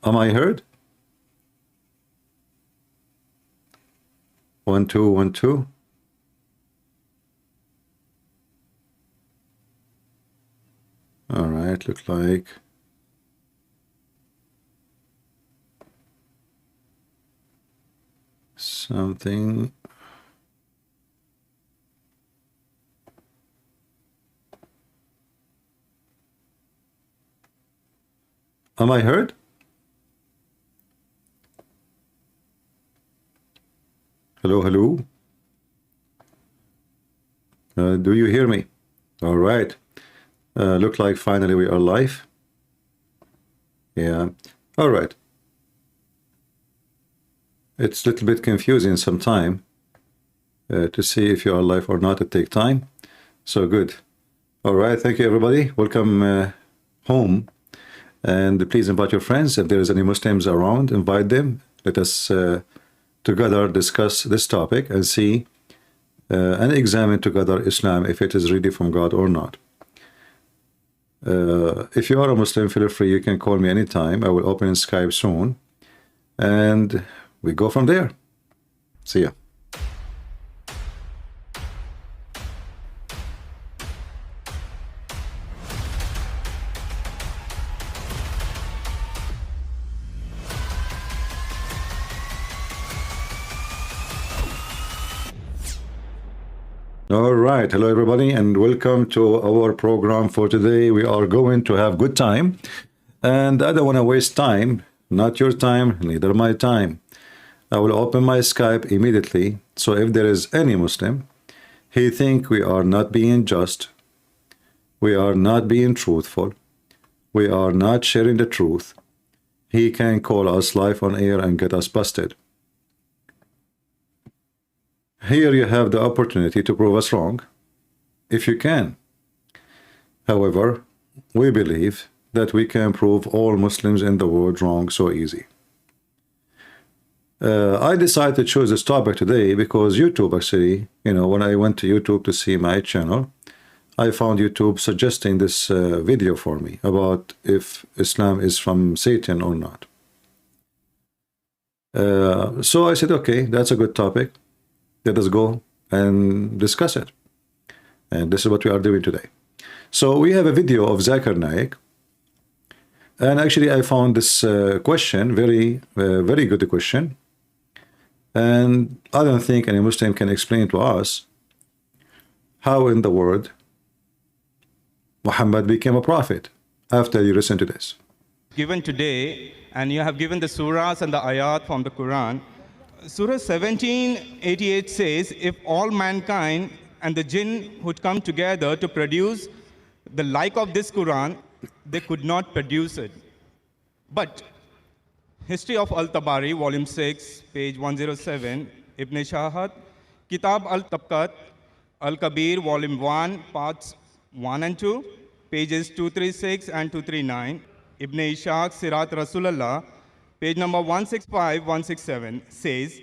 Am I heard? 1 2 1 2. All right, look like something. Am I heard? Hello, hello. Do you hear me? All right. Look like finally we are live. Yeah. All right. It's a little bit confusing sometime to see if you are live or not. It takes time. So good. All right. Thank you, everybody. Welcome home. And please invite your friends. If there is any Muslims around, invite them. Let us together discuss this topic and see and examine together Islam, if it is really from God or not. If you are a Muslim, feel free, you can call me anytime. I will open Skype soon and we go from there. See ya. All right, hello everybody and welcome to our program for today. We are going to have good time and I don't want to waste time, not your time, neither my time. I will open my Skype immediately, so if there is any Muslim, he think we are not being just, we are not being truthful, we are not sharing the truth, he can call us live on air and get us busted. Here you have the opportunity to prove us wrong, if you can. However, we believe that we can prove all Muslims in the world wrong so easy. I decided to choose this topic today because YouTube actually, when I went to YouTube to see my channel, I found YouTube suggesting this video for me about if Islam is from Satan or not. So I said, okay, that's a good topic. Let us go and discuss it. And this is what we are doing today. So we have a video of Zakir Naik. And actually I found this question very good question. And I don't think any Muslim can explain to us how in the world Muhammad became a prophet after you listen to this. Given today, and you have given the surahs and the ayat from the Quran. Surah 1788 says, if all mankind and the jinn would come together to produce the like of this Quran, they could not produce it. But History of Al-Tabari, Volume 6, page 107, Ibn Shahat, Kitab Al-Tabqat, Al-Kabir, Volume 1, parts 1 and 2, pages 236 and 239, Ibn Ishaq, Sirat Rasulullah, page number 165, 167, says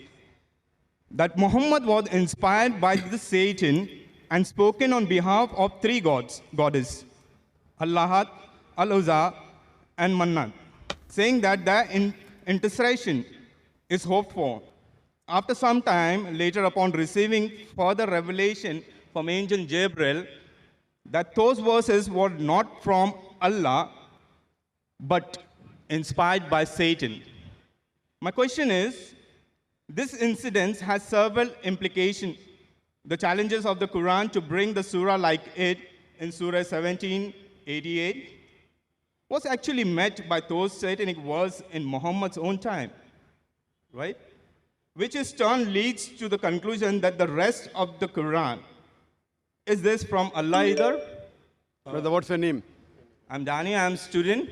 that Muhammad was inspired by the Satan and spoken on behalf of three goddesses, Allahat, Al-Uzza, and Mannat, saying that their intercession is hoped for. After some time, later upon receiving further revelation from angel Gabriel, that those verses were not from Allah, but inspired by Satan. My question is, this incident has several implications. The challenges of the Quran to bring the surah like it in Surah 1788 was actually met by those satanic words in Muhammad's own time, right? Which in turn leads to the conclusion that the rest of the Quran, is this from Allah either? Brother, what's your name? I'm Danny, I'm a student.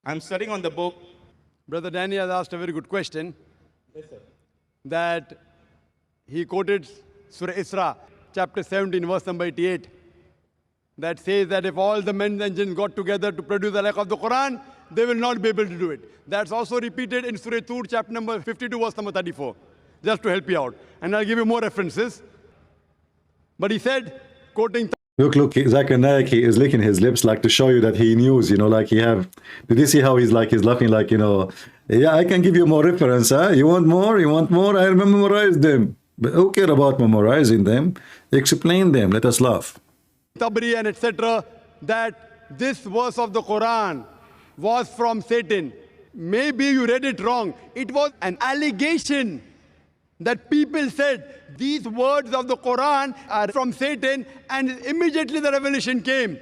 I'm studying on the book. Brother Danny has asked a very good question. Yes, sir. That he quoted Surah Isra, chapter 17, verse number 88, that says that if all the men and jinn got together to produce the like of the Quran, they will not be able to do it. That's also repeated in Surah Tur, chapter number 52, verse number 34, just to help you out. And I'll give you more references. But he said, quoting Look, Zakir Naik, he is licking his lips like to show you that he knows, you know, like he have. Did you see how he's like, he's laughing like, you know, yeah, I can give you more reference, huh? You want more? You want more? I memorized them. But who care about memorizing them? Explain them. Let us laugh. Tabri and etc. that this verse of the Quran was from Satan. Maybe you read it wrong. It was an allegation that people said these words of the Quran are from Satan, and immediately the revelation came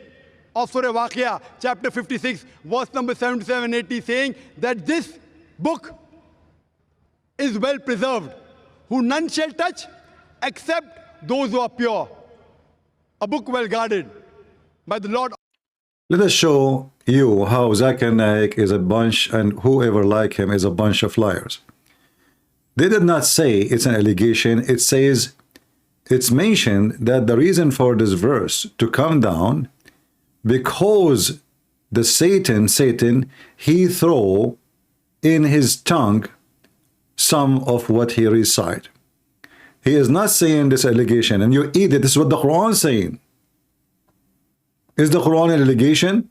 of Surah Waqia, chapter 56, verse number 77-80, saying that this book is well preserved, who none shall touch except those who are pure. A book well guarded by the Lord. Let us show you how Zakir Naik is a bunch, and whoever like him is a bunch of liars. They did not say it's an allegation. It says, it's mentioned that the reason for this verse to come down, because the Satan, he throw in his tongue some of what he recite. He is not saying this allegation, and you eat it. This is what the Quran is saying. Is the Quran an allegation?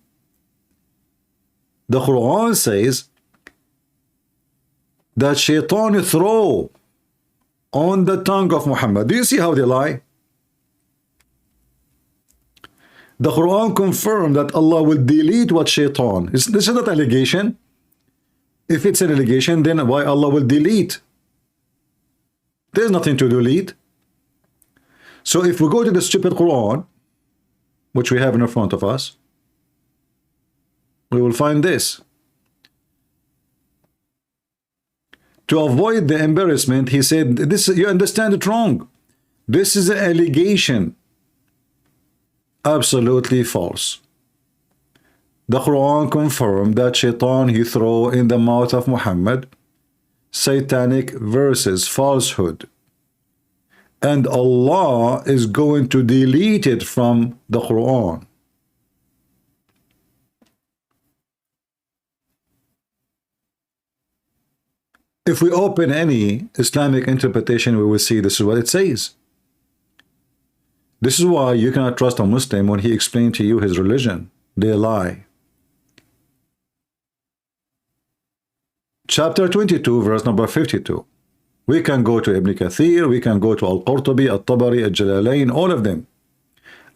The Quran says that Shaitan throw on the tongue of Muhammad. Do you see how they lie? The Quran confirmed that Allah will delete what Shaitan. This is not allegation. If it's an allegation, then why Allah will delete? There's nothing to delete. So if we go to the stupid Quran, which we have in front of us, we will find this. To avoid the embarrassment, he said, "This, you understand it wrong. This is an allegation." Absolutely false. The Quran confirmed that Shaitan, he throw in the mouth of Muhammad satanic verses, falsehood. And Allah is going to delete it from the Quran. If we open any Islamic interpretation, we will see this is what it says. This is why you cannot trust a Muslim when he explains to you his religion. They lie. Chapter 22, verse number 52. We can go to Ibn Kathir, we can go to Al-Qurtubi, Al-Tabari, Al-Jalalain, all of them.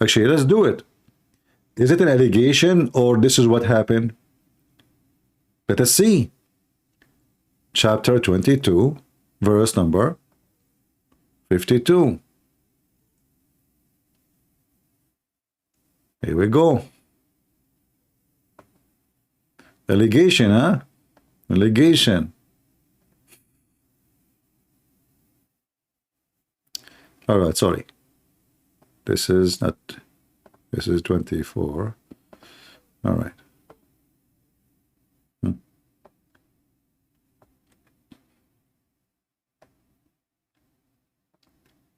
Actually, let's do it. Is it an allegation or this is what happened? Let us see. Chapter 22, verse number 52. Here we go. Allegation, huh? Allegation. All right, sorry. This is not, this is 24. All right.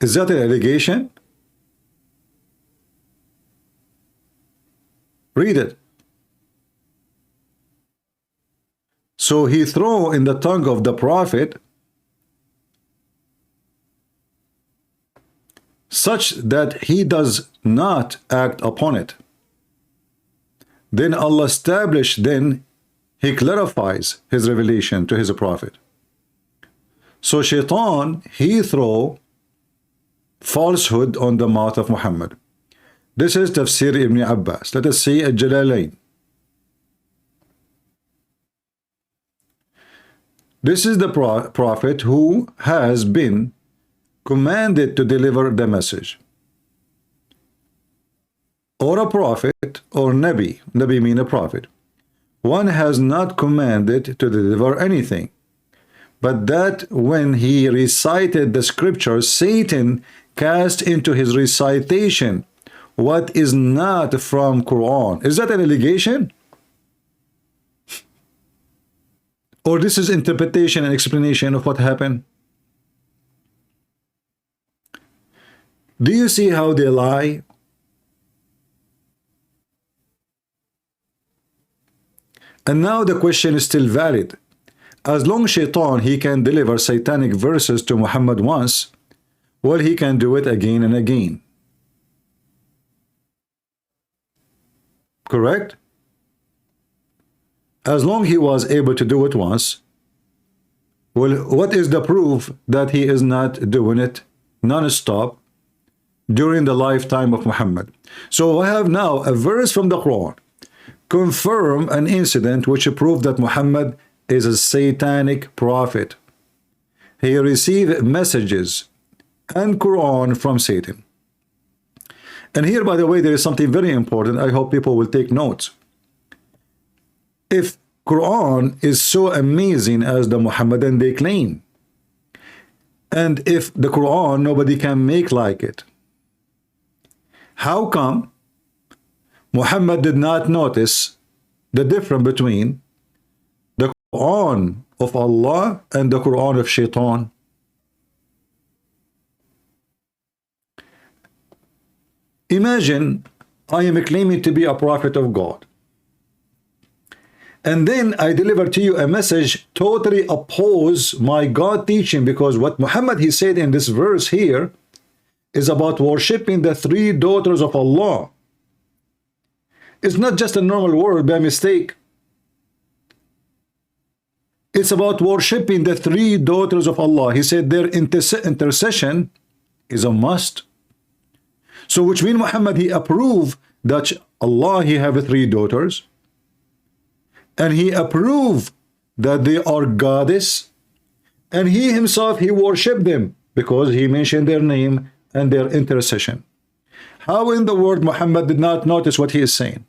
Is that an allegation? Read it. So he threw in the tongue of the prophet such that he does not act upon it. Then Allah established, then he clarifies his revelation to his prophet. So Shaitan, he threw falsehood on the mouth of Muhammad. This is Tafsir Ibn Abbas. Let us see Al-Jalalain. This is the prophet who has been commanded to deliver the message. Or a prophet or Nabi. Nabi means a prophet. One has not commanded to deliver anything, but that when he recited the scriptures, Satan cast into his recitation what is not from Quran. Is that an allegation? Or this is interpretation and explanation of what happened? Do you see how they lie? And now the question is still valid. As long as Shaitan, he can deliver satanic verses to Muhammad once, well, he can do it again and again. Correct? As long he was able to do it once, well, what is the proof that he is not doing it non-stop during the lifetime of Muhammad? So I have now a verse from the Quran confirm an incident which proved that Muhammad is a satanic prophet. He received messages and Quran from Satan. And here, by the way, there is something very important. I hope people will take notes. If Quran is so amazing as the Muhammadan they claim, and if the Quran nobody can make like it, how come Muhammad did not notice the difference between the Quran of Allah and the Quran of Shaitan? Imagine I am claiming to be a prophet of God, and then I deliver to you a message totally oppose my God teaching, because what Muhammad he said in this verse here is about worshipping the three daughters of Allah. It's not just a normal word by mistake. It's about worshipping the three daughters of Allah. He said their intercession is a must. So which means Muhammad he approved that Allah he have three daughters, and he approved that they are goddess, and he himself he worshiped them because he mentioned their name and their intercession. How in the world Muhammad did not notice what he is saying?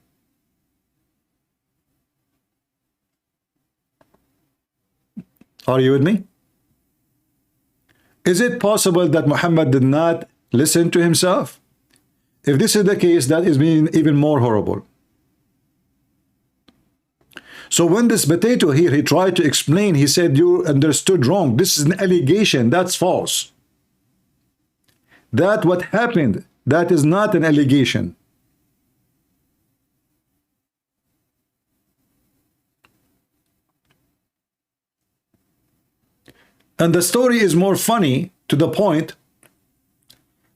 Are you with me? Is it possible that Muhammad did not listen to himself? If this is the case, that is being even more horrible. So when this potato here, he tried to explain, he said, you understood wrong. This is an allegation. That's false. That what happened, that is not an allegation. And the story is more funny to the point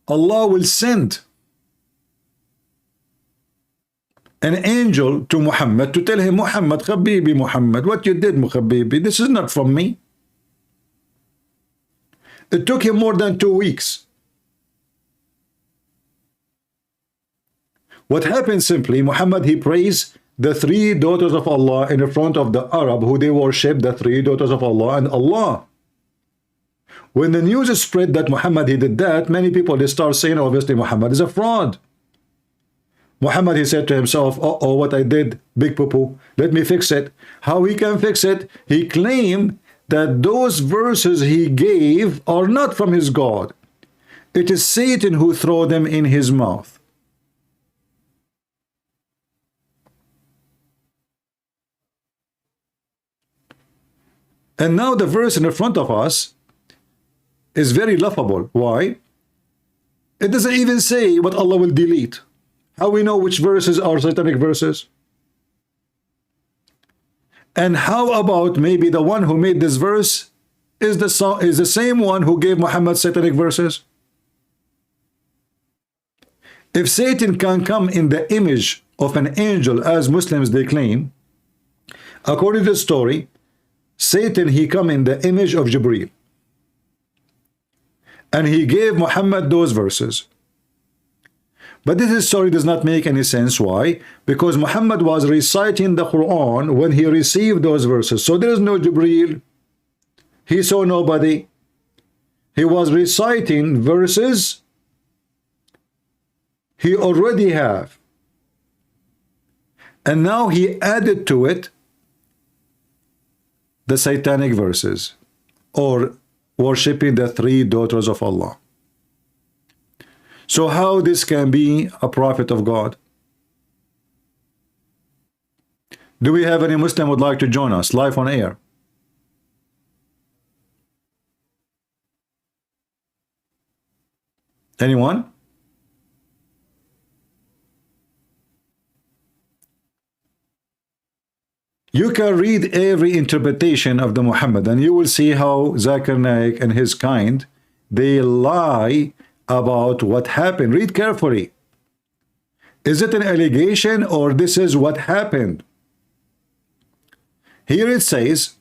Allah will send an angel to Muhammad to tell him, Muhammad, Habibi Muhammad, what you did, Habibi, this is not from me. It took him more than 2 weeks. What happened simply, Muhammad, he praised the three daughters of Allah in front of the Arab who they worship, the three daughters of Allah and Allah. When the news is spread that Muhammad he did that, many people they start saying, obviously Muhammad is a fraud. Muhammad he said to himself, uh-oh, what I did, big poo-poo, let me fix it. How he can fix it? He claimed that those verses he gave are not from his God. It is Satan who threw them in his mouth. And now the verse in the front of us is very laughable. Why? It doesn't even say what Allah will delete. How we know which verses are satanic verses? And how about maybe the one who made this verse is the same one who gave Muhammad satanic verses? If Satan can come in the image of an angel, as Muslims they claim, according to the story, Satan he come in the image of Jibreel, and he gave Muhammad those verses. But this story does not make any sense. Why? Because Muhammad was reciting the Quran when he received those verses. So there is no Jibreel. He saw nobody. He was reciting verses he already have. And now he added to it the satanic verses, or worshipping the three daughters of Allah. So how this can be a prophet of God? Do we have any Muslim would like to join us live on air? Anyone? You can read every interpretation of the Muhammad and you will see how Zakir Naik and his kind, they lie about what happened. Read carefully. Is it an allegation or this is what happened? Here it says,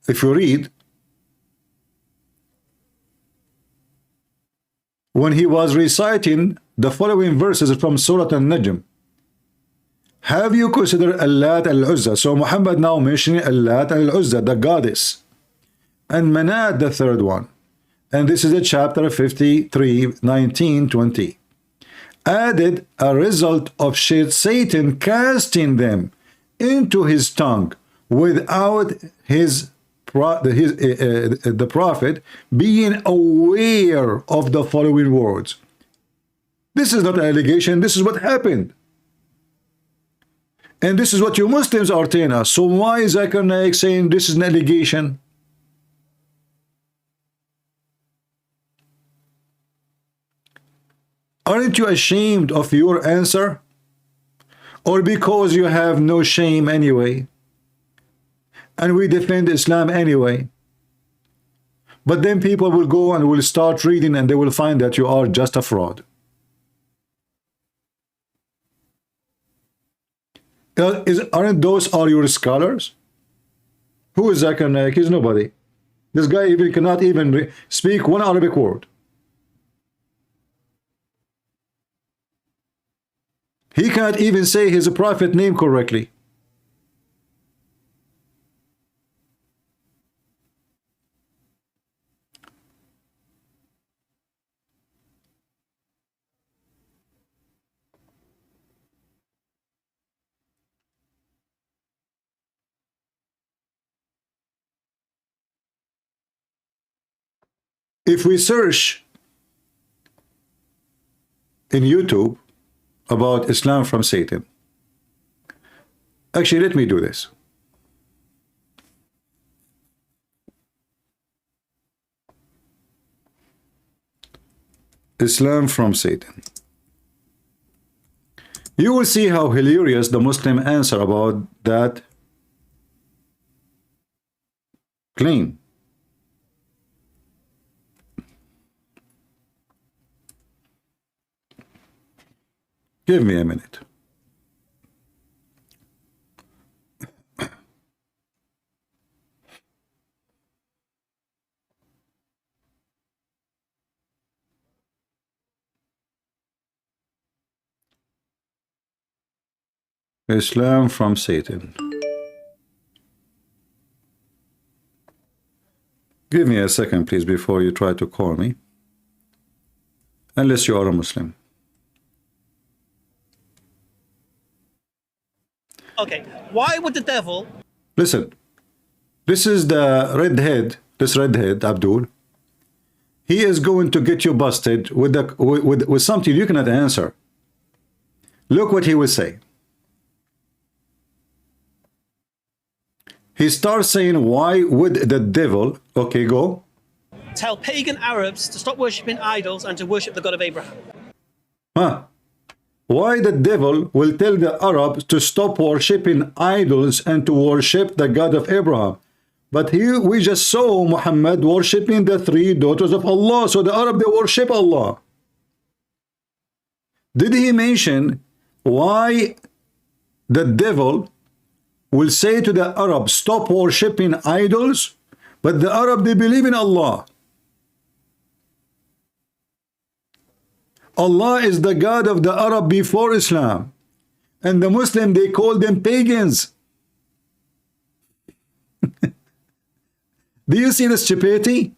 if you read, when he was reciting the following verses from Surah An-Najm, have you considered Allat al-Uzza? So Muhammad now mentioning Allat al-Uzza, the goddess, and Manat, the third one. And this is a chapter 53, 19, 20. Added a result of Satan casting them into his tongue without the prophet being aware of the following words. This is not an allegation, this is what happened. And this is what you Muslims are telling us. So why is Zakir Naik saying this is an allegation? Aren't you ashamed of your answer? Or because you have no shame anyway? And we defend Islam anyway. But then people will go and will start reading and they will find that you are just a fraud. Aren't those all your scholars? Who is Zakir Naik? He's nobody. This guy even cannot even speak one Arabic word. He can't even say his prophet name correctly. If we search in YouTube about Islam from Satan, actually let me do this. Islam from Satan. You will see how hilarious the Muslim answer about that claim. Give me a minute. Islam from Satan. Give me a second, please, before you try to call me. Unless you are a Muslim. Okay, why would the devil... Listen, this is the redhead, this redhead, Abdul. He is going to get you busted with something you cannot answer. Look what he will say. He starts saying, why would the devil... Okay, go. Tell pagan Arabs to stop worshipping idols and to worship the God of Abraham. Huh? Why the devil will tell the Arabs to stop worshipping idols and to worship the God of Abraham? But here we just saw Muhammad worshipping the three daughters of Allah. So the Arab, they worship Allah. Did he mention why the devil will say to the Arab, stop worshipping idols? But the Arab, they believe in Allah. Allah is the God of the Arab before Islam. And the Muslim, they call them pagans. Do you see the stupidity?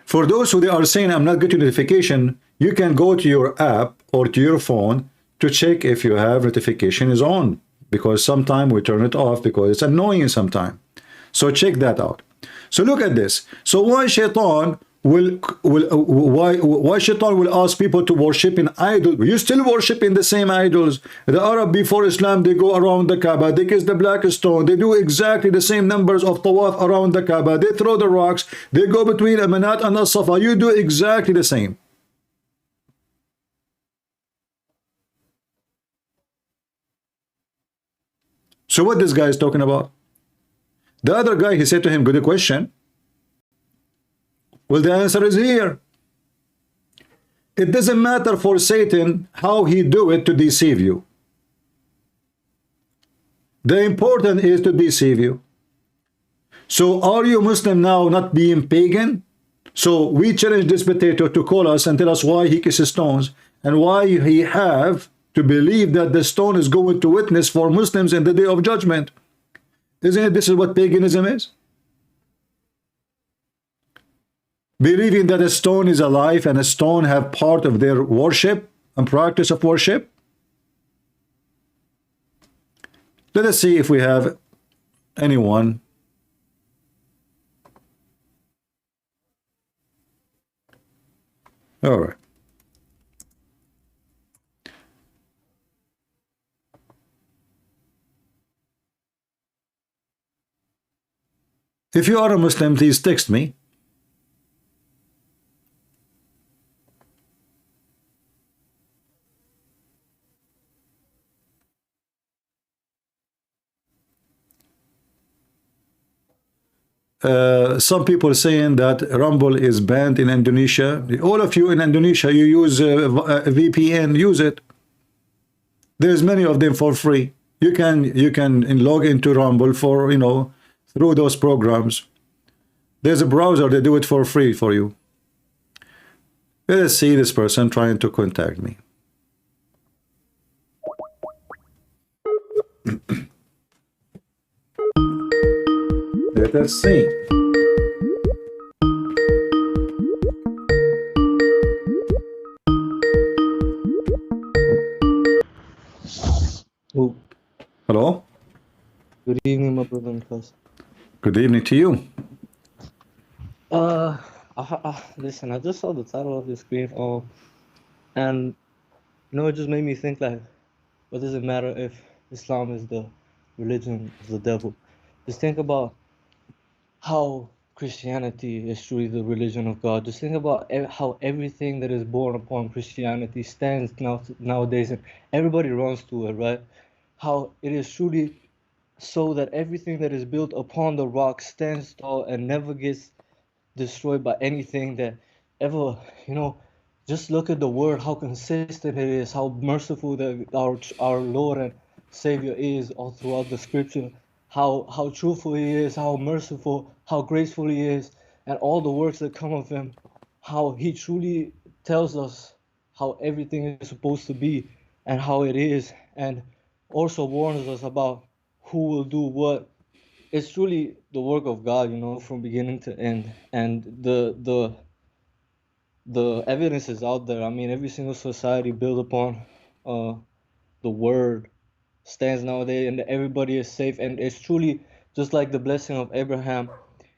For those who they are saying, I'm not getting notification, you can go to your app or to your phone to check if you have notification is on. Because sometimes we turn it off because it's annoying sometimes. So check that out. So look at this. So why Shaitan why Shaitan will ask people to worship in idols? You still worshiping the same idols. The Arab before Islam, they go around the Kaaba, they kiss the black stone, they do exactly the same numbers of tawaf around the Kaaba, they throw the rocks, they go between Amanat and As-Safa. You do exactly the same. So what this guy is talking about? The other guy, he said to him, good question. Well, the answer is here. It doesn't matter for Satan how he do it to deceive you. The important is to deceive you. So are you Muslim now not being pagan? So we challenge this potato to call us and tell us why he kisses stones and why he have to believe that the stone is going to witness for Muslims in the day of judgment. Isn't it? This is what paganism is. Believing that a stone is alive and a stone have part of their worship and practice of worship. Let us see if we have anyone. All right. If you are a Muslim, please text me. Some people saying that Rumble is banned in Indonesia. All of you in Indonesia, you use VPN, use it. There's many of them for free. You can log into Rumble for, you know, through those programs. There's a browser, they do it for free for you. Let us see this person trying to contact me. Let us see. Oh, Hello? good evening, my brother and cousin. Good evening to you. Listen, I just saw the title of the screen, and you know, it just made me think like, what does it matter if Islam is the religion of the devil? Just think about how Christianity is truly the religion of God. Just think about how everything that is born upon Christianity stands nowadays, and everybody runs to it, right? How it is truly so that everything that is built upon the rock stands tall and never gets destroyed by anything that ever, you know, just look at the word, how consistent it is, how merciful that our Lord and Savior is all throughout the scripture, how truthful he is, how merciful, how graceful he is, and all the works that come of him, how he truly tells us how everything is supposed to be and how it is, and also warns us about who will do what. It's truly the work of God, you know, from beginning to end, and the evidence is out there. I mean, every single society built upon the word stands nowadays, and everybody is safe, and it's truly just like the blessing of Abraham.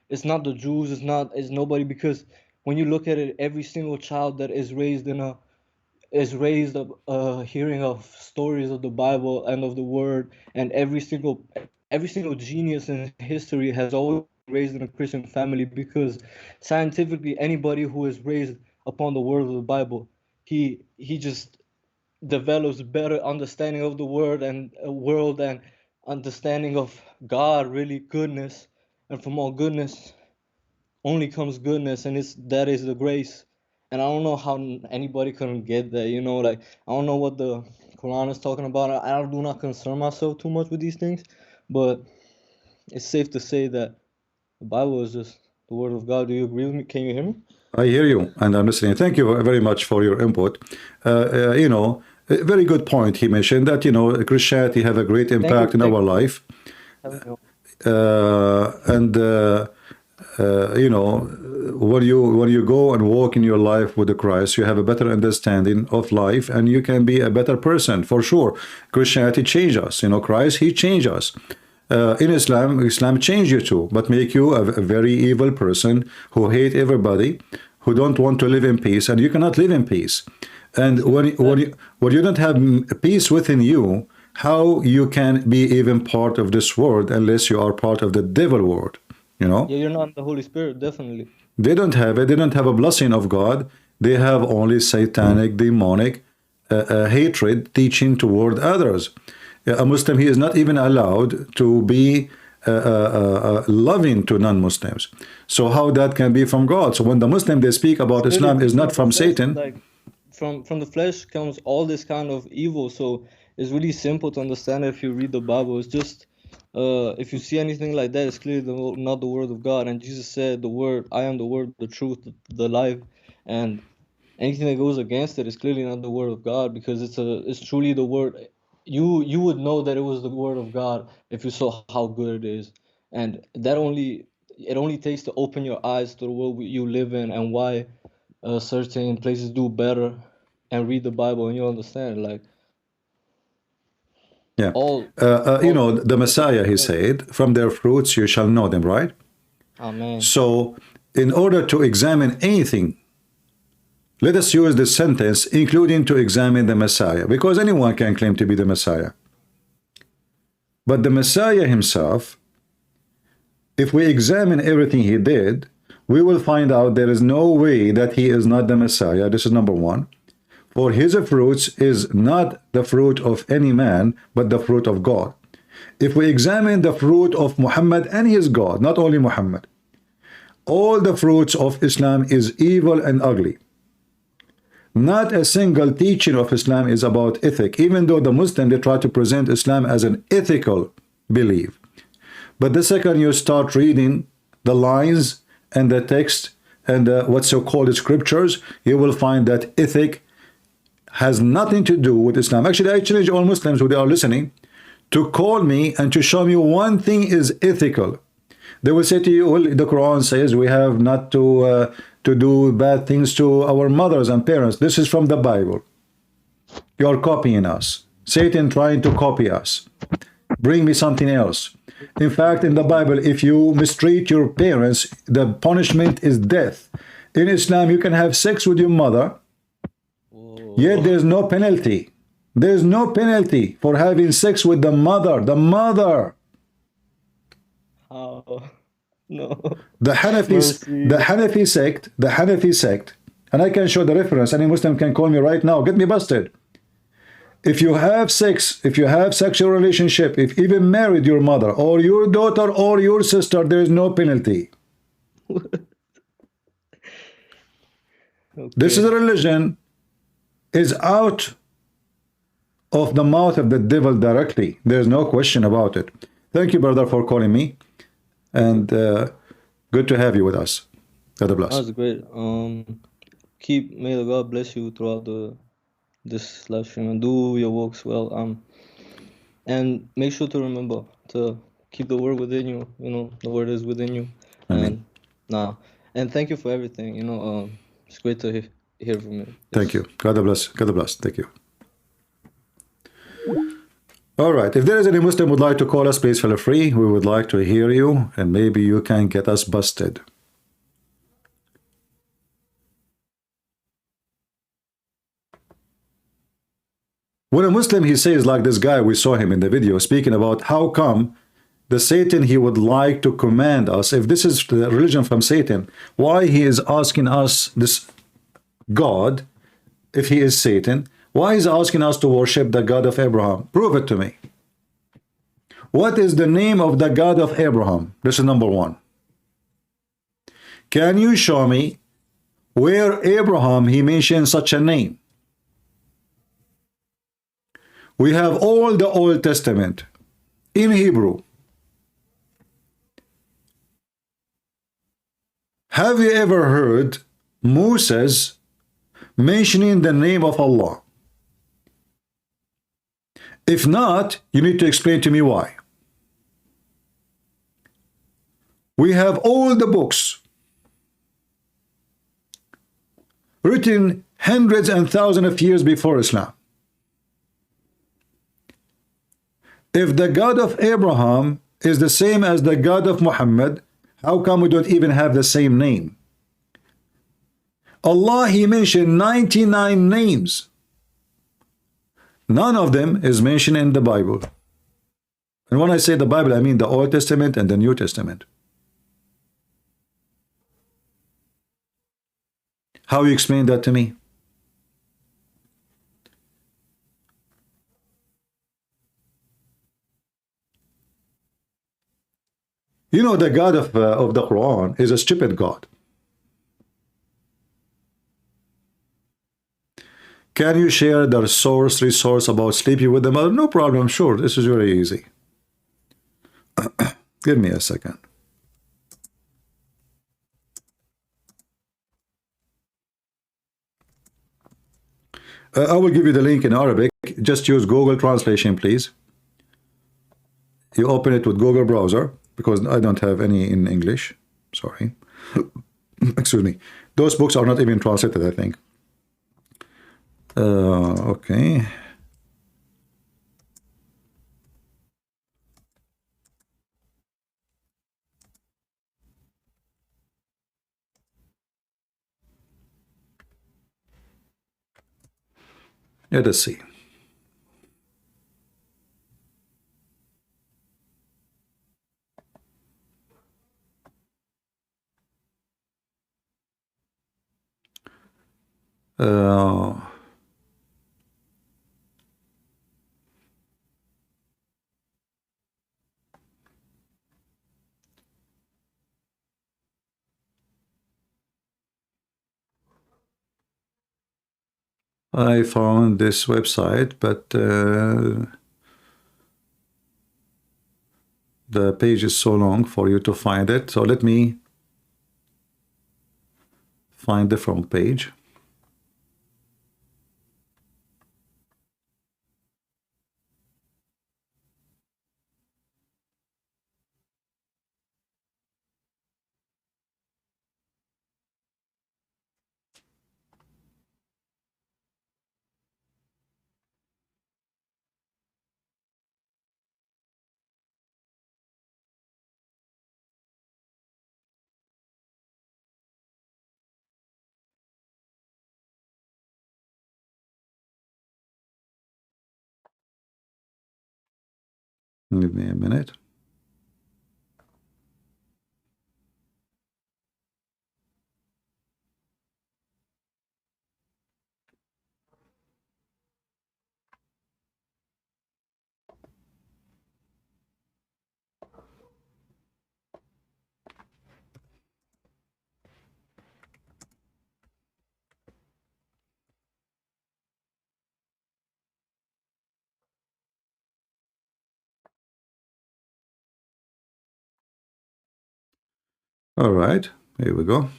It's not the Jews, it's nobody, because when you look at it, every single child that is raised hearing of stories of the Bible and of the Word, and every single genius in history has always been raised in a Christian family, because scientifically anybody who is raised upon the Word of the Bible, he just develops better understanding of the world and understanding of God, really goodness, and from all goodness only comes goodness, and that is the grace. And I don't know how anybody couldn't get that, you know, like I don't know what the Quran is talking about. I do not concern myself too much with these things, but it's safe to say that the Bible is just the word of God. Do you agree with me? Can you hear me? I hear you and I'm listening. Thank you very much for your input. You know, a very good point he mentioned that, you know, Christianity have a great impact in our life. You know, when you go and walk in your life with the Christ, you have a better understanding of life and you can be a better person for sure. Christianity changed us, you know, Christ, he changed us. In Islam changed you too, but make you a very evil person who hate everybody, who don't want to live in peace, and you cannot live in peace. And when you don't have peace within you, how you can be even part of this world unless you are part of the devil world, you know? Yeah, you're not the Holy Spirit, definitely. They don't have it. They don't have a blessing of God. They have only satanic, demonic hatred teaching toward others. A Muslim, he is not even allowed to be loving to non-Muslims. So how that can be from God? So when the Muslim, they speak about Islam, is not from Satan. Like from the flesh comes all this kind of evil. So it's really simple to understand if you read the Bible. It's just if you see anything like that, it's clearly not the word of God. And Jesus said, "The word, I am the word, the truth, the life," and anything that goes against it is clearly not the word of God, because it's truly the word. You would know that it was the word of God if you saw how good it is, and it only takes to open your eyes to the world you live in and why certain places do better, and read the Bible and you understand. Like Yeah. all, You know, the Messiah, he said, from their fruits you shall know them, right? Amen. So in order to examine anything, let us use this sentence, including to examine the Messiah, because anyone can claim to be the Messiah. But the Messiah himself, if we examine everything he did, we will find out there is no way that he is not the Messiah. This is number one. For his fruits is not the fruit of any man, but the fruit of God. If we examine the fruit of Muhammad, and he is God, not only Muhammad, all the fruits of Islam is evil and ugly. Not a single teaching of Islam is about ethic, even though the Muslim, they try to present Islam as an ethical belief. But the second you start reading the lines and the text and what's so-called scriptures, you will find that ethic has nothing to do with Islam. Actually, I challenge all Muslims who they are listening to call me and to show me one thing is ethical. They will say to you, well, the Quran says we have not to do bad things to our mothers and parents. This is from the Bible. You are copying us. Satan trying to copy us. Bring me something else. In fact, in the Bible, if you mistreat your parents, the punishment is death. In Islam, you can have sex with your mother, yet there's no penalty. There's no penalty for having sex with the mother. The mother. How? No. The Hanafi sect, and I can show the reference. Any Muslim can call me right now, get me busted. If you have sex, if you have sexual relationship, if even married your mother or your daughter or your sister, there is no penalty. This is a religion is out of the mouth of the devil directly. There's no question about it. Thank you, brother, for calling me. And good to have you with us. God bless. That's great. May the God bless you throughout this live stream, and do your works well. And make sure to remember to keep the word within you. You know, the word is within you. Amen. And thank you for everything. You know, it's great to hear from you. Thank you. God bless. God bless. Thank you. All right. If there is any Muslim would like to call us, please feel free. We would like to hear you, and maybe you can get us busted. When a Muslim, he says, like this guy, we saw him in the video, speaking about how come the Satan, he would like to command us, if this is the religion from Satan, why he is asking us, this God, if he is Satan, why is he asking us to worship the God of Abraham? Prove it to me. What is the name of the God of Abraham? This is number one. Can you show me where Abraham, he mentioned such a name? We have all the Old Testament in Hebrew. Have you ever heard Moses mentioning the name of Allah? If not, you need to explain to me why. We have all the books written hundreds and thousands of years before Islam. If the God of Abraham is the same as the God of Muhammad, how come we don't even have the same name? Allah, he mentioned 99 names. None of them is mentioned in the Bible. And when I say the Bible, I mean the Old Testament and the New Testament. How you explain that to me? You know, the God of the Quran is a stupid God. Can you share the resource about sleeping with the mother? No problem, sure. This is very easy. Give me a second. I will give you the link in Arabic. Just use Google Translation, please. You open it with Google browser, because I don't have any in English. Sorry. Excuse me. Those books are not even translated, I think. Okay. Let us see. I found this website, but the page is so long for you to find it. So let me find the front page. Give me a minute. All right, here we go.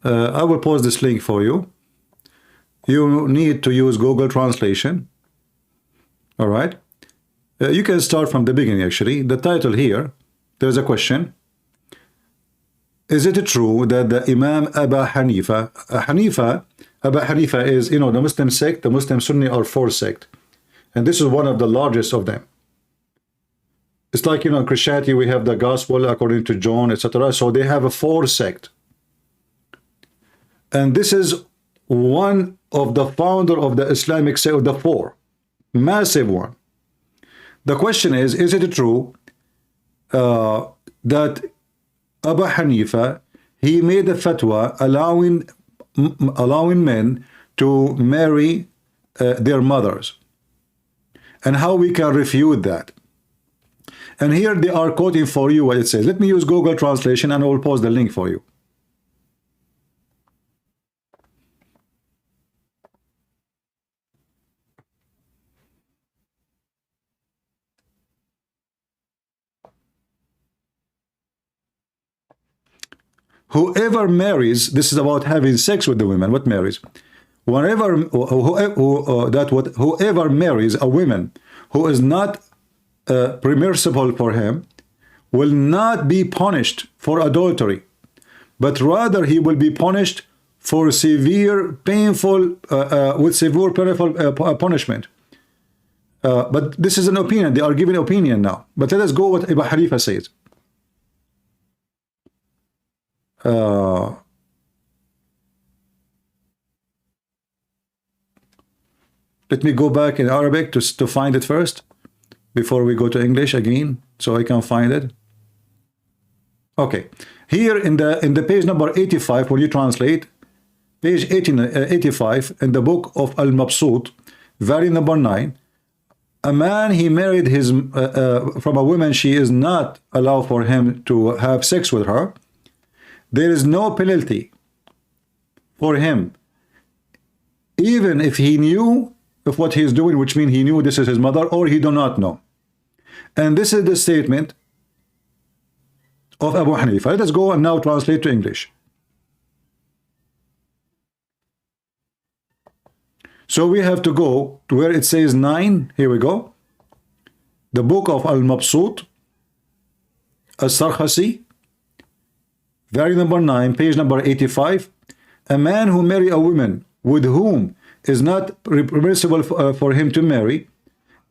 I will post this link for you. You need to use Google Translation. All right. You can start from the beginning, actually. The title here, there's a question. Is it true that the Imam Abu Hanifa, Abu Hanifa is, you know, the Muslim sect, the Muslim Sunni are four sect. And this is one of the largest of them. It's like, you know, in Christianity, we have the gospel according to John, etc. So they have a four sect. And this is one of the founder of the Islamic sect of the four. Massive one. The question is it true that Abu Hanifa, he made a fatwa allowing men to marry their mothers? And how we can refute that? And here they are quoting for you what it says. Let me use Google Translation and I will post the link for you. Whoever marries, this is about having sex with the women. What marries? Whoever marries a woman who is not permissible for him will not be punished for adultery, but rather he will be punished for severe, painful, painful punishment. But this is an opinion. They are giving opinion now. But let us go what Abu Hanifa says. Let me go back in Arabic to find it first before we go to English again, so I can find it. Okay, here in the page number 85, when you translate page 85 in the book of Al-Mabsut, volume number 9, a man, he married his from a woman, she is not allowed for him to have sex with her. There is no penalty for him, even if he knew of what he is doing, which means he knew this is his mother, or he do not know. And this is the statement of Abu Hanifa. Let us go and now translate to English. So we have to go to where it says 9. Here we go. The book of Al-Mabsut, As-Sarkhasi, volume number 9, page number 85. A man who marry a woman with whom is not permissible for him to marry,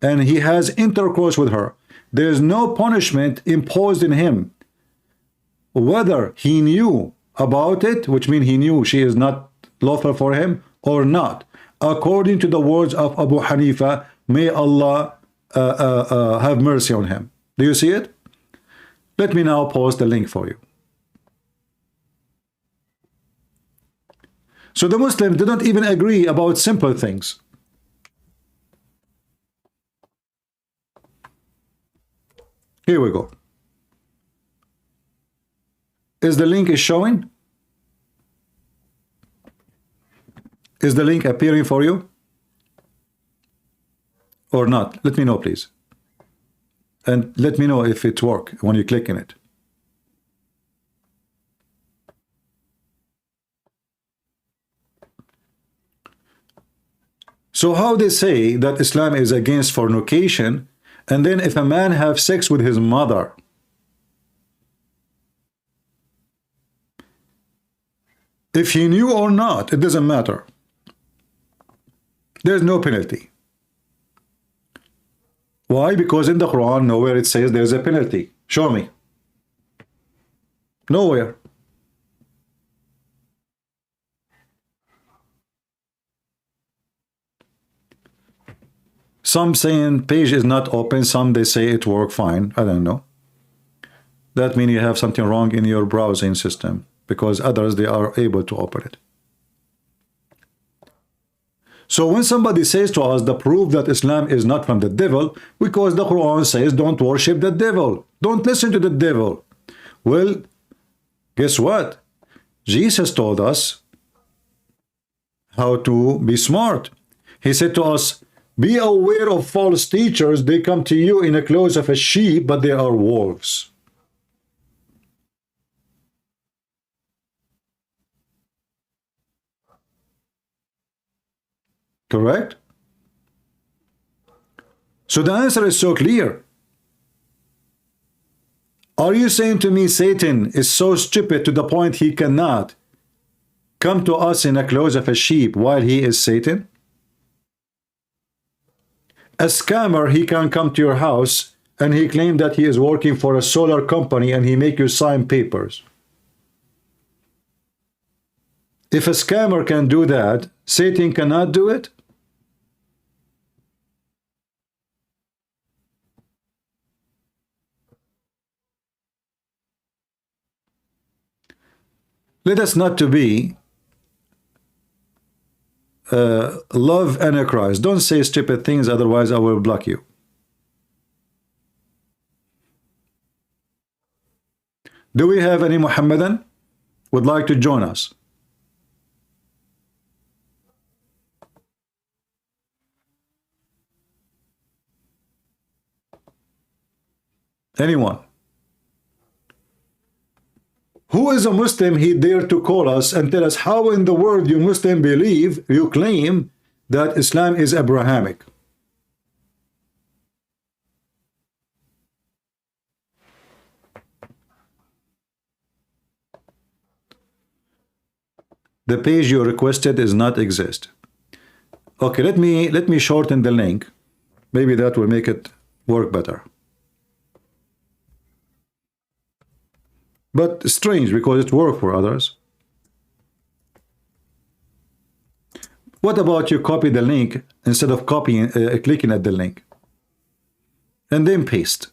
and he has intercourse with her, there is no punishment imposed in him, whether he knew about it, which means he knew she is not lawful for him, or not, according to the words of Abu Hanifa. May Allah have mercy on him. Do you see it? Let me now post the link for you. So the Muslims do not even agree about simple things. Here we go. Is the link showing? Is the link appearing for you? Or not? Let me know, please. And let me know if it works when you click in it. So how they say that Islam is against fornication, and then if a man have sex with his mother, if he knew or not, it doesn't matter. There's no penalty. Why? Because in the Quran, nowhere it says there's a penalty. Show me. Nowhere. Some saying page is not open, some they say it worked fine. I don't know. That means you have something wrong in your browsing system, because others, they are able to open it. So when somebody says to us the proof that Islam is not from the devil, because the Quran says don't worship the devil, don't listen to the devil. Well, guess what? Jesus told us how to be smart. He said to us, be aware of false teachers. They come to you in the clothes of a sheep, but they are wolves. Correct? So the answer is so clear. Are you saying to me Satan is so stupid to the point he cannot come to us in the clothes of a sheep while he is Satan? A scammer, he can come to your house and he claimed that he is working for a solar company and he make you sign papers. If a scammer can do that, Satan cannot do it? Let us not to be love Antichrist. Don't say stupid things, otherwise I will block you. Do we have any Muhammadan would like to join us? Anyone? Who is a Muslim? He dare to call us and tell us how in the world you Muslim believe, you claim that Islam is Abrahamic. The page you requested does not exist. Okay, let me shorten the link. Maybe that will make it work better. But strange, because it worked for others. What about you copy the link instead of copying, clicking at the link, and then paste?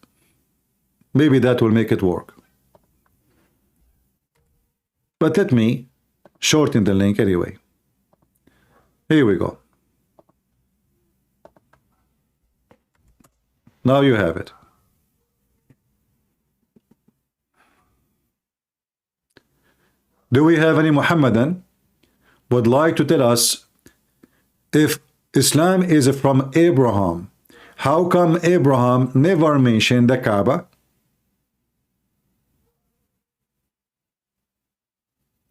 Maybe that will make it work. But let me shorten the link anyway. Here we go. Now you have it. Do we have any Muhammadan would like to tell us if Islam is from Abraham, how come Abraham never mentioned the Kaaba?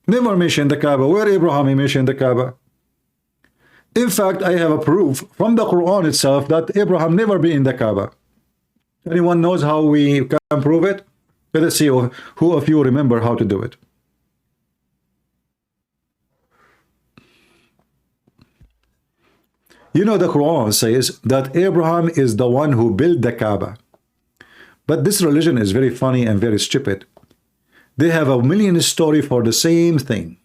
Never mentioned the Kaaba. Where Abraham he mentioned the Kaaba? In fact, I have a proof from the Quran itself that Abraham never been in the Kaaba. Anyone knows how we can prove it? Let us see who of you remember how to do it. You know, the Quran says that Abraham is the one who built the Kaaba. But this religion is very funny and very stupid. They have a million stories for the same thing.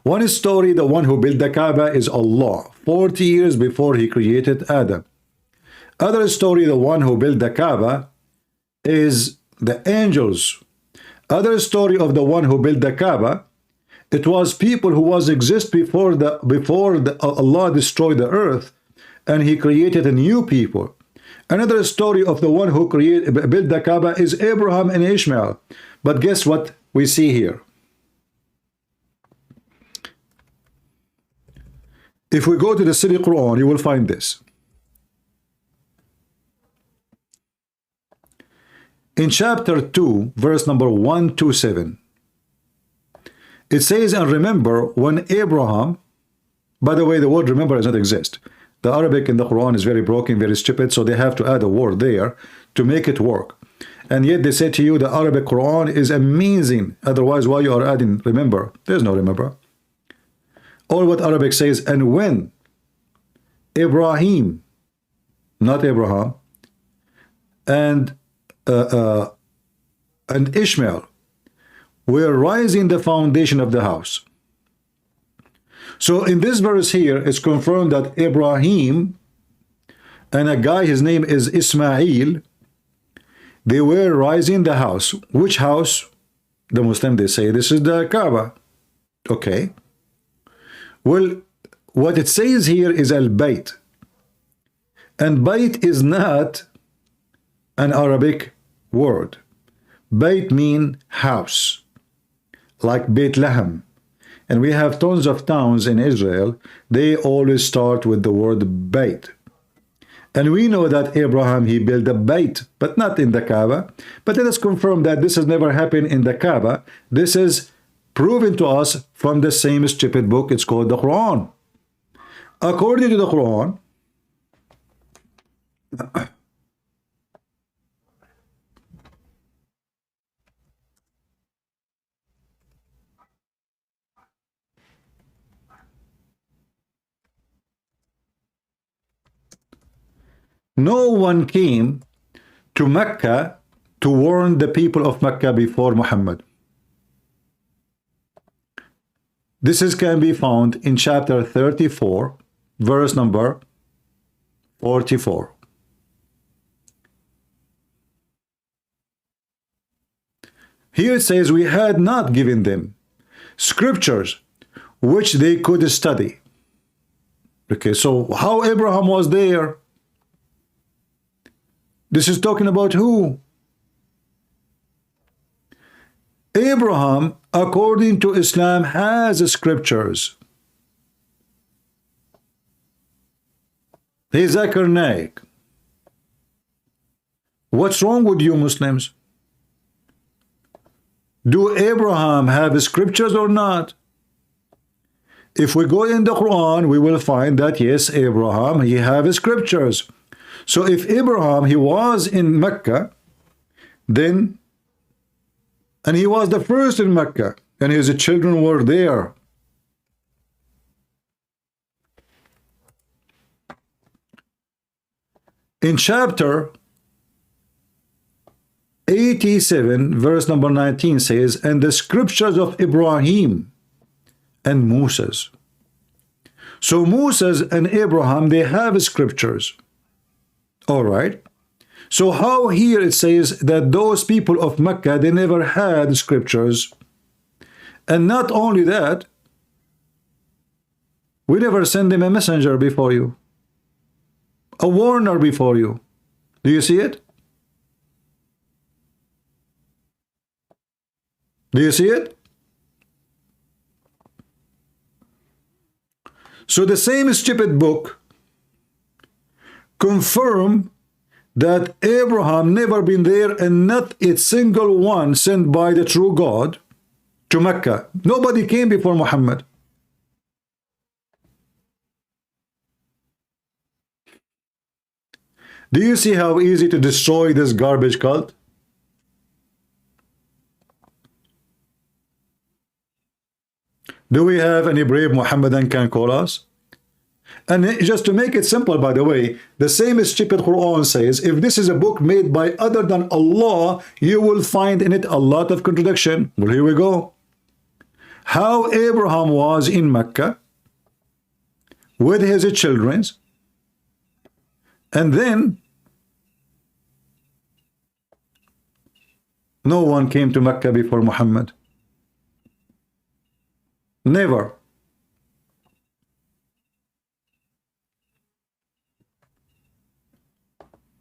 One story, the one who built the Kaaba is Allah, 40 years before he created Adam. Other story, the one who built the Kaaba is the angels. Other story of the one who built the Kaaba, it was people who was exist before Allah destroyed the earth, and he created a new people. Another story of the one who built the Kaaba is Abraham and Ishmael. But guess what we see here? If we go to the City Quran, you will find this. In chapter 2, verse number 127, it says, and remember when Abraham, by the way, the word remember does not exist. The Arabic in the Quran is very broken, very stupid, so they have to add a word there to make it work. And yet they say to you the Arabic Quran is amazing. Otherwise, why you are adding remember? There's no remember. All what Arabic says, and when Ibrahim, not Abraham, and Ishmael were rising the foundation of the house. So in this verse here, it's confirmed that Ibrahim and a guy, his name is Ismail, they were rising the house. Which house? The Muslim, they say this is the Kaaba. Okay. Well, what it says here is al-Bayt. And Bayt is not an Arabic word. Bayt mean house, like Bethlehem. And we have tons of towns in Israel. They always start with the word Bayt. And we know that Abraham, he built a Bayt, but not in the Kaaba. But let us confirm that this has never happened in the Kaaba. This is proven to us from the same stupid book. It's called the Quran. According to the Quran, no one came to Mecca to warn the people of Mecca before Muhammad. This can be found in chapter 34, verse number 44. Here it says, we had not given them scriptures which they could study. Okay, so how Abraham was there? This is talking about who? Abraham, according to Islam, has scriptures. He's Zakir Naik. What's wrong with you Muslims? Do Abraham have scriptures or not? If we go in the Quran, we will find that yes, Abraham, he have scriptures. So if Abraham, he was in Mecca, then, and he was the first in Mecca, and his children were there. In chapter 87, verse number 19 says, and the scriptures of Ibrahim and Moses. So Moses and Abraham, they have scriptures. All right. So how here it says that those people of Mecca, they never had scriptures, And not only that, we never send him a messenger before you, a warner before you. Do you see it? Do you see it? So the same stupid book confirm that Abraham never been there and not a single one sent by the true God to Mecca. Nobody came before Muhammad. Do you see how easy to destroy this garbage cult? Do we have any brave Muhammadan can call us? And just to make it simple, by the way, the same stupid Quran says, if this is a book made by other than Allah, you will find in it a lot of contradiction. Well, here we go. How Abraham was in Mecca with his children, and then no one came to Mecca before Muhammad. Never.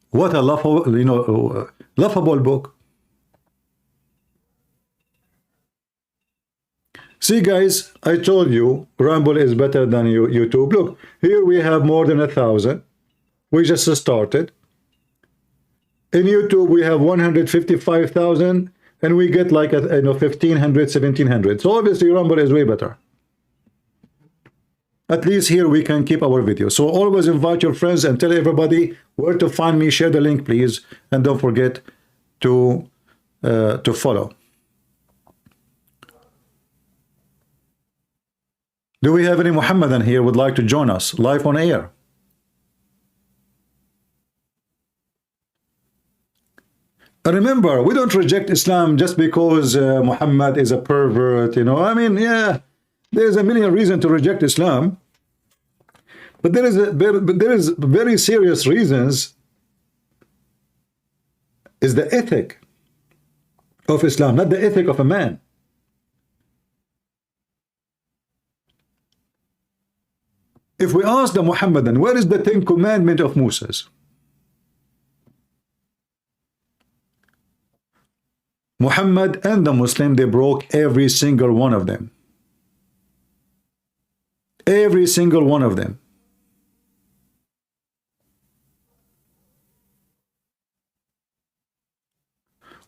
What a laughable, laughable book. See, guys, I told you, Rumble is better than YouTube. Look, here we have more than 1,000. We just started. In YouTube, we have 155,000, and we get like 1,500, 1,700. So obviously, Rumble is way better. At least here we can keep our videos. So always invite your friends and tell everybody where to find me. Share the link, please, and don't forget to follow. Do we have any Muhammadan here would like to join us live on air? Remember, we don't reject Islam just because Muhammad is a pervert, I mean, yeah, there's a million reasons to reject Islam, but there is very serious reasons. Is the ethic of Islam, not the ethic of a man. If we ask the Muhammadan, where is the 10 commandment of Moses? Muhammad and the Muslim, they broke every single one of them. Every single one of them.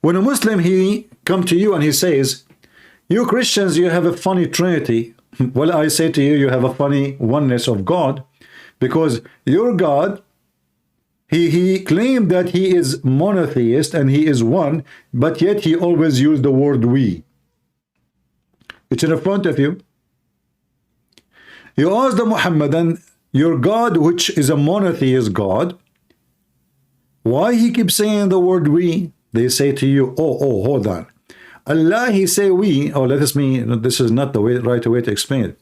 When a Muslim, he come to you and he says, you Christians, you have a funny Trinity. Well, I say to you, you have a funny oneness of God, because your God, he claimed that he is monotheist and he is one, but yet he always used the word we. It's in front of you. You ask the Muhammadan, your God, which is a monotheist God, why he keeps saying the word we? They say to you, oh, hold on. Allah, he say we, oh, let us mean, this is not the right way to explain it.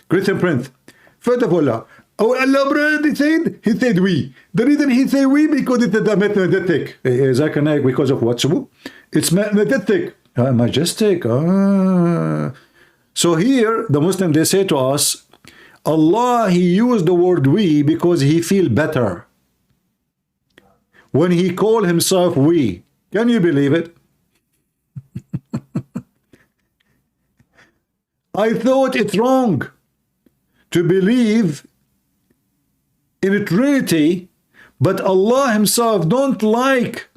Christian Prince, first of all, Allah, brother, he said we. The reason he say we, because it's a mathematic. Zakanaik, because of what? It's mathematic. Majestic. So here, the Muslim, they say to us, Allah, he used the word we because he feel better when he call himself we. Can you believe it? I thought it's wrong to believe in a Trinity, but Allah himself don't like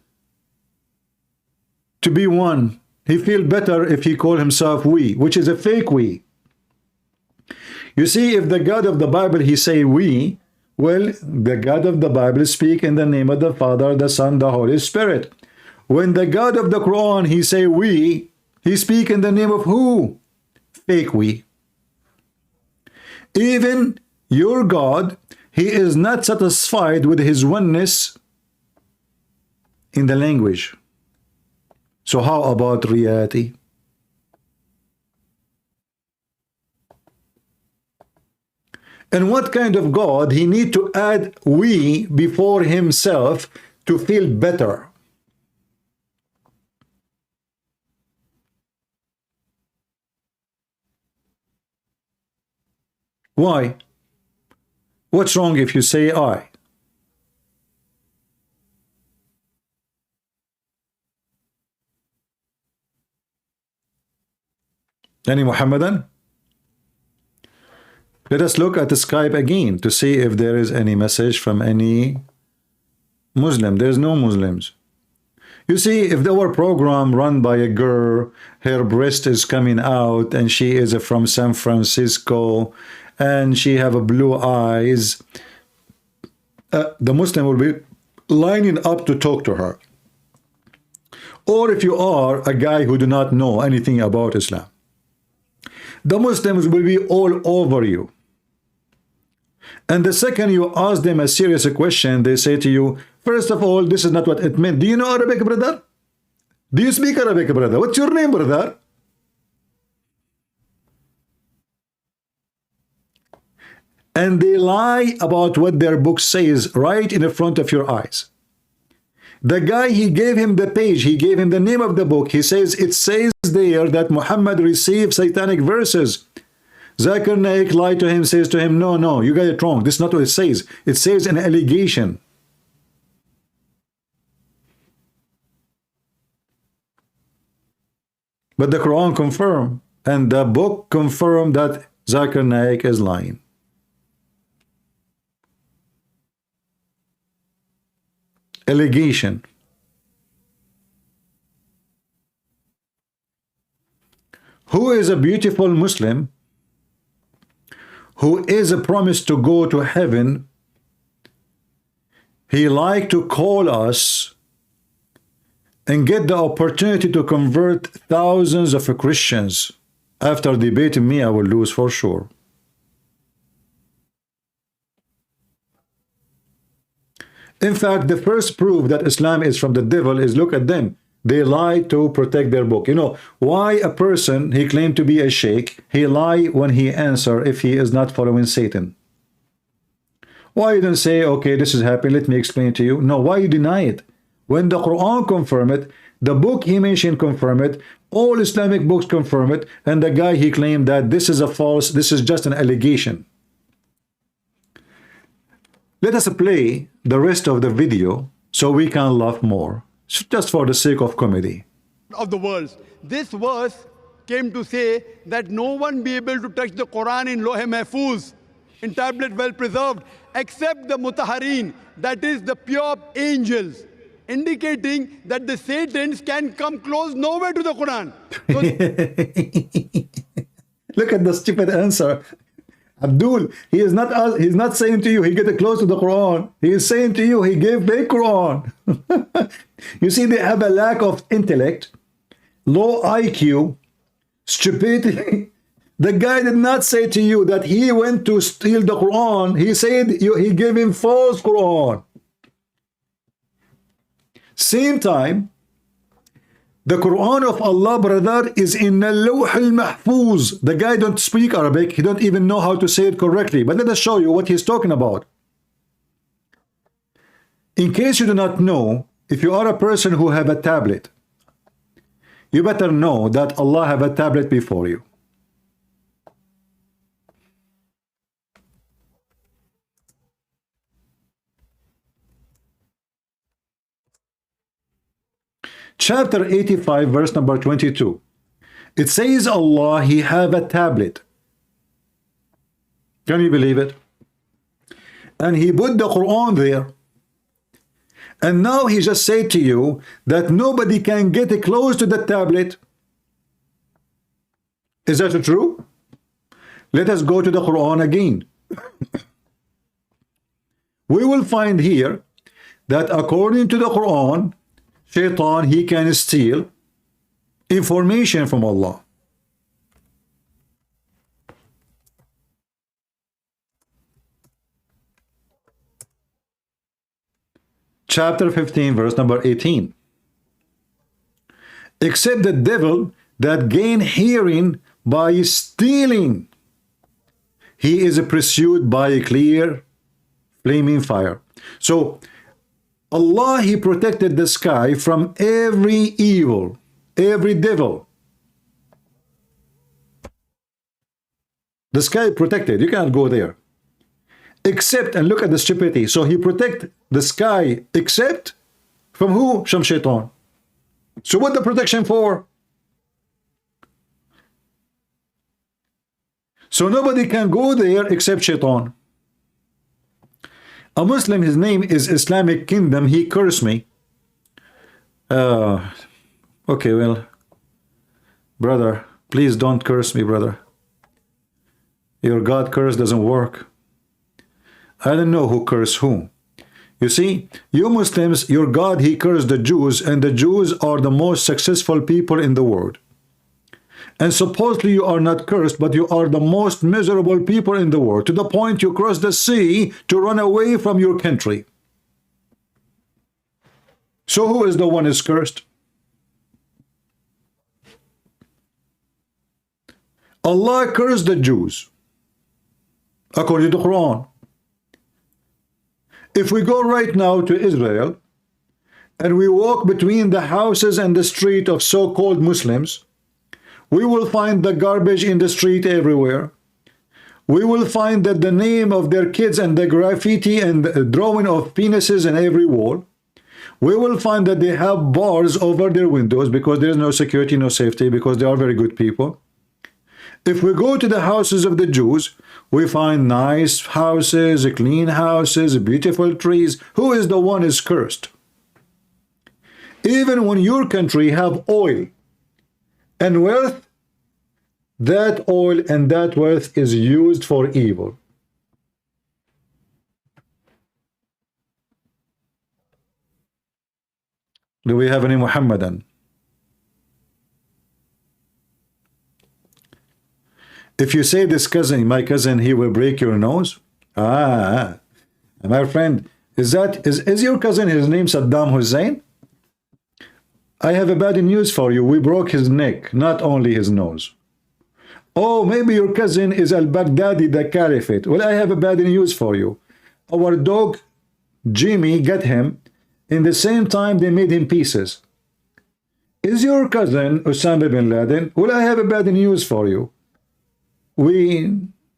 to be one. He feel better if he call himself we, which is a fake we. You see, if the God of the Bible, he say we, well, the God of the Bible speak in the name of the Father, the Son, the Holy Spirit. When the God of the Quran, he say we, he speak in the name of who? Fake we. Even your God, he is not satisfied with his oneness in the language. So how about reality? And what kind of God he need to add we before himself to feel better? Why? What's wrong if you say I? Any Muhammadan? Let us look at the Skype again to see if there is any message from any Muslim. There's no Muslims. You see, if our program run by a girl, her breast is coming out and she is from San Francisco and she have a blue eyes, the Muslim will be lining up to talk to her. Or if you are a guy who do not know anything about Islam, the Muslims will be all over you. And the second you ask them a serious question, they say to you, first of all, this is not what it meant. Do you know Arabic, brother? Do you speak Arabic, brother? What's your name, brother? And they lie about what their book says right in the front of your eyes. The guy, he gave him the page, he gave him the name of the book. He says, it says there that Muhammad received satanic verses. Zakir Naik lied to him, says to him, no, you got it wrong. This is not what it says. It says an allegation. But the Quran confirmed, and the book confirmed that Zakir Naik is lying. Allegation. Who is a beautiful Muslim who is promised to go to heaven? He like to call us and get the opportunity to convert thousands of Christians. After debating me, I will lose for sure. In fact, the first proof that Islam is from the devil is, look at them. They lie to protect their book. You know, why a person, he claimed to be a sheikh, he lie when he answer if he is not following Satan? Why you don't say, okay, this is happening, let me explain to you? No, why you deny it? When the Quran confirm it, the book he mentioned confirm it, all Islamic books confirm it, and the guy, he claimed that this is a false, this is just an allegation. Let us play the rest of the video so we can laugh more, just for the sake of comedy. Of the world. This verse came to say that no one be able to touch the Quran in Lohe Mahfuz, in tablet well preserved, except the Mutaharin, that is the pure angels, indicating that the Satans can come close nowhere to the Quran. Look at the stupid answer. Abdul, he's not saying to you he get close to the Quran. He is saying to you he gave the Quran. You see, they have a lack of intellect, low IQ, stupidity. The guy did not say to you that he went to steal the Quran. He said he gave him false Quran. Same time, the Quran of Allah, brother, is in Lawh al-Mahfuz. The guy don't speak Arabic. He don't even know how to say it correctly. But let us show you what he's talking about. In case you do not know, if you are a person who have a tablet, you better know that Allah have a tablet before you. Chapter 85, verse number 22. It says Allah, he have a tablet. Can you believe it? And he put the Quran there. And now he just said to you that nobody can get close to the tablet. Is that true? Let us go to the Quran again. We will find here that according to the Quran, Shaitan, he can steal information from Allah. Chapter 15, verse number 18. Except the devil that gain hearing by stealing, he is pursued by a clear flaming fire. So Allah, he protected the sky from every evil, every devil. The sky protected. You cannot go there. Except, and look at the stupidity. So he protect the sky except from who? From Shaitan. So what the protection for? So nobody can go there except Shaitan. A Muslim, his name is Islamic Kingdom. He cursed me. Okay, well, brother, please don't curse me, brother. Your God curse doesn't work. I don't know who cursed whom. You see, you Muslims, your God, he cursed the Jews, and the Jews are the most successful people in the world. And supposedly you are not cursed, but you are the most miserable people in the world, to the point you cross the sea to run away from your country. So who is the one who is cursed? Allah cursed the Jews, according to the Quran. If we go right now to Israel, and we walk between the houses and the street of so-called Muslims, we will find the garbage in the street everywhere. We will find that the name of their kids and the graffiti and the drawing of penises in every wall. We will find that they have bars over their windows because there is no security, no safety, because they are very good people. If we go to the houses of the Jews, we find nice houses, clean houses, beautiful trees. Who is the one is cursed? Even when your country have oil and wealth, that oil and that wealth is used for evil. Do we have any Muhammadan? If you say this cousin, my cousin, he will break your nose. My friend, is your cousin, his name Saddam Hussein? I have a bad news for you. We broke his neck, not only his nose. Oh, maybe your cousin is al-Baghdadi, the Caliphate. Well, I have a bad news for you. Our dog, Jimmy, got him. In the same time, they made him pieces. Is your cousin Osama bin Laden? Well, I have a bad news for you. We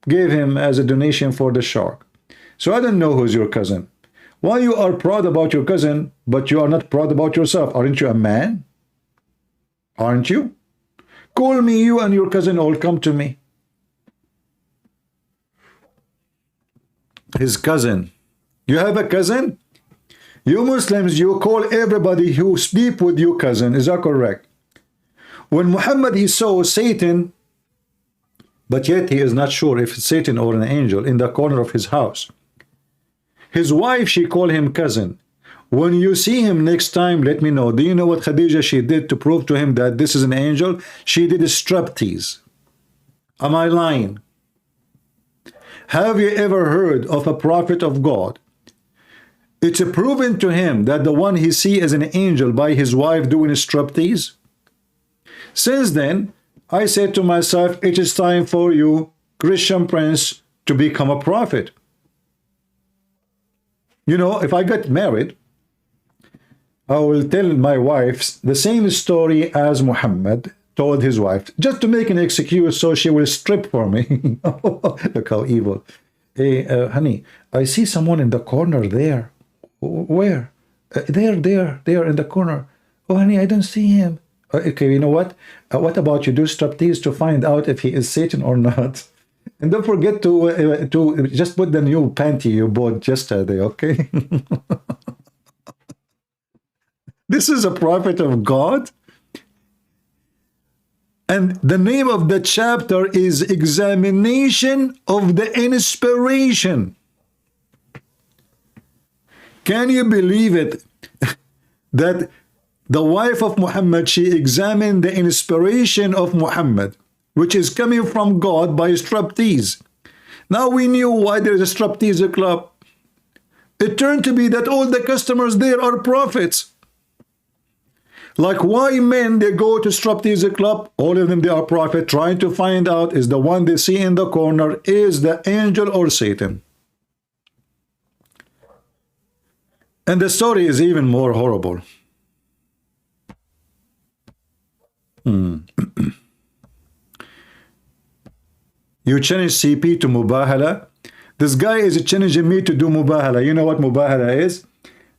gave him as a donation for the shark. So I don't know who's your cousin. Why you are proud about your cousin, but you are not proud about yourself? Aren't you a man? Aren't you? Call me, you and your cousin all come to me. His cousin. You have a cousin? You Muslims, you call everybody who sleep with your cousin. Is that correct? When Muhammad, he saw Satan, but yet he is not sure if it's Satan or an angel, in the corner of his house. His wife, she called him cousin. When you see him next time, let me know. Do you know what Khadija, she did to prove to him that this is an angel? She did a striptease. Am I lying? Have you ever heard of a prophet of God? It's proven to him that the one he see as an angel by his wife doing a striptease. Since then, I said to myself, it is time for you, Christian Prince, to become a prophet. You know, if I get married, I will tell my wife the same story as Muhammad told his wife, just to make an excuse so she will strip for me. Look how evil. Hey, honey, I see someone in the corner there. Where? There in the corner. Oh, honey, I don't see him. Okay, you know what? What about you do striptease to find out if he is Satan or not? And don't forget to just put the new panty you bought yesterday, okay? This is a prophet of God. And the name of the chapter is Examination of the Inspiration. Can you believe it? That the wife of Muhammad, she examined the inspiration of Muhammad, which is coming from God by striptease. Now we knew why there is a striptease club. It turned to be that all the customers there are prophets. Like why men, they go to striptease club, all of them, they are prophet, trying to find out is the one they see in the corner, is the angel or Satan. And the story is even more horrible. You challenge CP to mubahala. This guy is challenging me to do mubahala. You know what mubahala is?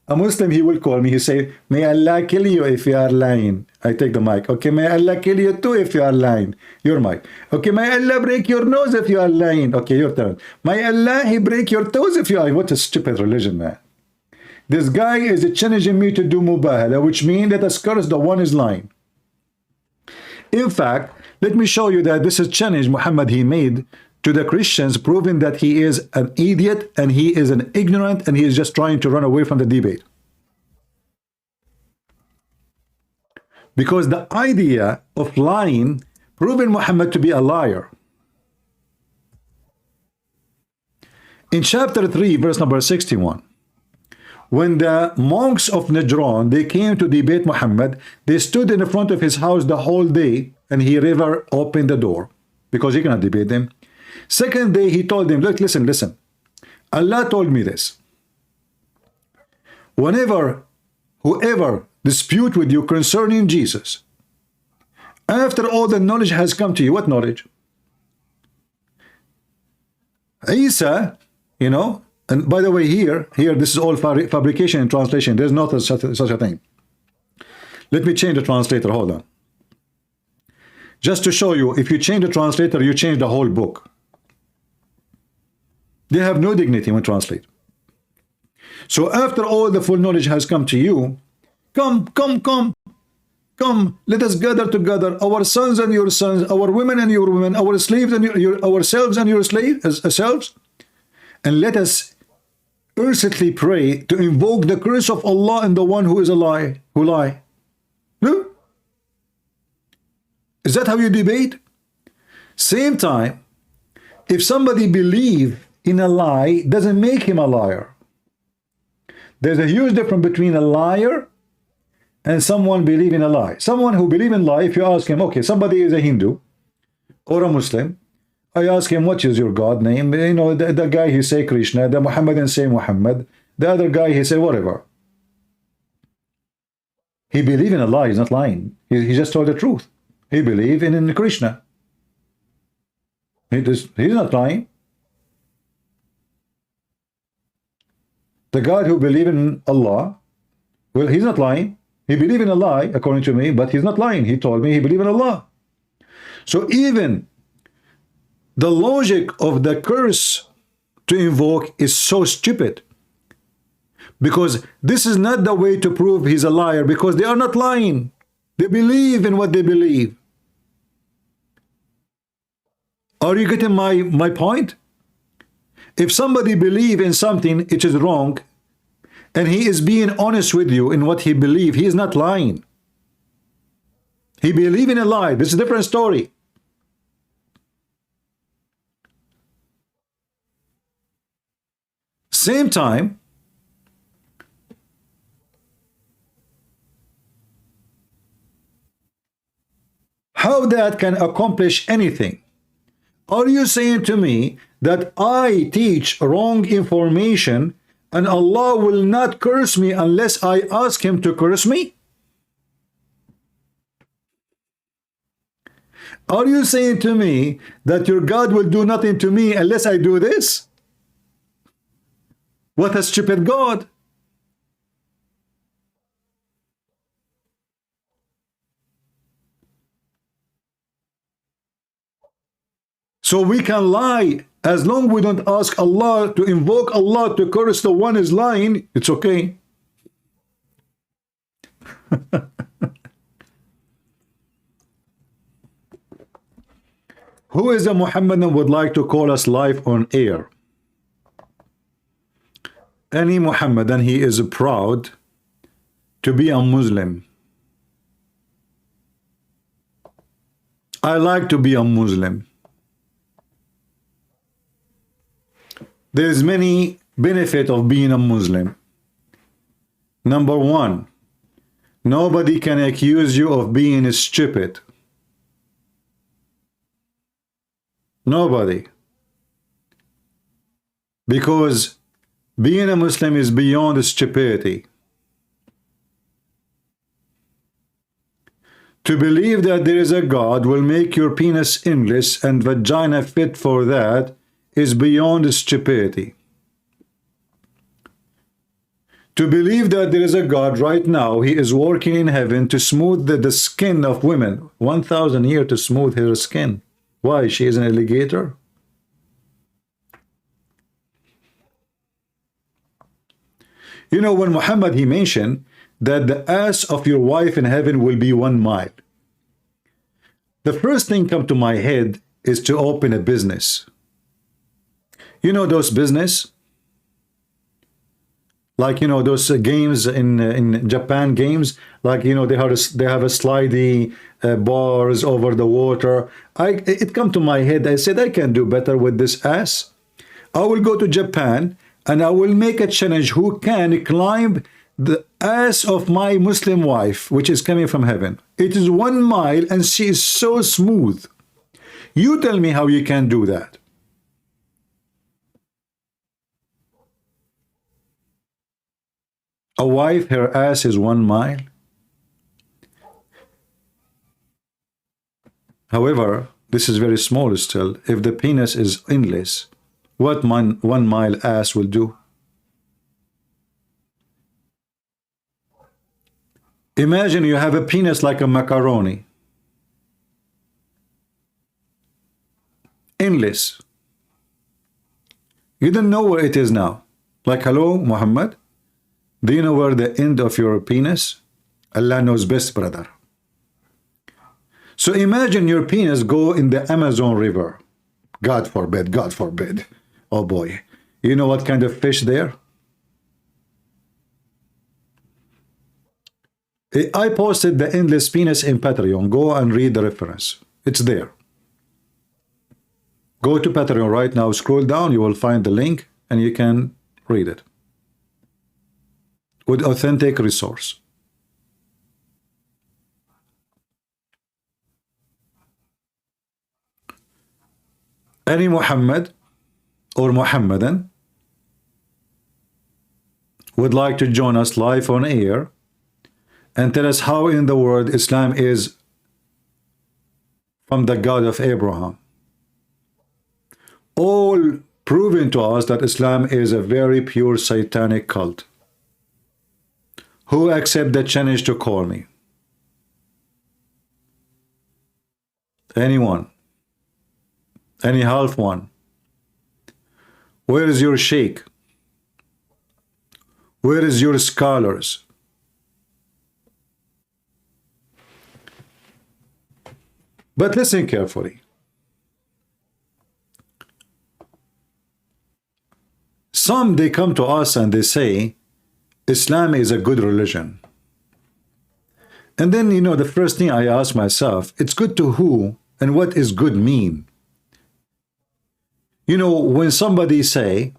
A Muslim, he will call me. He say, may Allah kill you if you are lying. I take the mic. Okay, may Allah kill you too if you are lying. Your mic. Okay, may Allah break your nose if you are lying. Okay, your turn. May Allah, he break your toes if you are. What a stupid religion, man. This guy is challenging me to do mubahala, which means let us curse the one is lying. In fact, let me show you that this is challenge Muhammad he made to the Christians, proving that he is an idiot and he is an ignorant and he is just trying to run away from the debate. Because the idea of lying, proving Muhammad to be a liar. In chapter 3, verse number 61, when the monks of Najran, they came to debate Muhammad, they stood in front of his house the whole day and he never opened the door because he cannot debate them. Second day, he told them, look, listen, listen. Allah told me this. Whoever dispute with you concerning Jesus, after all the knowledge has come to you, what knowledge? Isa, you know, and by the way, here, this is all fabrication and translation. There's not such a thing. Let me change the translator. Hold on. Just to show you, if you change the translator, you change the whole book. They have no dignity when translate. So after all the full knowledge has come to you, come, let us gather together, our sons and your sons, our women and your women, our slaves and ourselves and your selves, and let us earnestly pray to invoke the curse of Allah and the one who is a lie, who lie. No? Is that how you debate? Same time, if somebody believes in a lie, doesn't make him a liar. There's a huge difference between a liar and someone believing a lie. Someone who believes in lie, if you ask him, okay, somebody is a Hindu or a Muslim, I ask him, what is your God name? You know, the guy, he say Krishna, the Muhammadan say Muhammad, the other guy, he say whatever. He believe in a lie, he's not lying. He just told the truth. He believe in Krishna. He's not lying. The God who believe in Allah, well, he's not lying. He believe in a lie, according to me, but he's not lying. He told me he believe in Allah. So even the logic of the curse to invoke is so stupid, because this is not the way to prove he's a liar, because they are not lying. They believe in what they believe. Are you getting my point? If somebody believe in something, it is wrong, and he is being honest with you in what he believe, he is not lying. He believe in a lie. This is a different story. Same time, how that can accomplish anything? Are you saying to me that I teach wrong information and Allah will not curse me unless I ask him to curse me? Are you saying to me that your God will do nothing to me unless I do this? What a stupid God. So we can lie as long as we don't ask Allah to invoke Allah to curse the one is lying. It's okay. Who is a Muhammadan would like to call us live on air? Any Muhammadan, he is proud to be a Muslim. I like to be a Muslim. There is many benefit of being a Muslim. Number one, nobody can accuse you of being stupid. Nobody. Because being a Muslim is beyond stupidity. To believe that there is a God will make your penis endless and vagina fit for that is beyond stupidity. To believe that there is a God right now, he is working in heaven to smooth the skin of women. 1,000 years to smooth her skin. Why? She is an alligator? You know, when Muhammad, he mentioned that the ass of your wife in heaven will be 1 mile. The first thing come to my head is to open a business. You know those business? Like, you know, those games in Japan, games like, you know, they have a slidey bars over the water. It come to my head. I said I can do better with this ass. I will go to Japan and I will make a challenge who can climb the ass of my Muslim wife, which is coming from heaven. It is 1 mile and she is so smooth. You tell me how you can do that. A wife, her ass is 1 mile. However, this is very small still. If the penis is endless, what 1 mile ass will do? Imagine you have a penis like a macaroni. Endless. You don't know where it is now. Like, hello, Muhammad? Do you know where the end of your penis? Allah knows best, brother. So imagine your penis go in the Amazon River. God forbid, God forbid. Oh boy. You know what kind of fish there? I posted the endless penis in Patreon. Go and read the reference. It's there. Go to Patreon right now, scroll down, you will find the link and you can read it. With authentic resource. Any Muhammad or Muhammadan would like to join us live on air and tell us how in the world Islam is from the God of Abraham. All proving to us that Islam is a very pure satanic cult. Who accept the challenge to call me? Anyone? Any half one? Where is your sheikh? Where is your scholars? But listen carefully. Some, they come to us and they say, Islam is a good religion. And then, you know, the first thing I ask myself, it's good to who and what is good mean? You know, when somebody say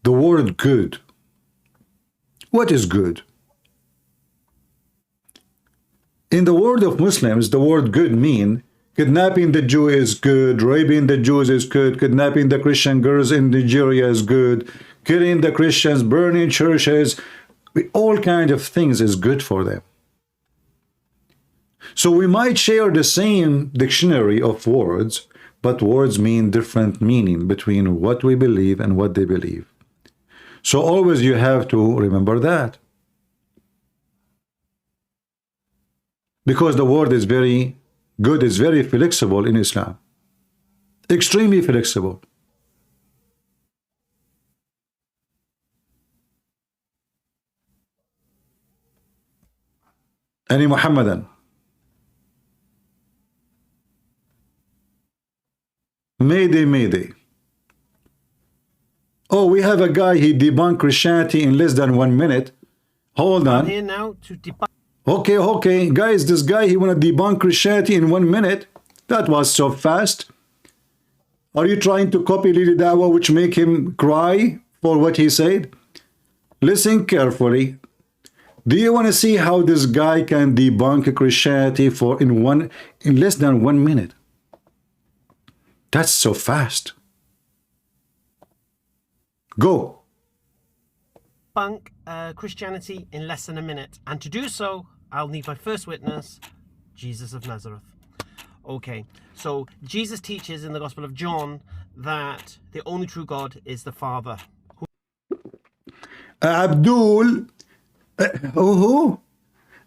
the word good, what is good? In the world of Muslims, the word good mean kidnapping the Jew is good, raping the Jews is good, kidnapping the Christian girls in Nigeria is good, killing the Christians, burning churches, all kinds of things is good for them. So we might share the same dictionary of words, but words mean different meaning between what we believe and what they believe. So always you have to remember that. Because the word is very good, is very flexible in Islam. Extremely flexible. Any Muhammadan? Mayday, mayday. Oh, we have a guy, he debunked Christianity in less than 1 minute. Hold on. I'm here now to debunk. Okay, guys, this guy, he want to debunk Christianity in 1 minute. That was so fast. Are you trying to copy Lili Dawa, which make him cry for what he said? Listen carefully. Do you want to see how this guy can debunk Christianity in less than 1 minute? That's so fast. Go. Debunk Christianity in less than a minute. And to do so, I'll need my first witness, Jesus of Nazareth. Okay, so Jesus teaches in the Gospel of John that the only true God is the Father. Abdul, who?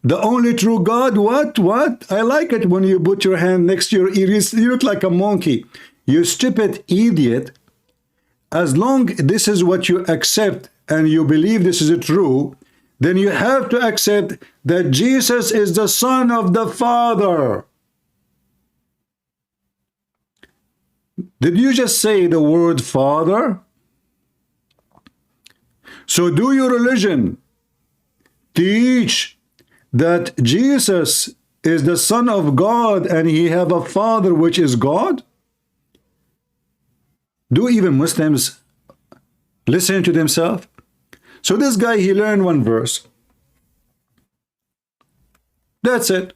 The only true God? What? I like it when you put your hand next to your ears. You look like a monkey. You stupid idiot. As long this is what you accept and you believe this is true, then you have to accept that Jesus is the Son of the Father. Did you just say the word Father? So do your religion teach that Jesus is the Son of God and he have a Father which is God? Do even Muslims listen to themselves? So this guy, he learned one verse. That's it.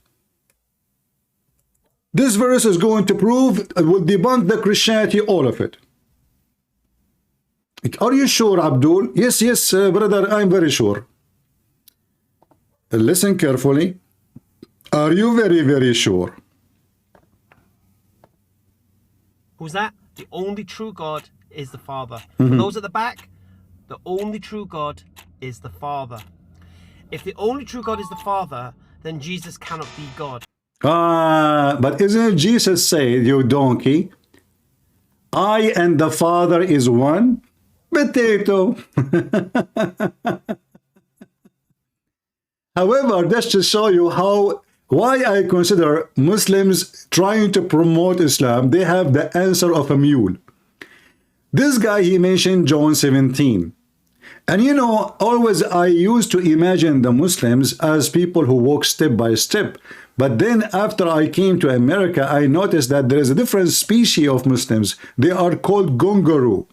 This verse is going to prove, it will debunk the Christianity, all of it. Are you sure, Abdul? Yes, brother, I'm very sure. Listen carefully. Are you very, very sure? Who's that? The only true God is the Father. For those at the back, the only true God is the Father. If the only true God is the Father, then Jesus cannot be God. But isn't Jesus said, you donkey, I and the Father is one? Potato. However, that's to show you why I consider Muslims trying to promote Islam, they have the answer of a mule. This guy, he mentioned John 17. And you know, always I used to imagine the Muslims as people who walk step by step. But then after I came to America, I noticed that there is a different species of Muslims. They are called kangaroo.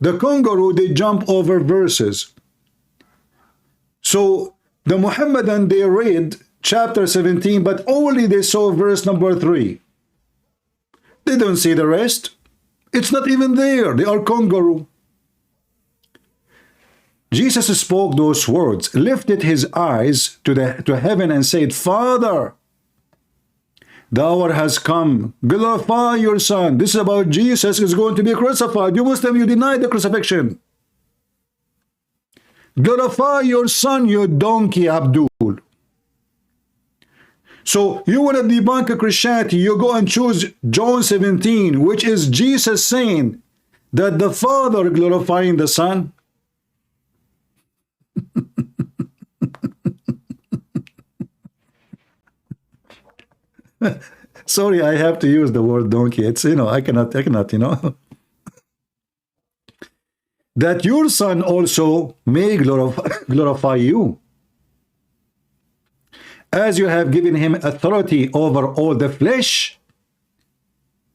The kangaroo, they jump over verses. So the Muhammadan, they read chapter 17, but only they saw verse number 3. They don't see the rest. It's not even there. They are kangaroo. Jesus spoke those words, lifted his eyes to heaven and said, Father, the hour has come. Glorify your Son. This is about Jesus is going to be crucified. You Muslim, you deny the crucifixion. Glorify your Son, you donkey, Abdul. So you want to debunk Christianity, you go and choose John 17, which is Jesus saying that the Father glorifying the Son. Sorry, I have to use the word donkey. It's, you know, I cannot, you know. That your Son also may glorify you, as you have given him authority over all the flesh.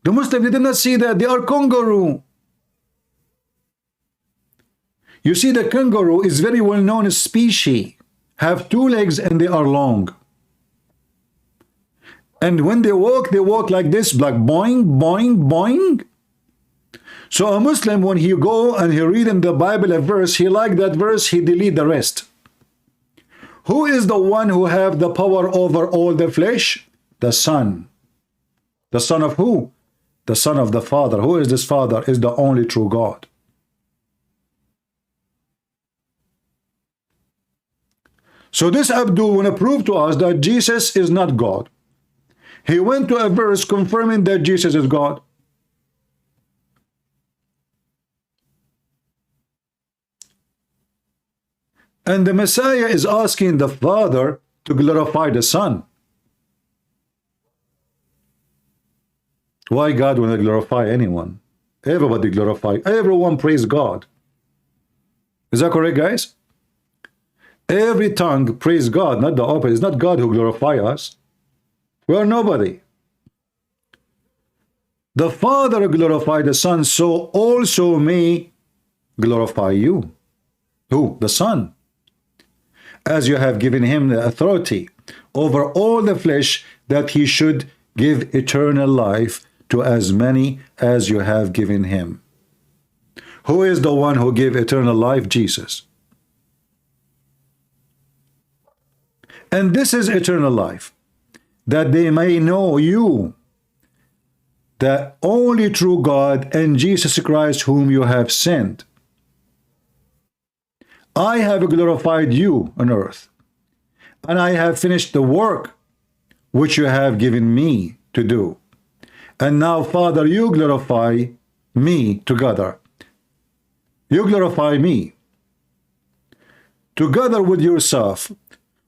The Muslims, they did not see that. They are kangaroo. You see, the kangaroo is very well known species, have 2 legs and they are long. And when they walk like this, like boing, boing, boing. So a Muslim, when he go and he read in the Bible a verse, he like that verse, he delete the rest. Who is the one who have the power over all the flesh? The Son. The Son of who? The Son of the Father. Who is this Father? Is the only true God. So this Abdul want to prove to us that Jesus is not God. He went to a verse confirming that Jesus is God. And the Messiah is asking the Father to glorify the Son. Why God will not glorify anyone? Everybody glorify. Everyone praise God. Is that correct, guys? Every tongue praise God, not the opposite. It's not God who glorify us. We are nobody. The Father glorified the Son, so also may glorify you. Who? The Son. As you have given him the authority over all the flesh, that he should give eternal life to as many as you have given him. Who is the one who gave eternal life? Jesus. And this is eternal life, that they may know you, the only true God, and Jesus Christ whom you have sent. I have glorified you on earth, and I have finished the work which you have given me to do. And now, Father, you glorify me together. You glorify me together with yourself,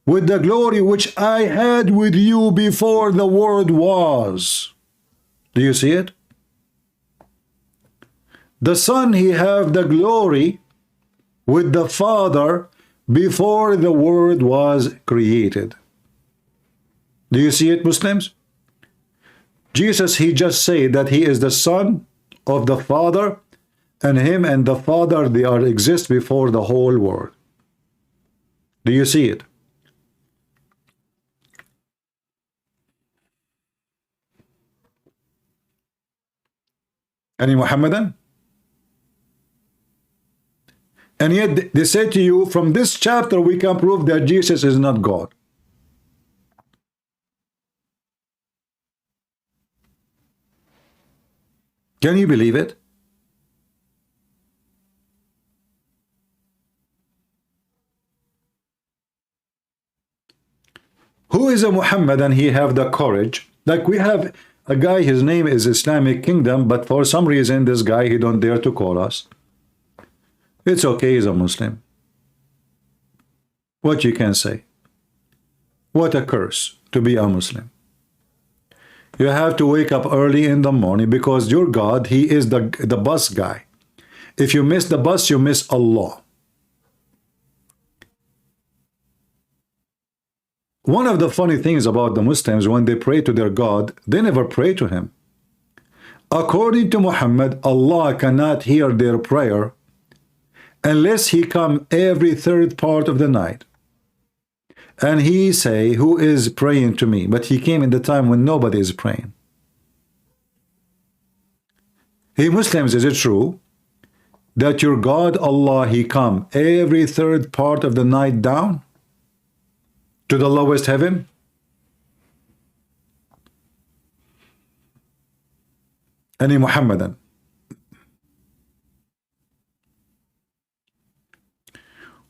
with the glory which I had with you before the world was. Do you see it? The Son, he have the glory with the Father before the world was created. Do you see it, Muslims? Jesus, he just said that he is the Son of the Father, and him and the Father, they are exist before the whole world. Do you see it? Any Muhammadan? And yet they say to you, from this chapter we can prove that Jesus is not God. Can you believe it? Who is a Muhammadan? He have the courage. Like we have a guy, his name is Islamic Kingdom, but for some reason this guy, he don't dare to call us. It's okay, he's a Muslim. What you can say? What a curse to be a Muslim. You have to wake up early in the morning because your God, he is the bus guy. If you miss the bus, you miss Allah. One of the funny things about the Muslims, when they pray to their God, they never pray to him. According to Muhammad, Allah cannot hear their prayer unless he come every third part of the night. And he say, who is praying to me? But he came in the time when nobody is praying. Hey Muslims, is it true that your God Allah, he come every third part of the night down to the lowest heaven? Any Muhammadan?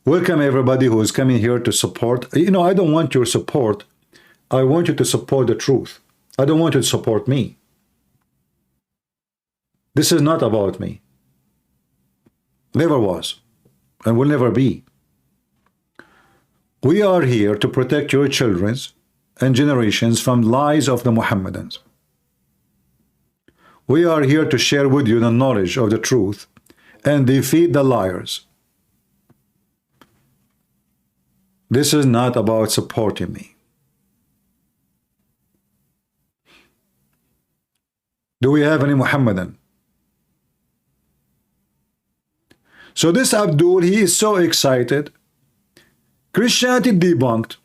Welcome everybody who is coming here to support. You know, I don't want your support. I want you to support the truth. I don't want you to support me. This is not about me. Never was and will never be. We are here to protect your children and generations from lies of the Muhammadans. We are here to share with you the knowledge of the truth and defeat the liars. This is not about supporting me. Do we have any Muhammadan? So this Abdul, he is so excited. Christianity debunked.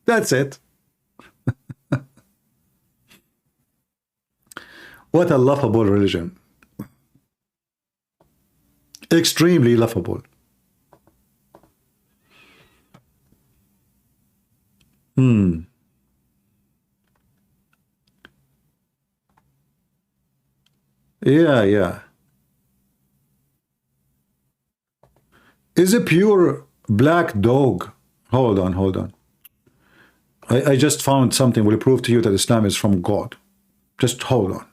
That's it. What a laughable religion. Extremely laughable. Yeah. Is a pure black dog. Hold on. I just found something will prove to you that Islam is from God. Just hold on.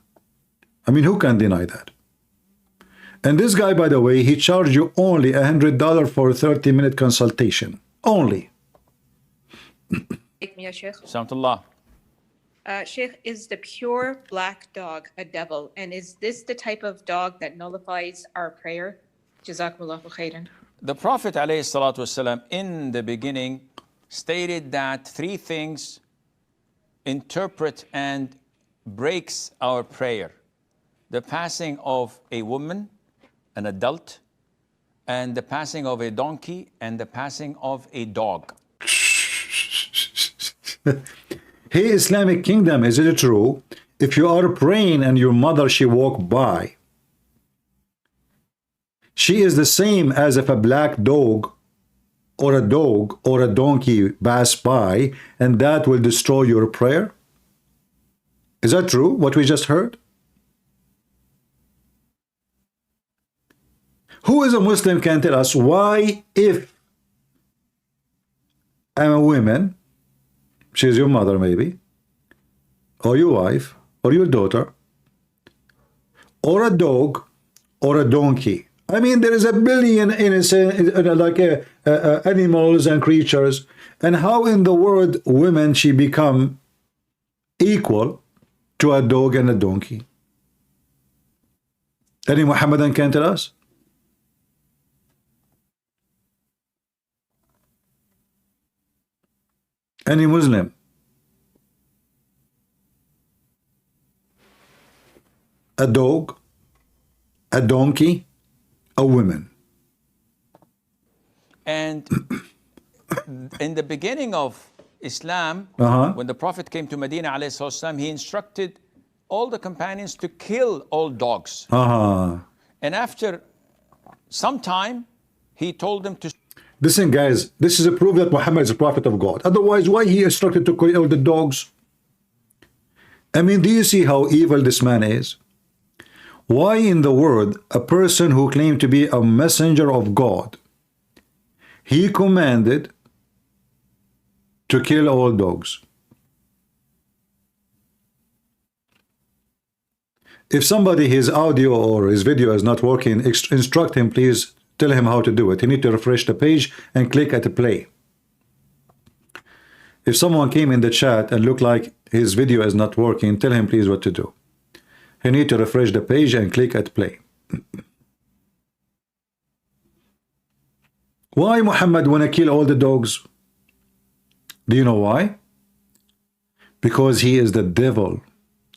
I mean, who can deny that? And this guy, by the way, he charged you only $100 for a 30-minute consultation. Only. Samtullah. Sheikh, is the pure black dog a devil? And is this the type of dog that nullifies our prayer? Jazakumullahu khairan. The Prophet ﷺ in the beginning stated that three things interpret and breaks our prayer. The passing of a woman, an adult, and the passing of a donkey, and the passing of a dog. Hey, Islamic Kingdom, is it true? If you are praying and your mother, she walk by, she is the same as if a black dog or a dog or a donkey pass by and that will destroy your prayer? Is that true, what we just heard? Who is a Muslim can tell us why, if I'm a woman, she's your mother maybe, or your wife, or your daughter, or a dog, or a donkey. I mean, there is a billion innocent, animals and creatures. And how in the world women she become equal to a dog and a donkey? Any Muhammadan can tell us? Any Muslim? A dog, a donkey, a woman. And in the beginning of Islam, when the Prophet came to Medina, ﷺ, he instructed all the companions to kill all dogs. And after some time, he told them to... Listen, guys, this is a proof that Muhammad is a prophet of God. Otherwise, why he instructed to kill all the dogs? I mean, do you see how evil this man is? Why in the world a person who claimed to be a messenger of God, he commanded to kill all dogs? If somebody, his audio or his video is not working, instruct him, please. Tell him how to do it. He need to refresh the page and click at play. If someone came in the chat and looked like his video is not working, tell him please what to do. He need to refresh the page and click at play. Why Muhammad want to kill all the dogs? Do you know why? Because he is the devil.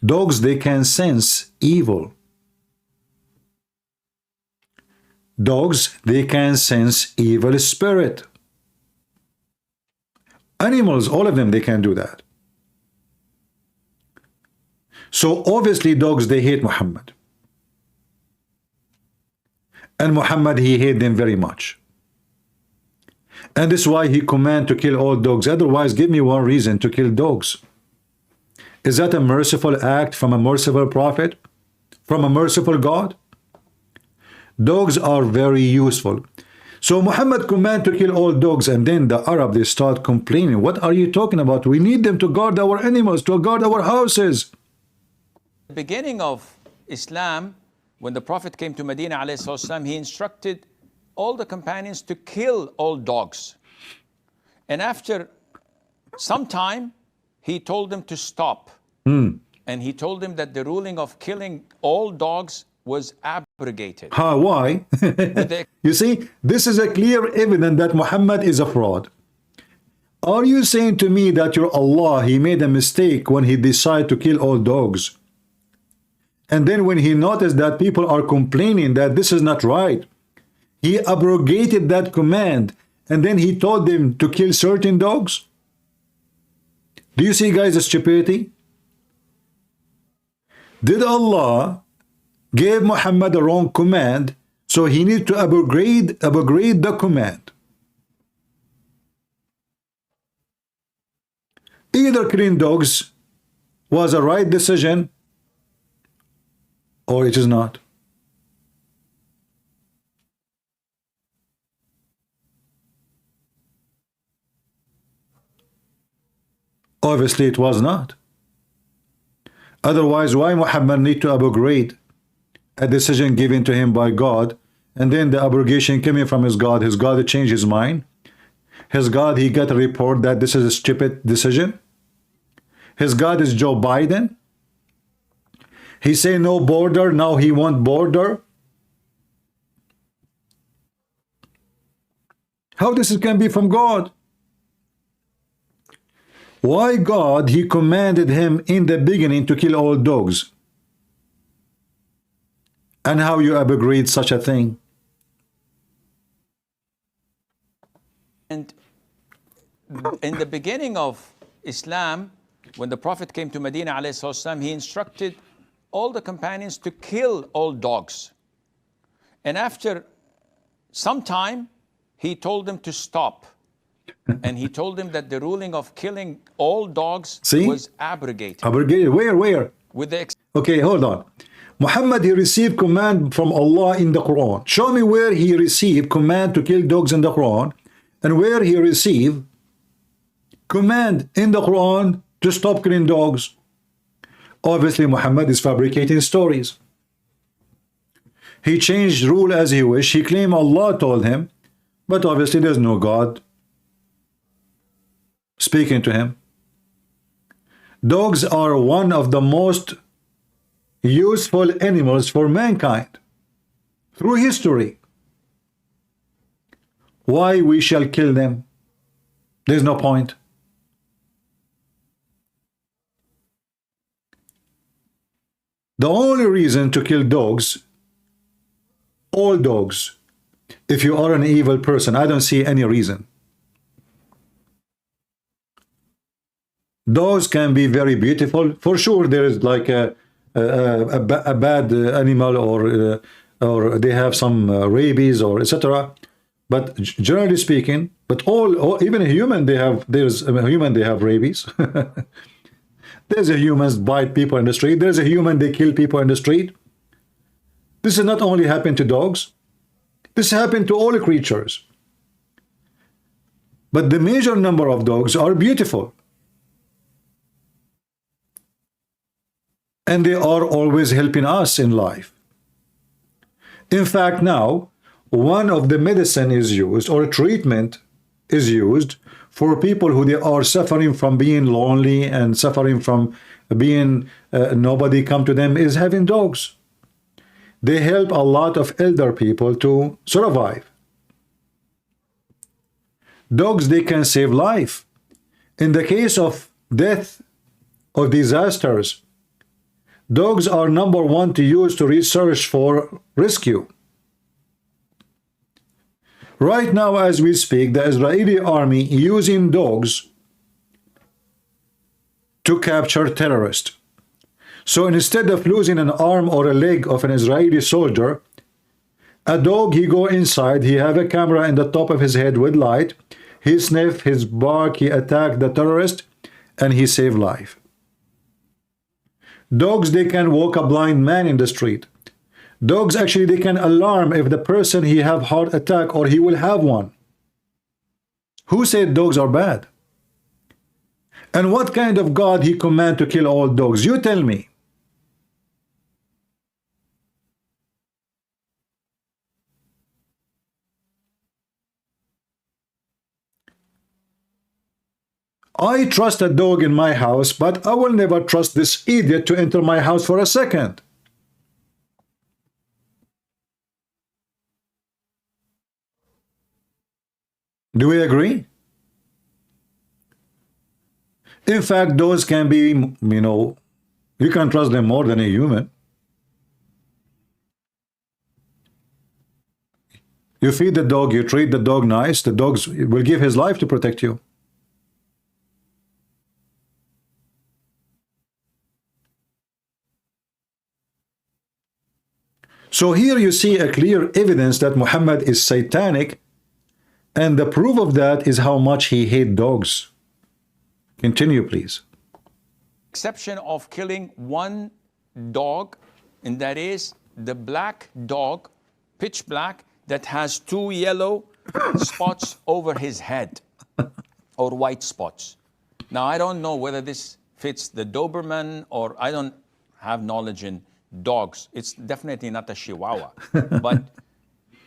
Dogs, they can sense evil. Dogs, they can sense evil spirit. Animals, all of them, they can do that. So obviously dogs, they hate Muhammad. And Muhammad, he hate them very much. And this is why he command to kill all dogs. Otherwise, give me one reason to kill dogs. Is that a merciful act from a merciful prophet? From a merciful God? Dogs are very useful. So Muhammad command to kill all dogs, and then the Arab, they start complaining. What are you talking about? We need them to guard our animals, to guard our houses. The beginning of Islam, when the Prophet came to Medina, ﷺ, he instructed all the companions to kill all dogs. And after some time, he told them to stop. And he told them that the ruling of killing all dogs was abrogated. Why? You see, this is a clear evidence that Muhammad is a fraud. Are you saying to me that your Allah, he made a mistake when he decided to kill all dogs? And then when he noticed that people are complaining that this is not right, he abrogated that command, and then he told them to kill certain dogs? Do you see, guys, the stupidity? Did Allah gave Muhammad a wrong command, so he needs to upgrade the command? Either killing dogs was a right decision, or it is not. Obviously, it was not. Otherwise, why Muhammad need to upgrade a decision given to him by God, and then the abrogation coming from his God changed his mind? His God, he got a report that this is a stupid decision? His God is Joe Biden? He say no border, now he want border? How this can be from God? Why God, he commanded him in the beginning to kill all dogs? And how you upgrade such a thing? And in the beginning of Islam, when the Prophet came to Medina, ﷺ, he instructed all the companions to kill all dogs. And after some time, he told them to stop. And he told them that the ruling of killing all dogs was abrogated. Abrogated. Where? With the okay, hold on. Muhammad, he received command from Allah in the Quran. Show me where he received command to kill dogs in the Quran, and where he received command in the Quran to stop killing dogs. Obviously, Muhammad is fabricating stories. He changed rule as he wished. He claimed Allah told him, but obviously there's no God speaking to him. Dogs are one of the most useful animals for mankind through history. Why we shall kill them? There's no point. The only reason to kill dogs, all dogs, if you are an evil person, I don't see any reason. Dogs can be very beautiful. For sure, there is like a bad animal, or they have some rabies or etc. But generally speaking, but all even a human, there's a human they have rabies. There's a humans bite people in the street. There's a human they kill people in the street. This is not only happened to dogs. This happened to all creatures. But the major number of dogs are beautiful. And they are always helping us in life. In fact, now, one of the medicine is used, or a treatment is used, for people who they are suffering from being lonely and suffering from being nobody come to them, is having dogs. They help a lot of elder people to survive. Dogs, they can save life. In the case of death or disasters, dogs are number one to use to research for rescue. Right now, as we speak, the Israeli army using dogs to capture terrorists. So instead of losing an arm or a leg of an Israeli soldier, a dog, he go inside, he have a camera in the top of his head with light, he sniff, his bark, he attack the terrorist, and he save life. Dogs, they can walk a blind man in the street. Dogs, actually, they can alarm if the person he have heart attack or he will have one. Who said dogs are bad? And what kind of God he command to kill all dogs? You tell me. I trust a dog in my house, but I will never trust this idiot to enter my house for a second. Do we agree? In fact, those can be, you can trust them more than a human. You feed the dog, you treat the dog nice, the dog will give his life to protect you. So here you see a clear evidence that Muhammad is satanic, and the proof of that is how much he hates dogs. Continue, please. Exception of killing one dog, and that is the black dog, pitch black, that has 2 yellow spots over his head, or white spots. Now, I don't know whether this fits the Doberman, or I don't have knowledge in dogs. It's definitely not a Chihuahua. But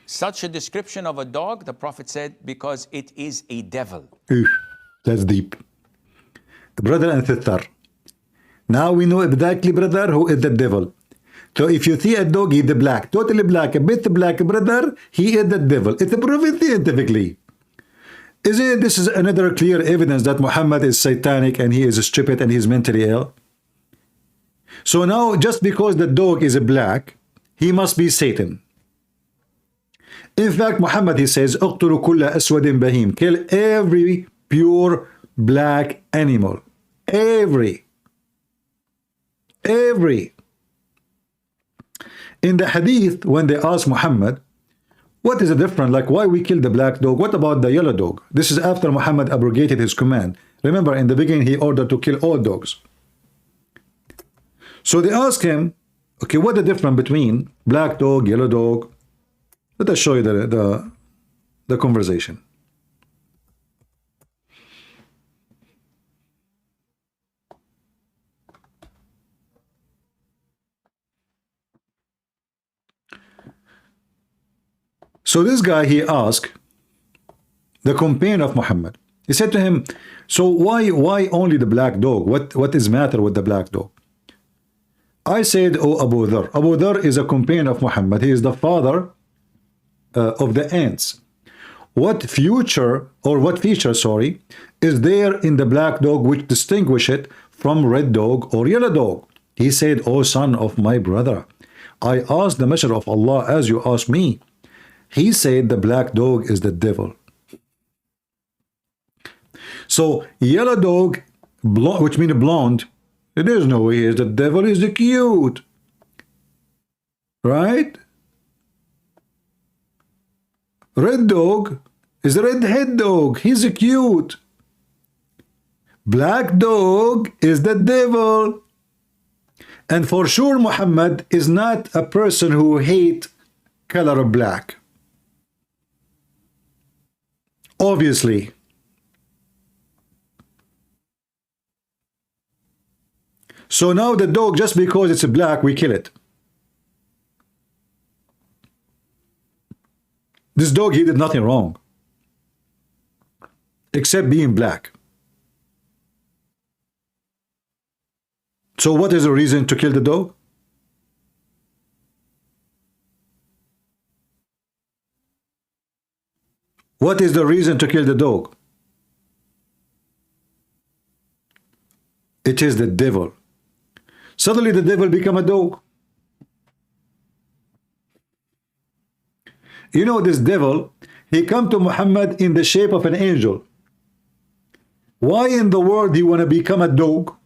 such a description of a dog, the Prophet said, because it is a devil. That's deep. Brother and sister, now we know exactly, brother, who is the devil. So if you see a dog, he's the black, totally black, a bit black, brother, he is the devil. It's proven scientifically. Isn't it, this is another clear evidence that Muhammad is satanic and he is stupid and he's mentally ill? So now, just because the dog is black, he must be Satan. In fact, Muhammad, he says, اقتلوا كل أسود بهيم. Kill every pure black animal. Every. In the Hadith, when they asked Muhammad, What is the difference? Like, why we kill the black dog? What about the yellow dog? This is after Muhammad abrogated his command. Remember, in the beginning, he ordered to kill all dogs. So they ask him, okay, what the difference between black dog, yellow dog? Let us show you the conversation. So this guy, he asked the companion of Muhammad. He said to him, so why only the black dog? What is matter with the black dog? I said, oh, Abu Dhar. Abu Dhar is a companion of Muhammad. He is the father of the ants. What feature, sorry, is there in the black dog which distinguish it from red dog or yellow dog? He said, oh son of my brother, I asked the Messenger of Allah as you asked me. He said the black dog is the devil. So yellow dog, which means blonde, there's no way is the devil, is the cute. Right? Red dog is the redhead dog. He's cute. Black dog is the devil. And for sure Muhammad is not a person who hate color black. Obviously. So now the dog, just because it's black, we kill it. This dog, he did nothing wrong. Except being black. So what is the reason to kill the dog? What is the reason to kill the dog? It is the devil. Suddenly the devil become a dog. You know, this devil, he come to Muhammad in the shape of an angel. Why in the world do you want to become a dog?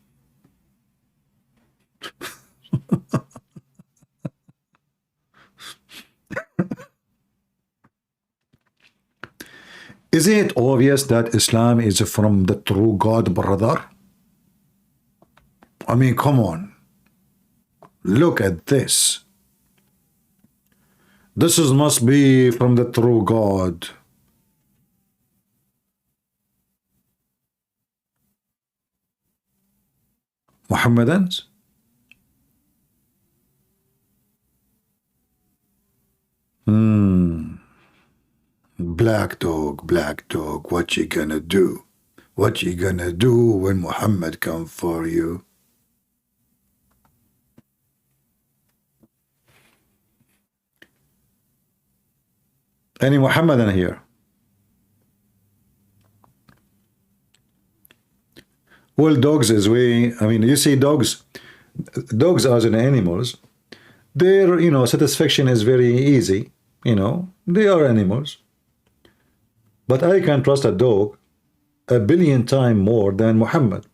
Isn't it obvious that Islam is from the true God, brother? I mean, come on. Look at this. This must be from the true God. Muhammadans? Black dog, what you gonna do? What you gonna do when Muhammad come for you? Any Muhammadan here? Well, dogs is you see dogs as in animals, their, satisfaction is very easy, they are animals. But I can trust a dog 1 billion times more than Muhammad.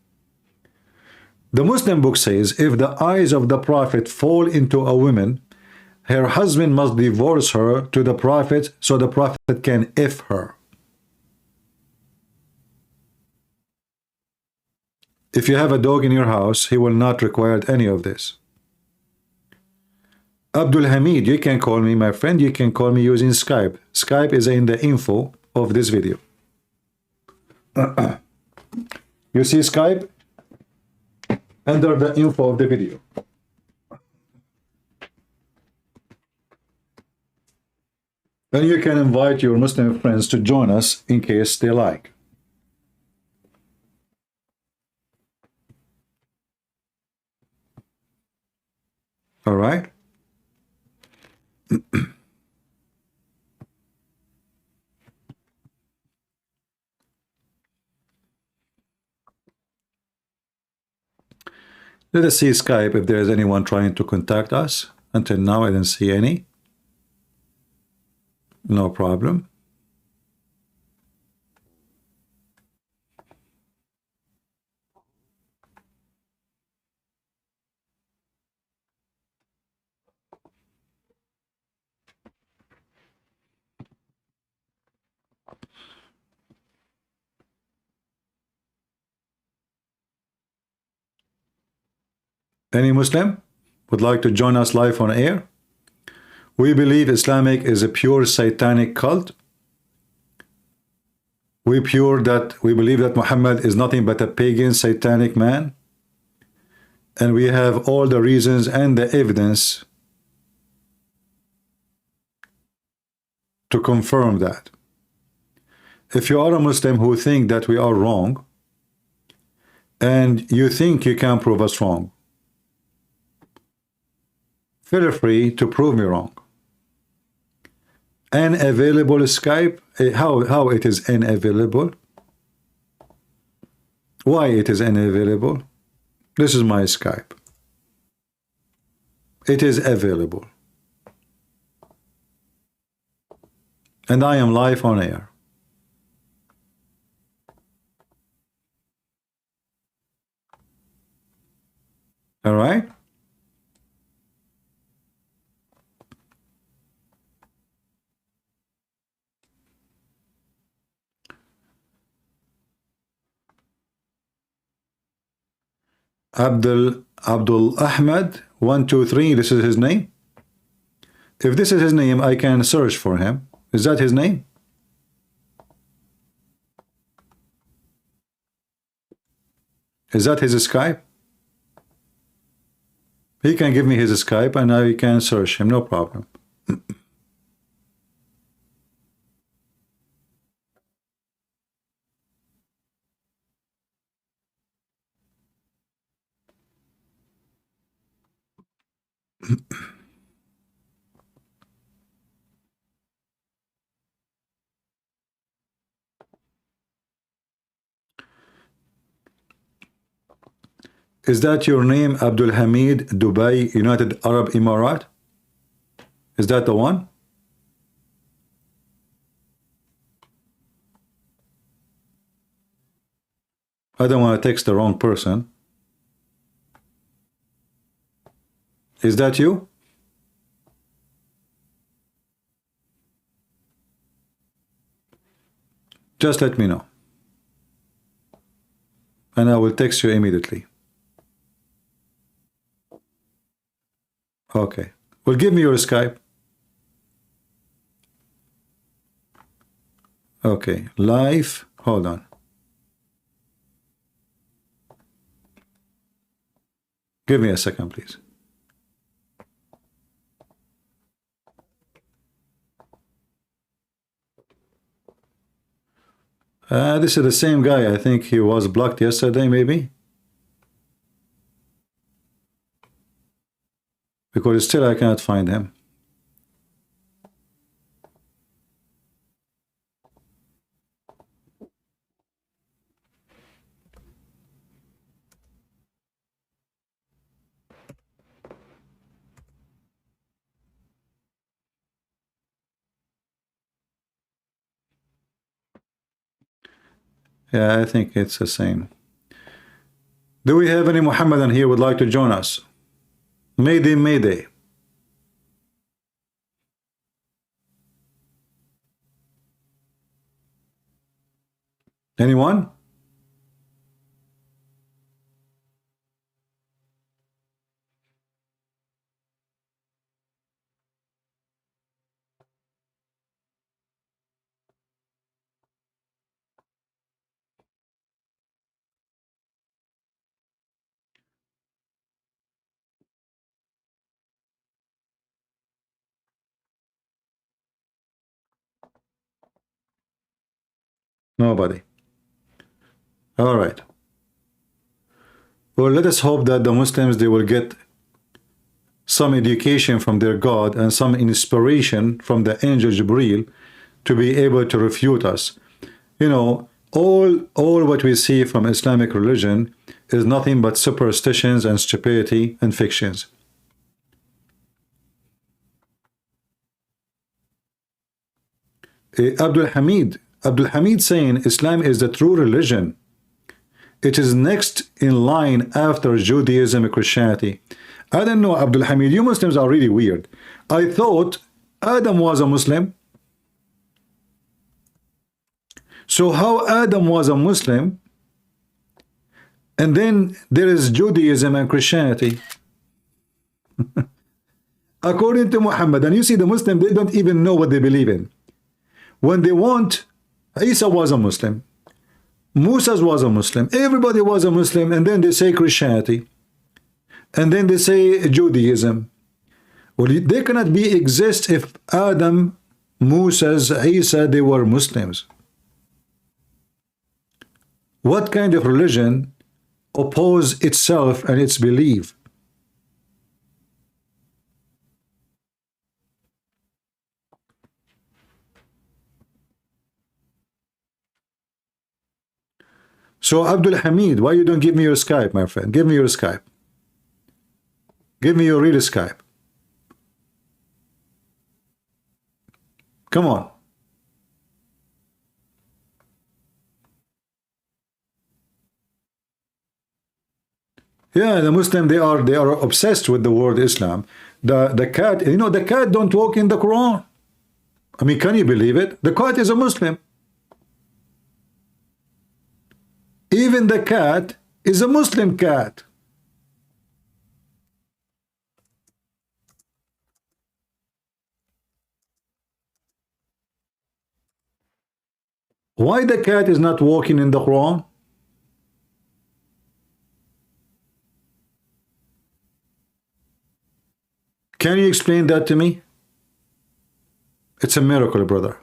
The Muslim book says, if the eyes of the Prophet fall into a woman, her husband must divorce her to the Prophet so the Prophet can F her. If you have a dog in your house, he will not require any of this. Abdul Hamid, you can call me, my friend. You can call me using Skype. Skype is in the info of this video. You see Skype? Under the info of the video. And you can invite your Muslim friends to join us in case they like. All right? Let us see Skype if there is anyone trying to contact us. Until now, I didn't see any. No problem. Any Muslim would like to join us live on air? We believe Islamic is a pure satanic cult. We believe that Muhammad is nothing but a pagan satanic man. And we have all the reasons and the evidence to confirm that. If you are a Muslim who think that we are wrong, and you think you can prove us wrong, feel free to prove me wrong. Unavailable Skype, how it is unavailable? Why it is unavailable? This is my Skype. It is available. And I am live on air. All right? Abdul Ahmed 123, this is his name. If this is his name, I can search for him. Is that his name? Is that his Skype? He can give me his Skype and I can search him, no problem. Is that your name, Abdul Hamid, Dubai, United Arab Emirates? Is that the one? I don't want to text the wrong person. Is that you? Just let me know. And I will text you immediately. Okay. Well, give me your Skype. Okay. Live. Hold on. Give me a second, please. This is the same guy. I think he was blocked yesterday, maybe. Because still I cannot find him. Yeah, I think it's the same. Do we have any Muhammadan here who would like to join us? Mayday, Mayday. Anyone? Nobody. All right. Well, let us hope that the Muslims, they will get some education from their God and some inspiration from the angel Jibreel to be able to refute us. You know, all what we see from Islamic religion is nothing but superstitions and stupidity and fictions. Abdul Hamid saying Islam is the true religion. It is next in line after Judaism and Christianity. I don't know, Abdul Hamid, you Muslims are really weird. I thought Adam was a Muslim. So how Adam was a Muslim, and then there is Judaism and Christianity? According to Muhammad. And you see the Muslim, they don't even know what they believe in. When they want, Isa was a Muslim, Musa was a Muslim, everybody was a Muslim, and then they say Christianity, and then they say Judaism. Well, they cannot be exist if Adam, Moses, Isa, they were Muslims. What kind of religion oppose itself and its belief? So Abdul Hamid, why you don't give me your Skype, my friend? Give me your Skype. Give me your real Skype. Come on. Yeah, the Muslim, they are obsessed with the word Islam. The cat, you know, the cat don't walk in the Quran. I mean, can you believe it? The cat is a Muslim. Even the cat is a Muslim cat. Why the cat is not walking in the Quran? Can you explain that to me? It's a miracle, brother.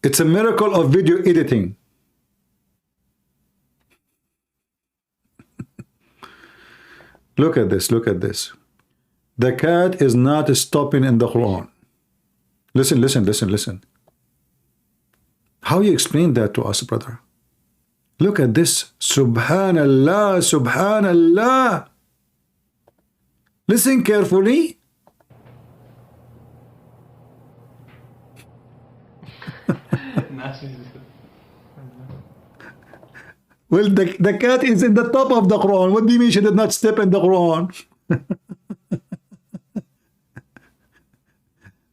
It's a miracle of video editing. Look at this, look at this. The cat is not stopping in the Quran. Listen, listen, listen, listen. How you explain that to us, brother? Look at this. Subhanallah, Subhanallah. Listen carefully. Well, the cat is in the top of the Quran. What do you mean she did not step in the Quran?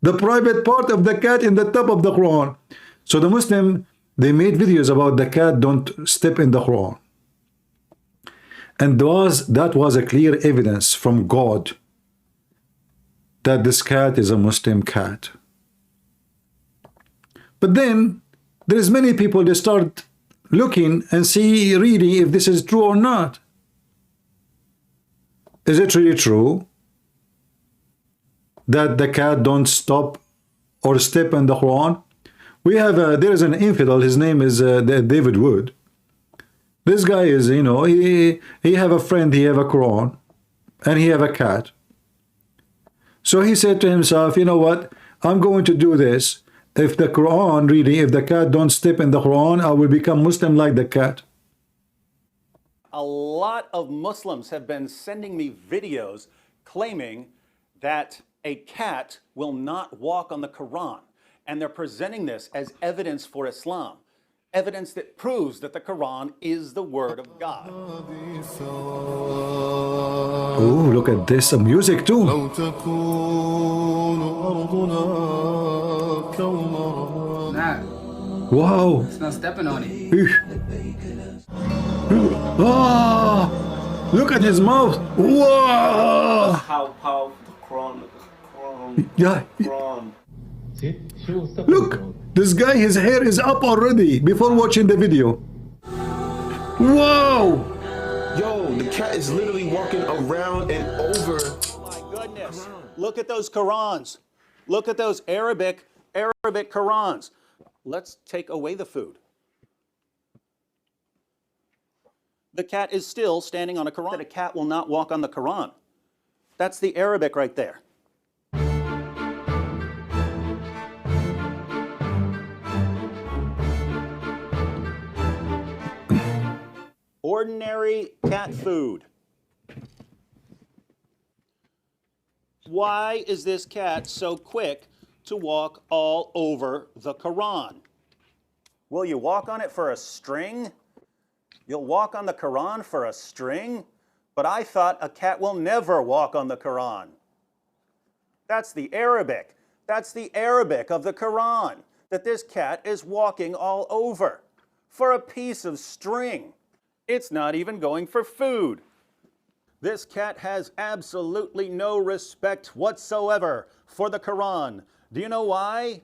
The private part of the cat in the top of the Quran. So the Muslim, they made videos about the cat don't step in the Quran. And that was a clear evidence from God that this cat is a Muslim cat. But then there is many people, they start looking and see, reading if this is true or not. Is it really true that the cat don't stop or step in the Quran? We have there is an infidel, his name is David Wood. This guy is, you know, he have a friend, he have a Quran, and he have a cat. So he said to himself, you know what, I'm going to do this. If the Quran reading, if the cat don't step in the Quran, I will become Muslim like the cat. A lot of Muslims have been sending me videos claiming that a cat will not walk on the Quran. And they're presenting this as evidence for Islam. Evidence that proves that the Quran is the word of God. Oh, look at this, some music too. Wow. It's not stepping on it. Oh, look at his mouth. Whoa. How powerful the Quran. Yeah. Quran. Look, this guy, his hair is up already before watching the video. Whoa! Yo, the cat is literally walking around and over. Oh my goodness. Look at those Qurans. Look at those Arabic Qurans. Let's take away the food. The cat is still standing on a Quran. A cat will not walk on the Quran. That's the Arabic right there. Ordinary cat food. Why is this cat so quick to walk all over the Quran? Will you walk on it for a string? You'll walk on the Quran for a string? But I thought a cat will never walk on the Quran. That's the Arabic. That's the Arabic of the Quran, that this cat is walking all over for a piece of string. It's not even going for food. This cat has absolutely no respect whatsoever for the Quran. Do you know why?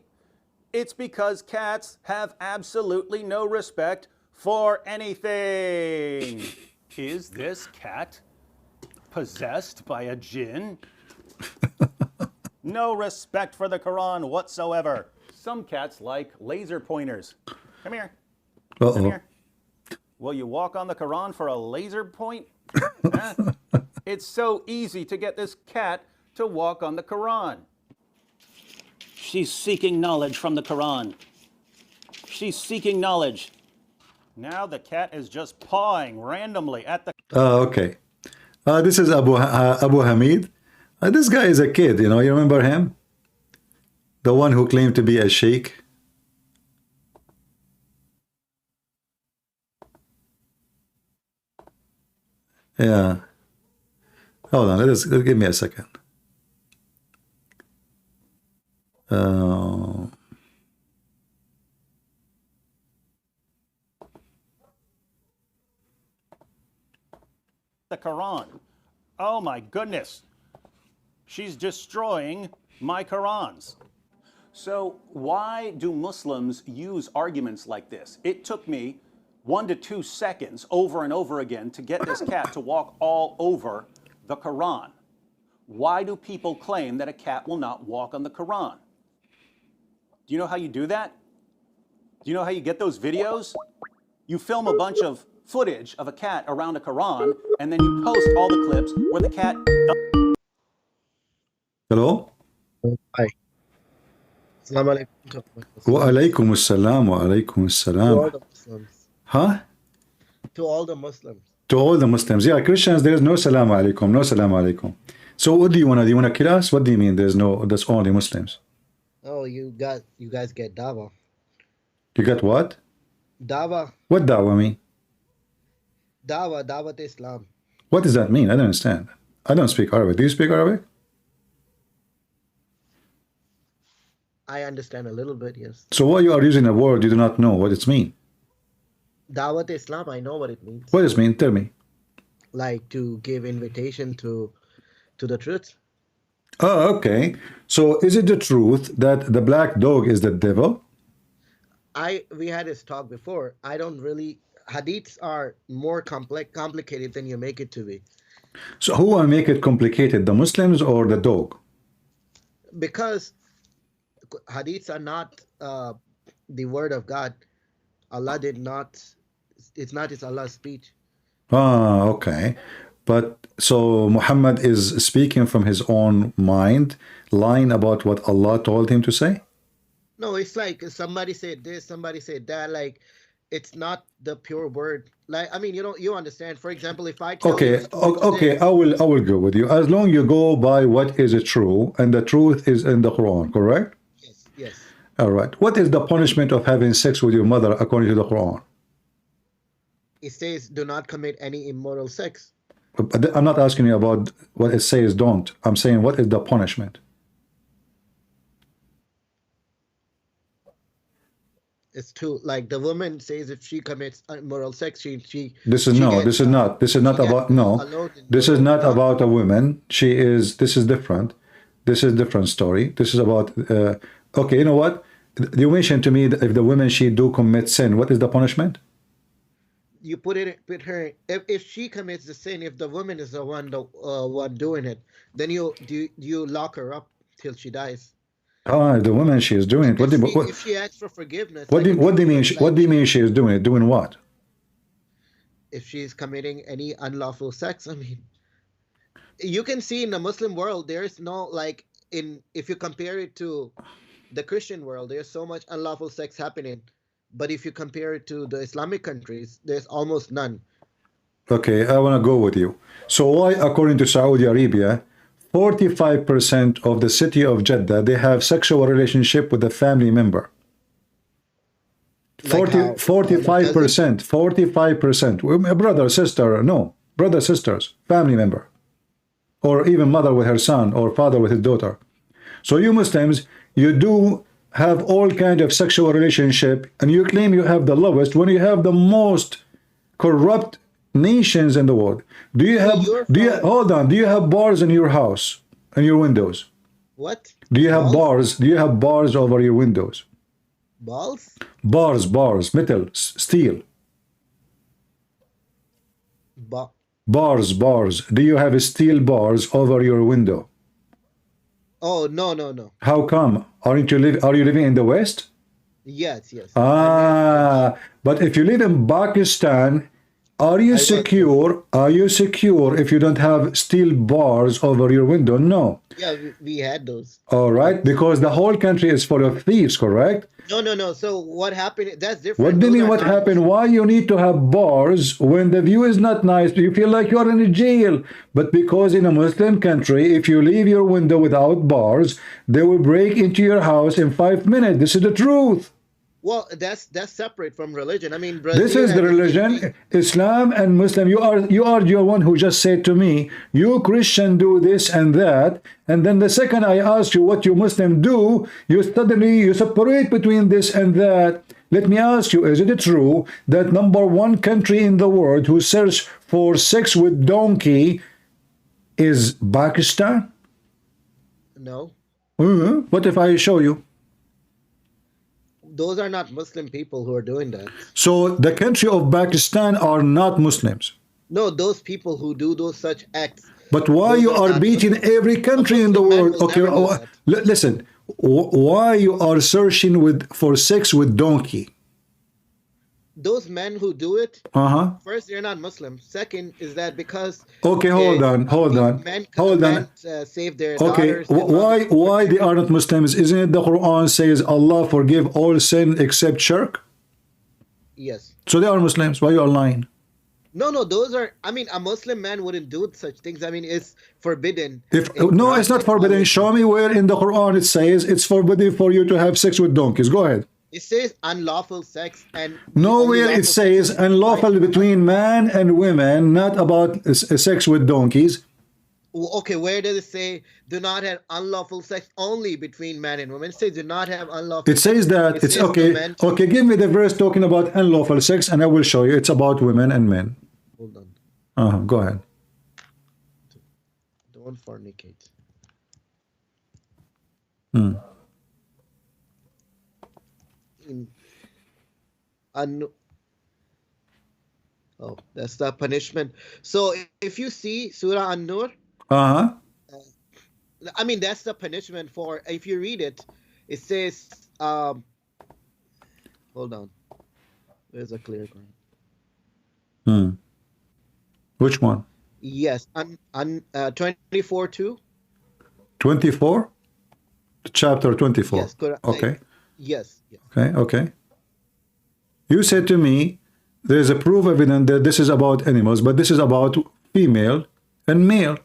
It's because cats have absolutely no respect for anything. Is this cat possessed by a jinn? No respect for the Quran whatsoever. Some cats like laser pointers. Come here. Come here. Will you walk on the Quran for a laser point? Huh? It's so easy to get this cat to walk on the Quran. She's seeking knowledge from the Quran. She's seeking knowledge. Now the cat is just pawing randomly at the... Okay. This is Abu Hamid. This guy is a kid, you know, you remember him? The one who claimed to be a sheikh. Yeah. Hold on, give me a second. The Quran. Oh my goodness. She's destroying my Qurans. So why do Muslims use arguments like this? It took me 1 to 2 seconds over and over again to get this cat to walk all over the Quran. Why do people claim that a cat will not walk on the Quran? Do you know how you do that? Do you know how you get those videos? You film a bunch of footage of a cat around a Quran, and then you post all the clips where the cat... Hello? Hi. Assalamu alaikum. Wa alaikum assalam, wa alaikum To all assalam. the Muslims. Huh? To all the Muslims. To all the Muslims. Yeah, Christians, there's no salam alaikum, no salam alaikum. So what do you want to do? You want to kill us? What do you mean there's no, that's only Muslims? Oh, you guys get dawa. You got what? Dawa. What dawah mean? Dawat Islam. What does that mean? I don't understand. I don't speak Arabic. Do you speak Arabic? I understand a little bit, yes. So why you are using a word you do not know what it means? Dawat Islam, I know what it means. What does it mean? Tell me. Like to give invitation to the truth. Oh, okay. So is it the truth that the black dog is the devil? We had this talk before. I don't really... Hadiths are more complicated than you make it to be. So who will make it complicated, the Muslims or the dog? Because hadiths are not the word of God. Allah did not, it's not his Allah's speech. Ah, okay. But so Muhammad is speaking from his own mind, lying about what Allah told him to say? No, it's like somebody said this, somebody said that, like it's not the pure word. Like, I mean, you understand. For example, if I tell okay, you okay, I will go with you. As long you go by what is true, and the truth is in the Quran, correct? Yes, yes. All right. What is the punishment of having sex with your mother according to the Quran? It says, do not commit any immoral sex. But I'm not asking you about what it says don't. I'm saying what is the punishment? It's too, like the woman says if she commits immoral sex, this is not about a woman. This is different. This is a different story. This is about okay, you know what? You mentioned to me that if the woman she do commit sin, what is the punishment? You put her if she commits the sin, if the woman is the one doing it, then you lock her up till she dies. Ah, the woman she is doing it. If she asks for forgiveness, what do you mean? What do you mean she is doing it? Doing what? If she is committing any unlawful sex, I mean, you can see in the Muslim world there is no like if you compare it to the Christian world, there's so much unlawful sex happening, but if you compare it to the Islamic countries, there's almost none. Okay, I want to go with you. So why, according to Saudi Arabia, 45% of the city of Jeddah, they have sexual relationship with a family member. 45%. Brother, sister, no. Brother, sisters, family member. Or even mother with her son or father with his daughter. So you Muslims, you do have all kind of sexual relationship and you claim you have the lowest when you have the most corrupt nations in the world. Do you have, hold on, do you have bars in your house and your windows? What? Do you have bars? Do you have bars over your windows? Balls? Bars, metal, steel. Bars. Do you have steel bars over your window? Oh, no. How come? Are you living in the West? Yes. But if you live in Pakistan, are you secure? Are you secure if you don't have steel bars over your window? No. Yeah, we had those. All right, because the whole country is full of thieves, correct? No. So what happened? That's different. What do you mean what happened? Why you need to have bars when the view is not nice? You feel like you're in a jail. But because in a Muslim country, if you leave your window without bars, they will break into your house in 5 minutes. This is the truth. Well, that's separate from religion. I mean, this is the religion, Islam and Muslim. You are your one who just said to me, you Christian do this and that, and then the second I ask you what you Muslim do, you suddenly separate between this and that. Let me ask you, is it true that #1 country in the world who search for sex with donkey is Pakistan? No. What if I show you? Those are not Muslim people who are doing that. So the country of Pakistan are not Muslims? No, those people who do those such acts. But why you are beating every country in the world? Okay, listen. Why you are searching for sex with donkey? Those men who do it, first, they're not Muslim. Second is that because okay, hold on. Save their okay, daughters. Why they are not Muslims? Isn't it the Quran says Allah forgive all sin except shirk? Yes. So they are Muslims. Why you are lying? No, those are, I mean, a Muslim man wouldn't do such things. I mean, it's forbidden. No, it's not forbidden. Show me where in the Quran it says it's forbidden for you to have sex with donkeys. Go ahead. It says unlawful sex, and nowhere it says unlawful between man and women, not about sex with donkeys. Okay, where does it say do not have unlawful sex only between man and woman? It says do not have unlawful. It says that it's okay. Okay, give me the verse talking about unlawful sex, and I will show you. It's about women and men. Hold on. Go ahead. Don't fornicate. Oh, that's the punishment. So if you see Surah An-Nur, I mean, that's the punishment for, if you read it, it says, hold on, there's a clear ground. Which one? Yes, 24:2. 24? Chapter 24. Yes, okay. Yes. Okay. You said to me, there is a proof evident that this is about animals, but this is about female and male.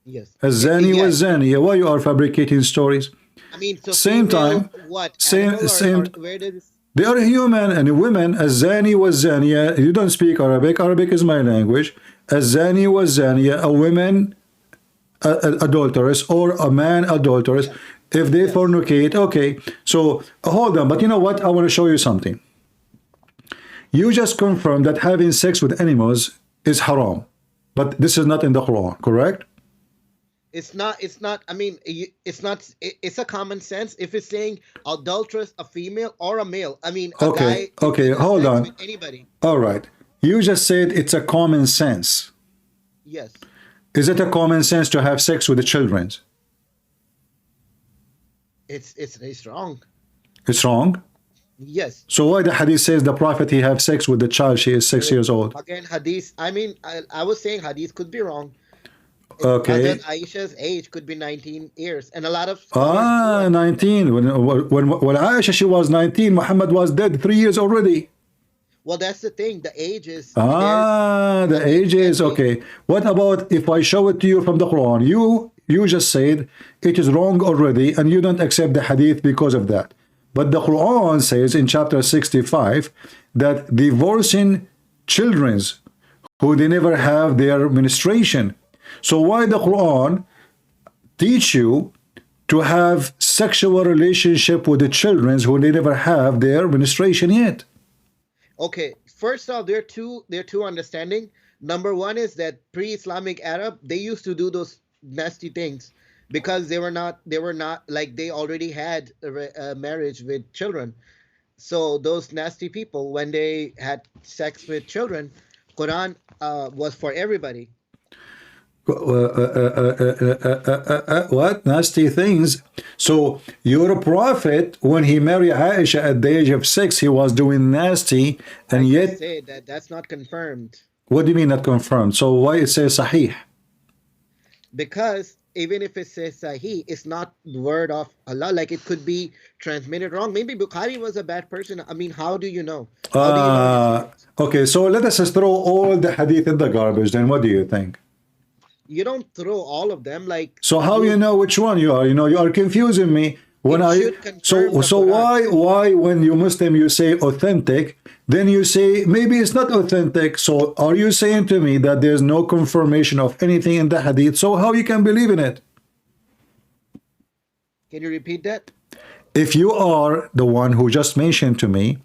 Yes. A zani was zani. Why you are fabricating stories? I mean, so same female, time. What? Same. Where did they are human and women. A zani was zania. You don't speak Arabic. Arabic is my language. A zani was zania. A woman adulteress or a man adulteress. If they fornicate, okay. So hold on, but you know what? I want to show you something. You just confirmed that having sex with animals is haram, but this is not in the Quran, correct? It's not. I mean, it's not. It's a common sense. If it's saying adulteress, a female or a male, I mean, a guy. Okay, hold on. With anybody. All right. You just said it's a common sense. Yes. Is it a common sense to have sex with the children? It's wrong. It's wrong? Yes. So why the hadith says the prophet he have sex with the child, she is 6 years old? Again, hadith, I mean, I was saying hadith could be wrong. Okay. Aisha's age could be 19 years, and a lot of 19. When Aisha, she was 19, Muhammad was dead 3 years already. Well, that's the thing. The age is. The age is okay. What about if I show it to you from the Quran? You just said it is wrong already, and you don't accept the hadith because of that. But the Quran says in chapter 65 that divorcing children who they never have their menstruation. So why the Quran teach you to have sexual relationship with the children who they never have their menstruation yet? Okay, first off, there are two understanding. Number one is that pre-Islamic Arab, they used to do those nasty things because they were not like, they already had a marriage with children. So those nasty people, when they had sex with children, Quran was for everybody. What nasty things? So your prophet, when he married Aisha at the age of 6, he was doing nasty, and I yet just say that that's not confirmed. what do you mean not confirmed? So why it says Sahih? Because even if it says Sahih, it's not the word of Allah. Like, it could be transmitted wrong. Maybe Bukhari was a bad person. I mean, how do you know? How do you know? Okay, so let us just throw all the hadith in the garbage. Then what do you think? You don't throw all of them. Like, So how you know which one you are? You know, you are confusing me. When so why when you Muslim you say authentic, then you say maybe it's not authentic. So are you saying to me that there's no confirmation of anything in the hadith? So how you can believe in it? Can you repeat that? If you are the one who just mentioned to me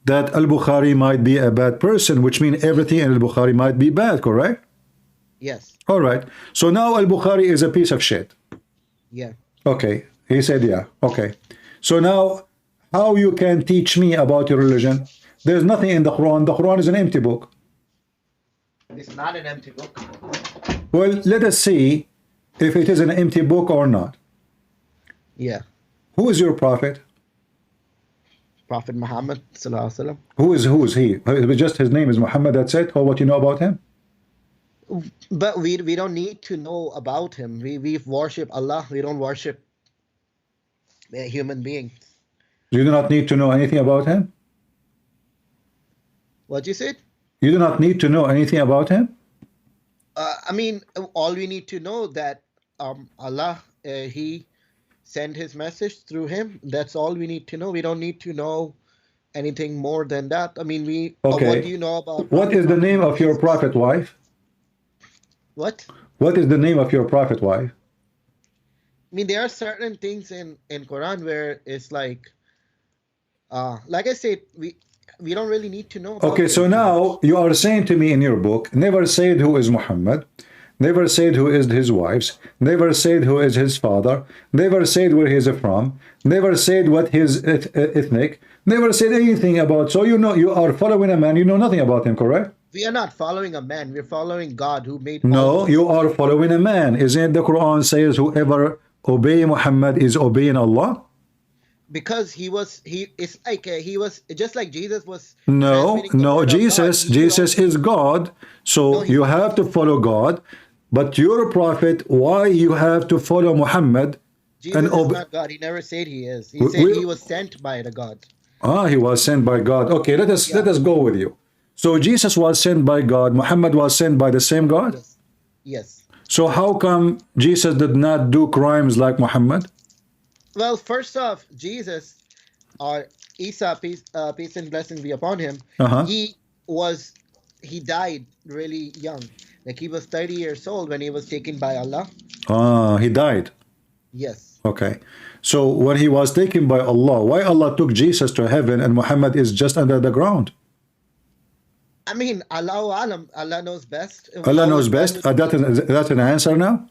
that Al-Bukhari might be a bad person, which means everything in Al-Bukhari might be bad, correct? Yes. All right. So now Al-Bukhari is a piece of shit. Yeah. Okay. He said, yeah. Okay. So now, how you can teach me about your religion? There's nothing in the Quran. The Quran is an empty book. It's not an empty book. Well, let us see if it is an empty book or not. Yeah. Who is your prophet? Prophet Muhammad sallallahu alaihi wasallam. Who is he? Just his name is Muhammad, that's it? Or what you know about him? But we don't need to know about him. We worship Allah. We don't worship a human being. You do not need to know anything about him? What you said? You do not need to know anything about him? I mean, all we need to know that Allah, he sent his message through him. That's all we need to know. We don't need to know anything more than that. I mean, okay. What do you know about? What is the name of your prophet wife? What? What is the name of your prophet wife? I mean, there are certain things in Quran where it's like I said, we don't really need to know about okay, so now you are saying to me in your book, never said who is Muhammad, never said who is his wives, never said who is his father, never said where he is from, never said what his ethnic, never said anything about. So you know, you are following a man, you know nothing about him, correct? We are not following a man, we're following God who made. No, you are following a man. Isn't the Quran says whoever obey Muhammad is obeying Allah? Because he was just like Jesus was. No, Jesus is God. So you have to follow God. But you're a prophet. Why you have to follow Muhammad? Jesus is not God. He never said he is. He said he was sent by the God. He was sent by God. Okay, let us go with you. So Jesus was sent by God. Muhammad was sent by the same God? Yes. So how come Jesus did not do crimes like Muhammad? Well, first off, Jesus, or Isa, peace and blessings be upon him, he died really young. Like, he was 30 years old when he was taken by Allah. He died? Yes. Okay. So when he was taken by Allah, why Allah took Jesus to heaven and Muhammad is just under the ground? I mean, Allah knows best. Allah knows best? That's an answer now?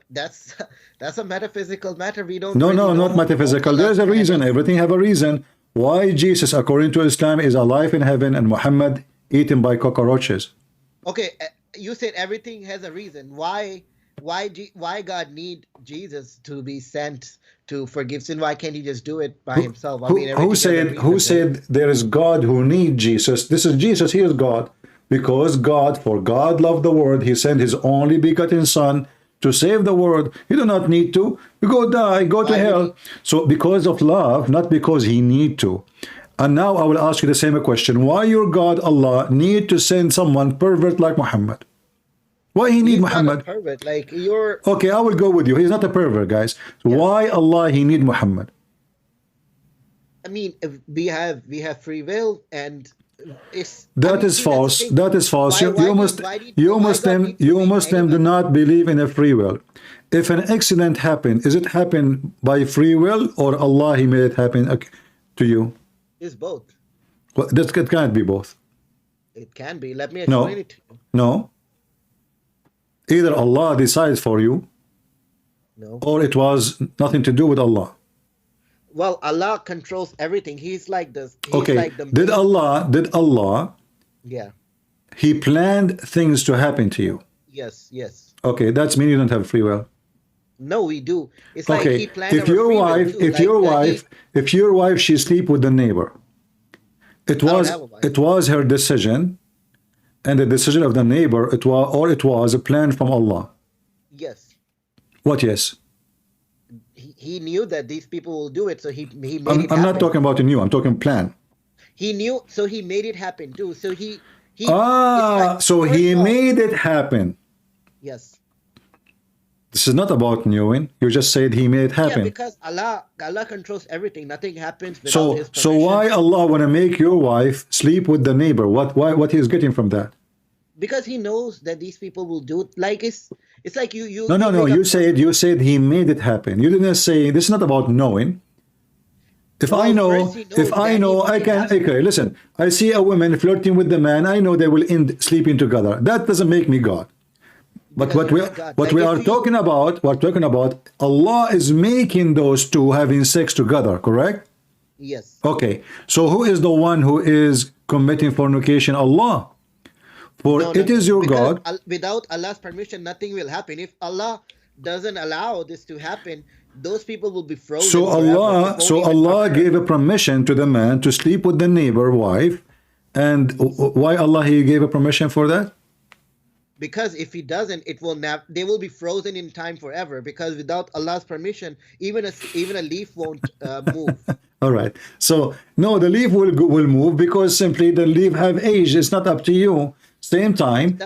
That's a metaphysical matter. We don't. No, not metaphysical. There's a reason. Everything have a reason. Why Jesus, according to Islam, is alive in heaven and Muhammad eaten by cockroaches? Okay, you said everything has a reason. Why God need Jesus to be sent to forgive sin? Why can't he just do it by himself? I mean, who said there is God who need Jesus? This is Jesus. He is God. Because for God loved the world, he sent his only begotten son to save the world. You do not need to. You go die, go to hell. So because of love, not because he need to. And now I will ask you the same question. Why your God, Allah, need to send someone pervert like Muhammad? Why he need Muhammad? Not a pervert. Like, you're... Okay, I will go with you. He's not a pervert, guys. Yeah. Why Allah he need Muhammad? I mean, we have free will, and that is false. That is false. You Muslim do not believe in a free will. If an accident happened, is it happen by free will or Allah he made it happen to you? It's both. Well, it can't be both. It can be. Let me No. explain it to you. No. Either Allah decides for you, No. or it was nothing to do with Allah. Well, Allah controls everything. He's like this. He's Okay. like the Did Allah, Yeah. He planned things to happen to you? Yes. Yes. Okay, that's mean you don't have free will. No, we do. It's like Okay, he planned if our your free will wife, too. if Like, your wife, if your wife, she sleep with the neighbor, it don't was have a wife. it was her decision, and the decision of the neighbor, it was a plan from Allah. Yes. What? Yes. He knew that these people will do it, so he made it I'm happen. not talking about a new. I'm talking plan. He knew, so he made it happen too. So he So he first off- made it happen. Yes. This is not about knowing. You just said he made it Yeah, happen. because Allah controls everything. Nothing happens without His So permission. why Allah want to make your wife sleep with the neighbor? What he is getting from that? Because He knows that these people will do it. Like it's like you. No. wake up- You said he made it happen. You didn't say this is not about knowing. If Well, I know, first he knows, if I then know, he I make it can. happen. Okay, listen. I see a woman flirting with the man. I know they will end sleeping together. That doesn't make me God. But Because what we you're not God. what Like we if are you- talking about, Allah is making those two having sex together. Correct? Yes. Okay. So who is the one who is committing fornication? Allah. For No, it is your because God. Without Allah's permission, nothing will happen. If Allah doesn't allow this to happen, those people will be frozen. So forever. It won't even Allah occur. gave a permission to the man to sleep with the neighbor wife, and why Allah He gave a permission for that? Because if He doesn't, it will they will be frozen in time forever. Because without Allah's permission, even a leaf won't move. All right. So no, the leaf will move because simply the leaf have age. It's not up to you. Same time,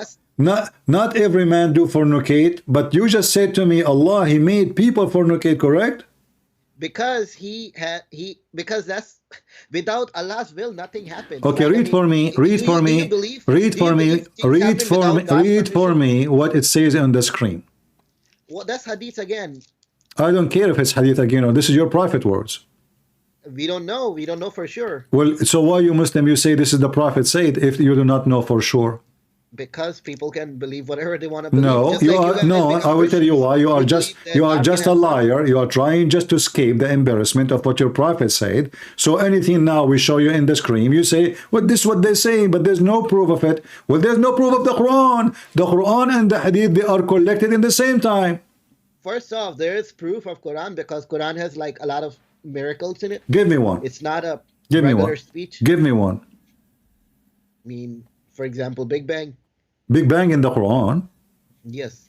not every man do fornicate, but you just said to me, Allah He made people fornicate, correct? Because because that's without Allah's will, nothing happens. Okay, Like, I read mean, for me. do Read you- for do me. you believe- Read do you for me. believe things Read happen for me. without God's Read for permission? me what it says on the screen. Well, that's Hadith again. I don't care if it's Hadith again or this is your prophet words. We don't know. We don't know for sure. Well, so why you Muslim, you say this is the prophet said if you do not know for sure? Because people can believe whatever they want to believe. No, Just you like are guys no. being I will tell you why. You are Christians, just believe you that are God just can a have liar. You are trying just to escape the embarrassment of what your prophet said. So anything now we show you in the screen, you say, "Well, this is what they say," but there's no proof of it. Well, there's no proof of the Quran. The Quran and the Hadith, they are collected in the same time. First off, there is proof of Quran because Quran has like a lot of miracles in it. Give me one. It's not a Give me regular one. speech. Give me one. I mean, for example, Big Bang. Big Bang in the Quran. Yes.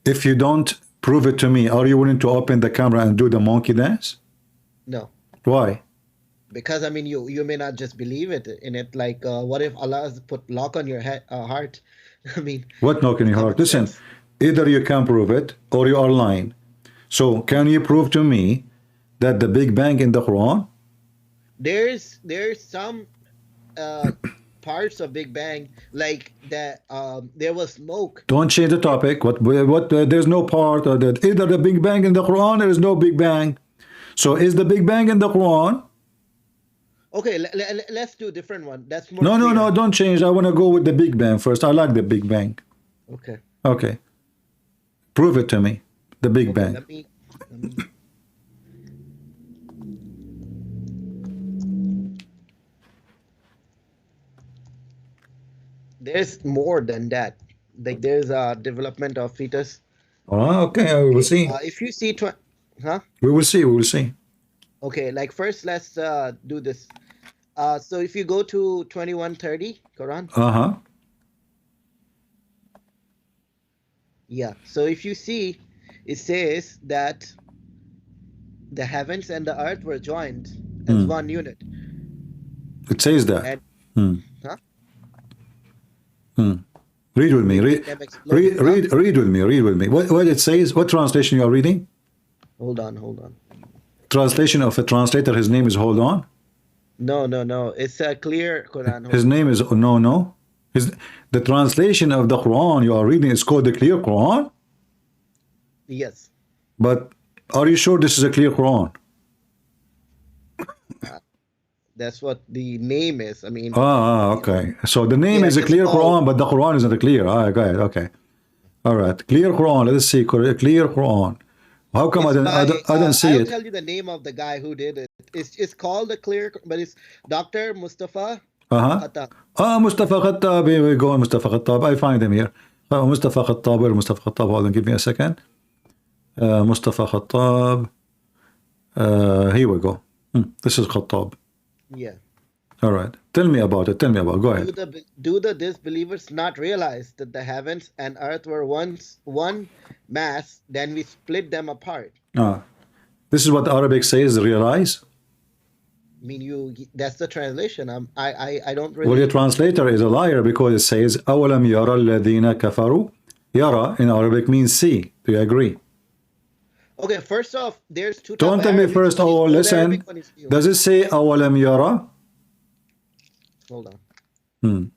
If you don't prove it to me, are you willing to open the camera and do the monkey dance? No. Why? Because I mean, you may not just believe it in it. Like, what if Allah has put lock on your heart? I mean, What knock in your heart? Listen, either you can prove it or you are lying. So can you prove to me that the Big Bang in the Quran? there's some parts of Big Bang like that. There was smoke. Don't change the topic. There's no part of that. Either the Big Bang in the Quran, there is no Big Bang. So is the Big Bang in the Quran? Okay, let's do a different one. That's more. No, don't change. I want to go with the Big Bang first. I like the Big Bang. Okay. Okay. Prove it to me. The Big Bang. Let me. There's more than that. Like there's a development of fetus. Oh, okay. We will see. If you see, huh? We will see. We will see. Okay, like first let's do this. So if you go to 2130 Quran. Uh-huh. Yeah. So if you see, it says that the heavens and the earth were joined as one unit. It says that. And, huh? Read with me. Read with me. Read with me. What it says? What translation you are reading? Hold on. Translation of a translator. His name is Hold On. No. It's a clear Quran. His name is No. The translation of the Quran you are reading is called the Clear Quran. Yes. But are you sure this is a clear Quran? That's what the name is. I mean, Okay. So the name yeah, is a it's clear all Quran, but the Quran isn't clear. Got it. Okay. All right. Clear Quran. Let's see. Clear Quran. How come it's by, I don't see I'll it? tell you the name of the guy who did it. It's called the clear, but it's Dr. Mustafa Khattab. Mustafa Khattab. Here we go. Mustafa Khattab. I find him here. Mustafa Khattab. Where Mustafa Khattab? Hold on. Give me a second. Mustafa Khattab. Here we go. This is Khattab. Yeah. All right. Tell me about it. Tell me about it. Go ahead. Do the disbelievers not realize that the heavens and earth were once one mass, then we split them apart? This is what Arabic says, realize. I mean, that's the translation. I don't really. Well, your translator is a liar because it says, أَوَلَمْ يَرَى الَّذِينَ كَفَرُوا. Yara in Arabic means see. Do you agree? Okay, first off, there's two. Don't tell me first. Oh, listen. Does it say أَوَلَمْ يَرَى? Hold on.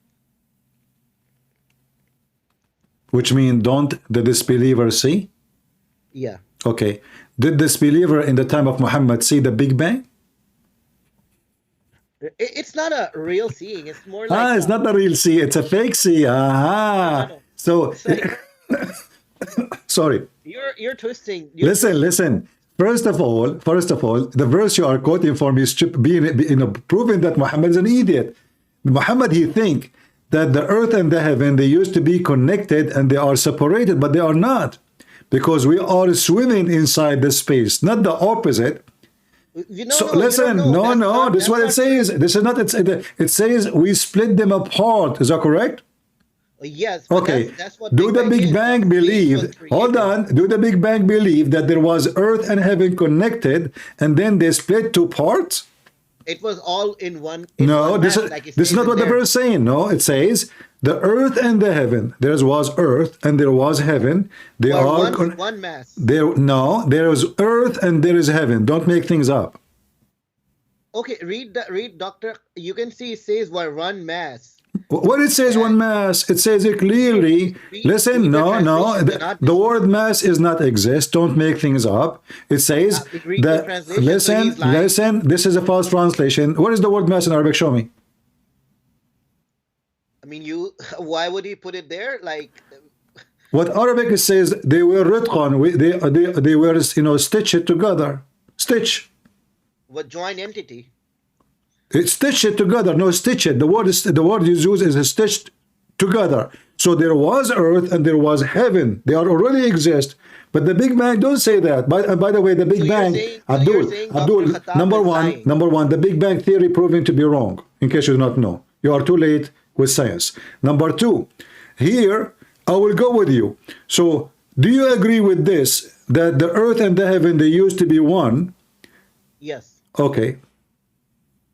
Which means don't the disbeliever see? Yeah. Okay. Did disbeliever in the time of Muhammad see the Big Bang? It's not a real seeing. It's more like it's not a real see. It's a fake see. No. So, sorry. You're twisting. Listen. First of all, the verse you are quoting for me is proving that Muhammad is an idiot. Muhammad, he think that the earth and the heaven, they used to be connected and they are separated, but they are not, because we are swimming inside the space, not the opposite. Listen, no, this is what it says. This is not. It says we split them apart. Is that correct? Yes. Okay. That's what do the Big Bang believe? Hold on. Do the Big Bang believe that there was earth and heaven connected, and then they split two parts? It was all in one. No, this is not what the verse is saying. No, it says the earth and the heaven. There was earth and there was heaven. They are one mass. There is earth and there is heaven. Don't make things up. Okay, read Doctor. You can see it says one mass. What it says one mass, it says it clearly. Listen, the word mass is not exist. Don't make things up. It says that, listen, this is a false translation. What is the word mass in Arabic? Show me. I mean, why would he put it there? Like, what Arabic says, they were ritqan, they were, stitched together. Stitch. What joint entity? It's stitched together. No, stitch it. The word you use is stitched together. So there was earth and there was heaven. They already exist. But the Big Bang don't say that. By the way, the Big Bang, Abdul, number one, the Big Bang theory proving to be wrong. In case you do not know, you are too late with science. Number two, here I will go with you. So do you agree with this, that the earth and the heaven, they used to be one? Yes. Okay.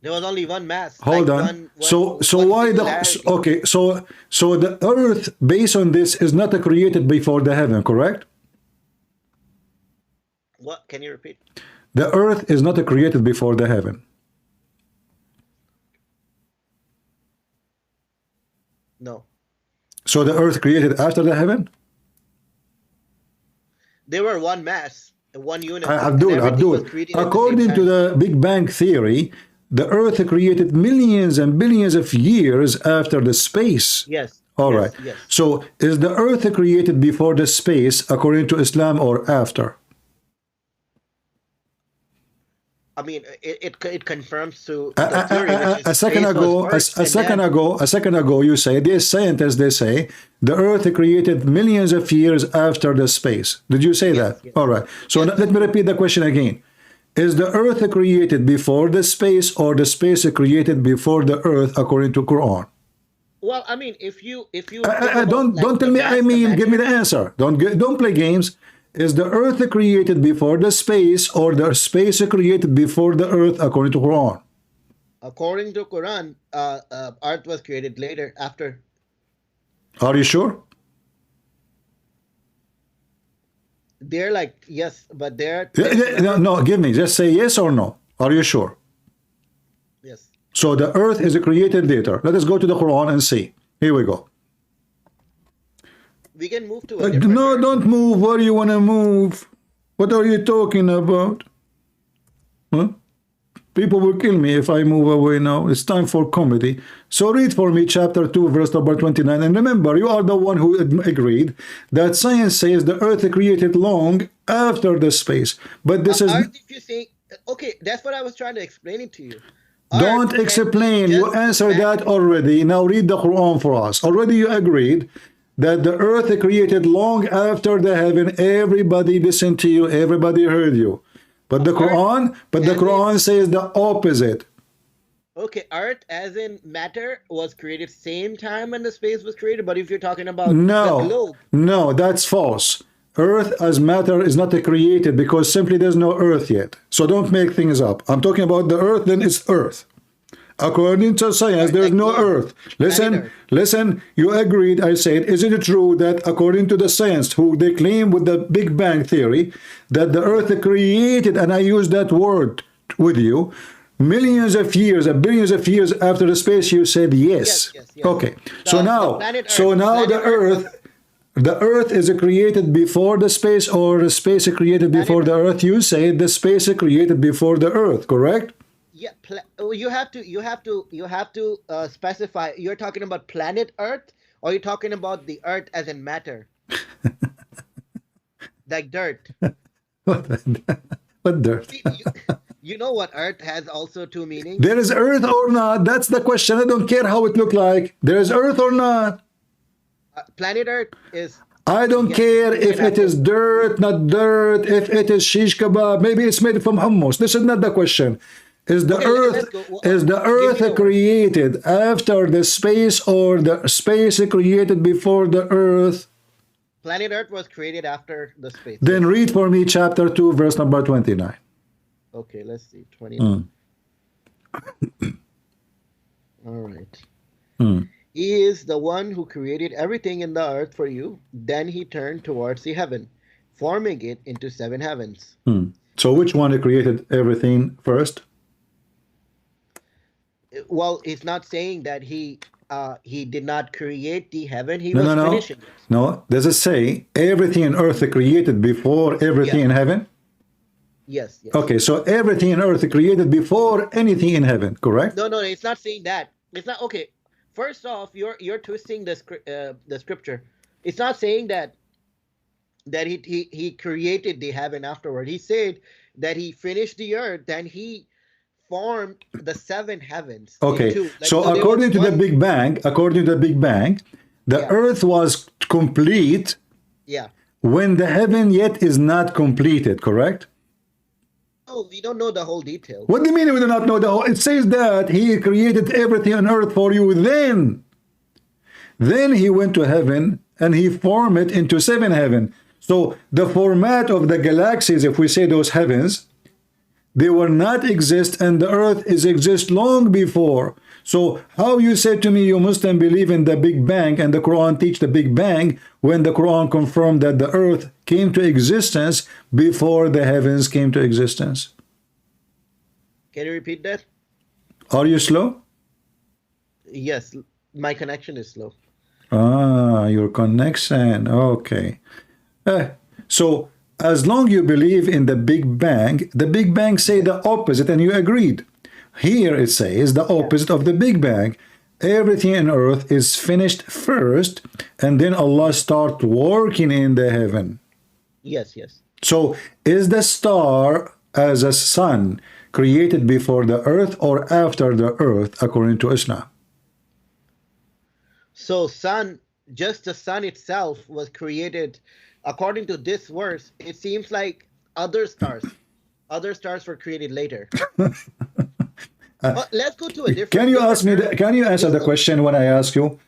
There was only one mass. Hold on. So why so the earth, based on this, is not created before the heaven, correct? What? Can you repeat? The earth is not created before the heaven. No. So the earth created after the heaven? They were one mass, one unit. Abdul, according to the Big Bang theory, the earth created millions and billions of years after the space. Yes. All right. Yes. So is the earth created before the space according to Islam or after? I mean, it confirms to a second ago you say these scientists, they say the earth created millions of years after the space. Did you say that? Yes. All right. So let me repeat the question again. Is the earth created before the space or the space created before the earth according to Quran? Well, I mean, if you don't tell me. I mean, give me the answer. Don't play games. Is the earth created before the space or the space created before the earth according to Quran? According to Quran, earth was created later, after. Are you sure? They're like, yes, but they're... No, give me. Just say yes or no. Are you sure? Yes. So the earth is created later. Let us go to the Quran and see. Here we go. We can move to a different No, don't move. Where do you want to move? What are you talking about? Huh? People will kill me if I move away now. It's time for comedy. So read for me chapter 2, verse number 29. And remember, you are the one who agreed that science says the earth created long after the space. But this is... Earth, if you say, okay, that's what I was trying to explain it to you. Don't explain. You answered that already. Now read the Quran for us. Already you agreed that the earth created long after the heaven. Everybody listened to you. Everybody heard you. But the Quran says the opposite. Okay, earth as in matter was created same time when the space was created. But if you're talking about the globe, no, that's false. Earth as matter is not created because simply there's no earth yet. So don't make things up. I'm talking about the earth, then it's earth. According to science, there's no earth. Listen, you agreed, I said, is it true that according to the science, who they claim with the Big Bang theory, that the earth created, and I use that word with you, millions of years, billions of years after the space, you said yes. Okay, so now the earth is created before the space, or the space is created before the earth? You say the space is created before the earth, correct? Yeah, you have to specify. You're talking about planet Earth, or you're talking about the Earth as in matter, like dirt. What dirt? You know what Earth has also two meanings. There is earth or not? That's the question. I don't care how it look like. There is earth or not? Planet Earth is... I don't care if it is dirt, not dirt, if it is shish kebab. Maybe it's made from hummus. This is not the question. Is the earth created after the space, or the space created before the earth? Planet Earth was created after the space. Then read for me chapter 2, verse number 29. Okay, let's see. 29. All right. He is the one who created everything in the earth for you. Then he turned towards the heaven, forming it into 7 heavens. So which one created everything first? Well, it's not saying that he did not create the heaven. He was finishing it. No, does it say everything in earth created before everything in heaven? Yes. Okay, so everything in earth created before anything in heaven, correct? No, it's not saying that. It's not. Okay, first off, you're twisting the scripture. It's not saying that he created the heaven afterward. He said that he finished the earth, then he formed the 7 heavens. Okay, so according to the Big Bang, the earth was complete when the heaven yet is not completed, correct? Oh, we don't know the whole detail. What do you mean we do not know the whole? It says that he created everything on earth for you. Then he went to heaven and he formed it into 7 heaven. So the format of the galaxies, if we say those heavens, they were not exist, and the earth is exist long before. So how you say to me you Muslim believe in the Big Bang and the Quran teach the Big Bang, when the Quran confirmed that the earth came to existence before the heavens came to existence? Can you repeat that? Are you slow? Yes, my connection is slow. Your connection. Okay. So as long you believe in the Big Bang say the opposite, and you agreed. Here it says the opposite of the Big Bang. Everything on earth is finished first, and then Allah start working in the heaven. Yes. So is the star as a sun created before the earth or after the earth according to Islam? So just the sun itself was created. According to this verse, it seems like other stars were created later. Let's go to a different. Can you ask me? Can you answer the question when I ask you?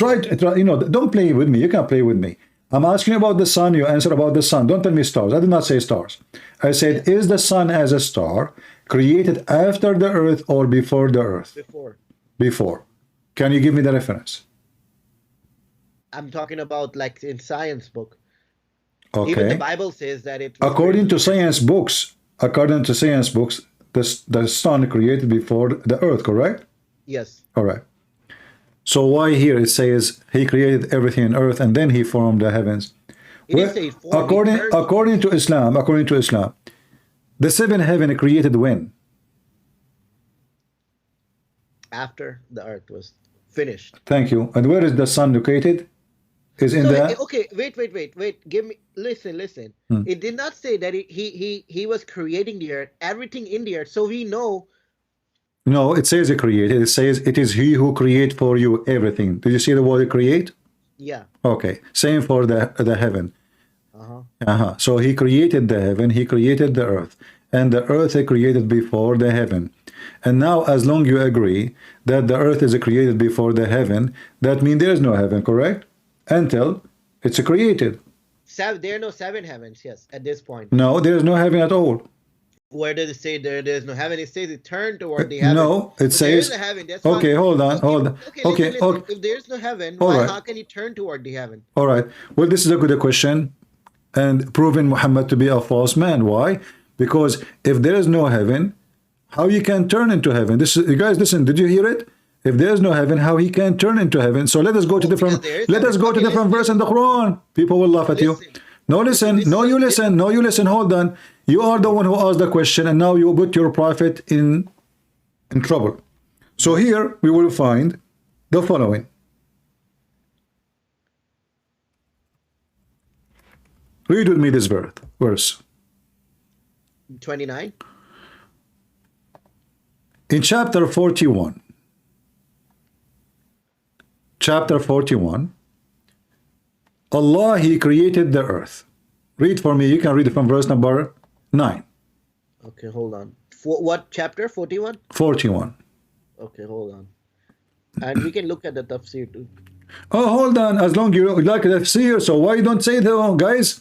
Try. Don't play with me. You can't play with me. I'm asking you about the sun. You answer about the sun. Don't tell me stars. I did not say stars. I said, is the sun as a star created after the earth or before the earth? Before. Can you give me the reference? I'm talking about like in science book. Okay. Even the Bible says that it. According to science books, the sun created before the earth, correct? Yes. All right. So why here it says he created everything on earth and then he formed the heavens? According to Islam, the 7 heaven created when? after the earth was finished. Thank you. And where is the sun located? Is in So the... okay, wait. Give me listen. It did not say that he was creating the earth, everything in the earth. So we know. No, it says he created. It says it is he who create for you everything. Did you see the word create? Yeah. Okay. Same for the heaven. So he created the heaven, he created the earth, and the earth he created before the heaven. And now, as long you agree that the earth is created before the heaven, that means there is no heaven, correct? Until it's created. There are no seven heavens, yes, at this point. No, there is no heaven at all. Where does it say there's no heaven? It says it turned toward the heaven. No, it says... There is a heaven. That's okay, fine. hold on. Okay. If there's no heaven, how can he turn toward the heaven? All right. Well, this is a good question, and proving Muhammad to be a false man. Why? Because if there is no heaven, how you can turn into heaven? This is, you guys, listen. Did you hear it? If there is no heaven, how he can turn into heaven? So let us go to different. Let us go to different verse in the Quran. People will laugh at you. No, listen. No, you listen. No, you listen. Hold on. You are the one who asked the question, and now you put your prophet in trouble. So here we will find the following. Read with me this verse. 29. In chapter 41. Chapter 41. Allah, he created the earth. Read for me. You can read it from verse number 9. Okay, hold on. What chapter? 41? 41. Okay, hold on. And we can look at the tafsir too. Oh, hold on. As long as you like the tafsir, so why you don't say that, guys?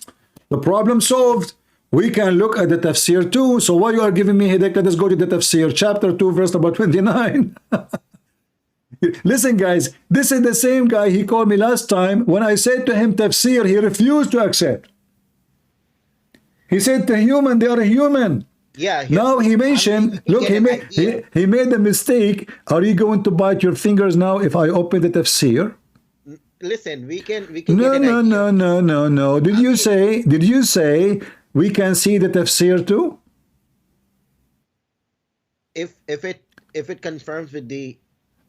The problem solved. We can look at the tafsir too. So why you are giving me headache? Let us go to the tafsir, chapter 2, verse number 29. Listen, guys, this is the same guy he called me last time. When I said to him tafsir, he refused to accept. He said to human, they are human. Yeah. Now he mentioned, look, he made a mistake. Are you going to bite your fingers now if I open the tafsir? Listen, we can No. Did you say we can see the tafsir too? If it confirms with the...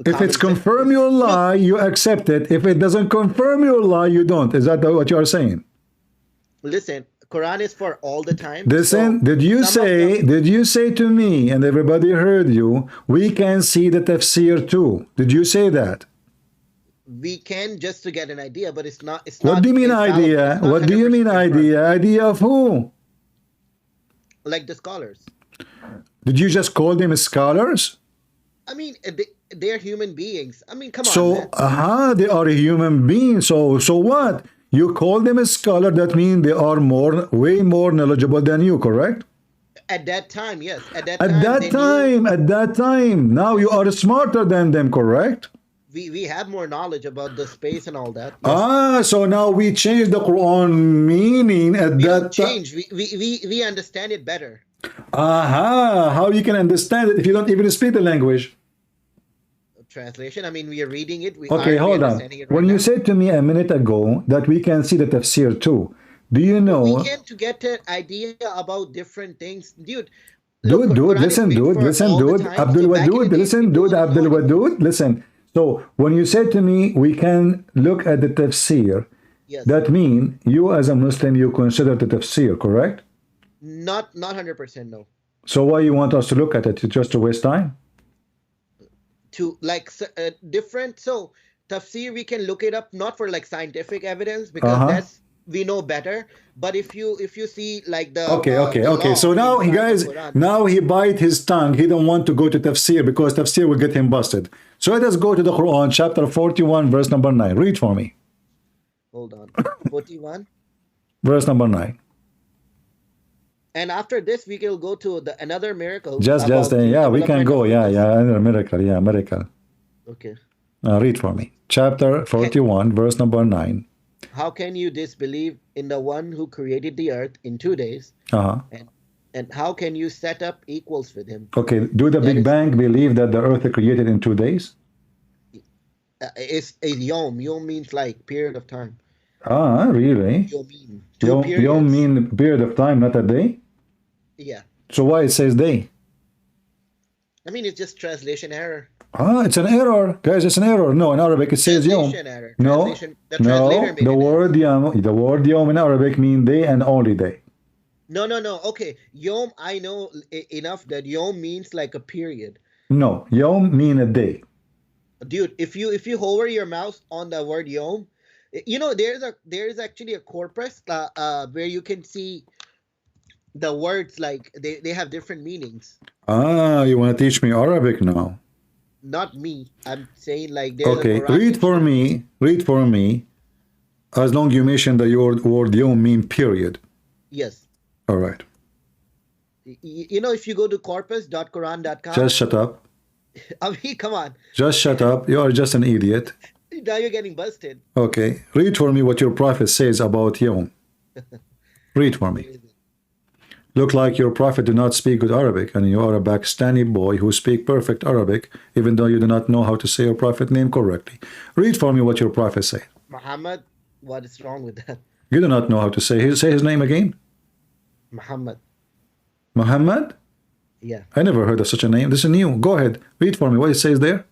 If it's confirm your lie, you accept it. If it doesn't confirm your lie, you don't. Is that what you are saying? Listen, Quran is for all the time. Listen, so did you say to me, and everybody heard you, we can see the tafsir too? Did you say that? We can, just to get an idea, but it's not. What do you mean idea? What do you mean idea? Idea of who? Like the scholars. Did you just call them scholars? I mean, they're human beings. I mean, come on. So, they are a human being. So what? You call them a scholar, that means they are way more knowledgeable than you, correct? At that time, yes. At that time. Now you are smarter than them, correct? We have more knowledge about the space and all that. Yes. So now we change the Quran meaning at that time. We understand it better. How you can understand it if you don't even speak the language? Translation. I mean, we are reading it. Okay, hold on. When you said to me a minute ago that we can see the tafsir too, do you know? We can to get an idea about different things, dude. Listen, Abdul Wadud, listen. So when you said to me we can look at the tafsir, yes. That means you as a Muslim you consider the tafsir, correct? Not 100%, no. So why you want us to look at it? Just to waste time? To like different, so tafsir we can look it up not for like scientific evidence because that's we know better, but if you see like the okay. So now guys, now he bite his tongue. He don't want to go to tafsir because tafsir will get him busted. So let us go to the Quran, chapter 41, verse number 9. Read for me. Hold on. 41 verse number 9. And after this, we will go to another miracle. Just we can go. Another miracle. Miracle. Okay. Read for me. Chapter 41, verse number 9. How can you disbelieve in the one who created the earth in 2 days? And how can you set up equals with him? Okay. Do the Big Bang believe that the earth is created in 2 days? It's a yom. Yom means like period of time. Really? Yom mean period of time, not a day? Yeah. So why it says day? I mean, it's just translation error. Ah, it's an error, guys. It's an error. No, in Arabic it says yom. Translation error. No, Translation. The translator no. made The an error. word yom in Arabic mean day and only day. No, no, no. Okay, yom. I know enough that yom means like a period. No, yom mean a day. Dude, if you hover your mouse on the word yom, you know there's actually a corpus where you can see the words, like they have different meanings. Ah, you want to teach me Arabic now? Not me. I'm saying like there's Okay, a Quran. read for me. Read for me. As long you mention the word yom mean period. Yes. All right. You know, if you go to corpus.quran.com. Just shut up. I mean, come on. Just shut up. You are just an idiot. Now you're getting busted. Okay. Read for me what your prophet says about yom. Read for me. Look like your prophet do not speak good Arabic, and you are a Pakistani boy who speak perfect Arabic, even though you do not know how to say your prophet name correctly. Read for me what your prophet say. Muhammad, what is wrong with that? You do not know how to say his name again. Muhammad. Muhammad? Yeah. I never heard of such a name. This is new. Go ahead. Read for me what it says there.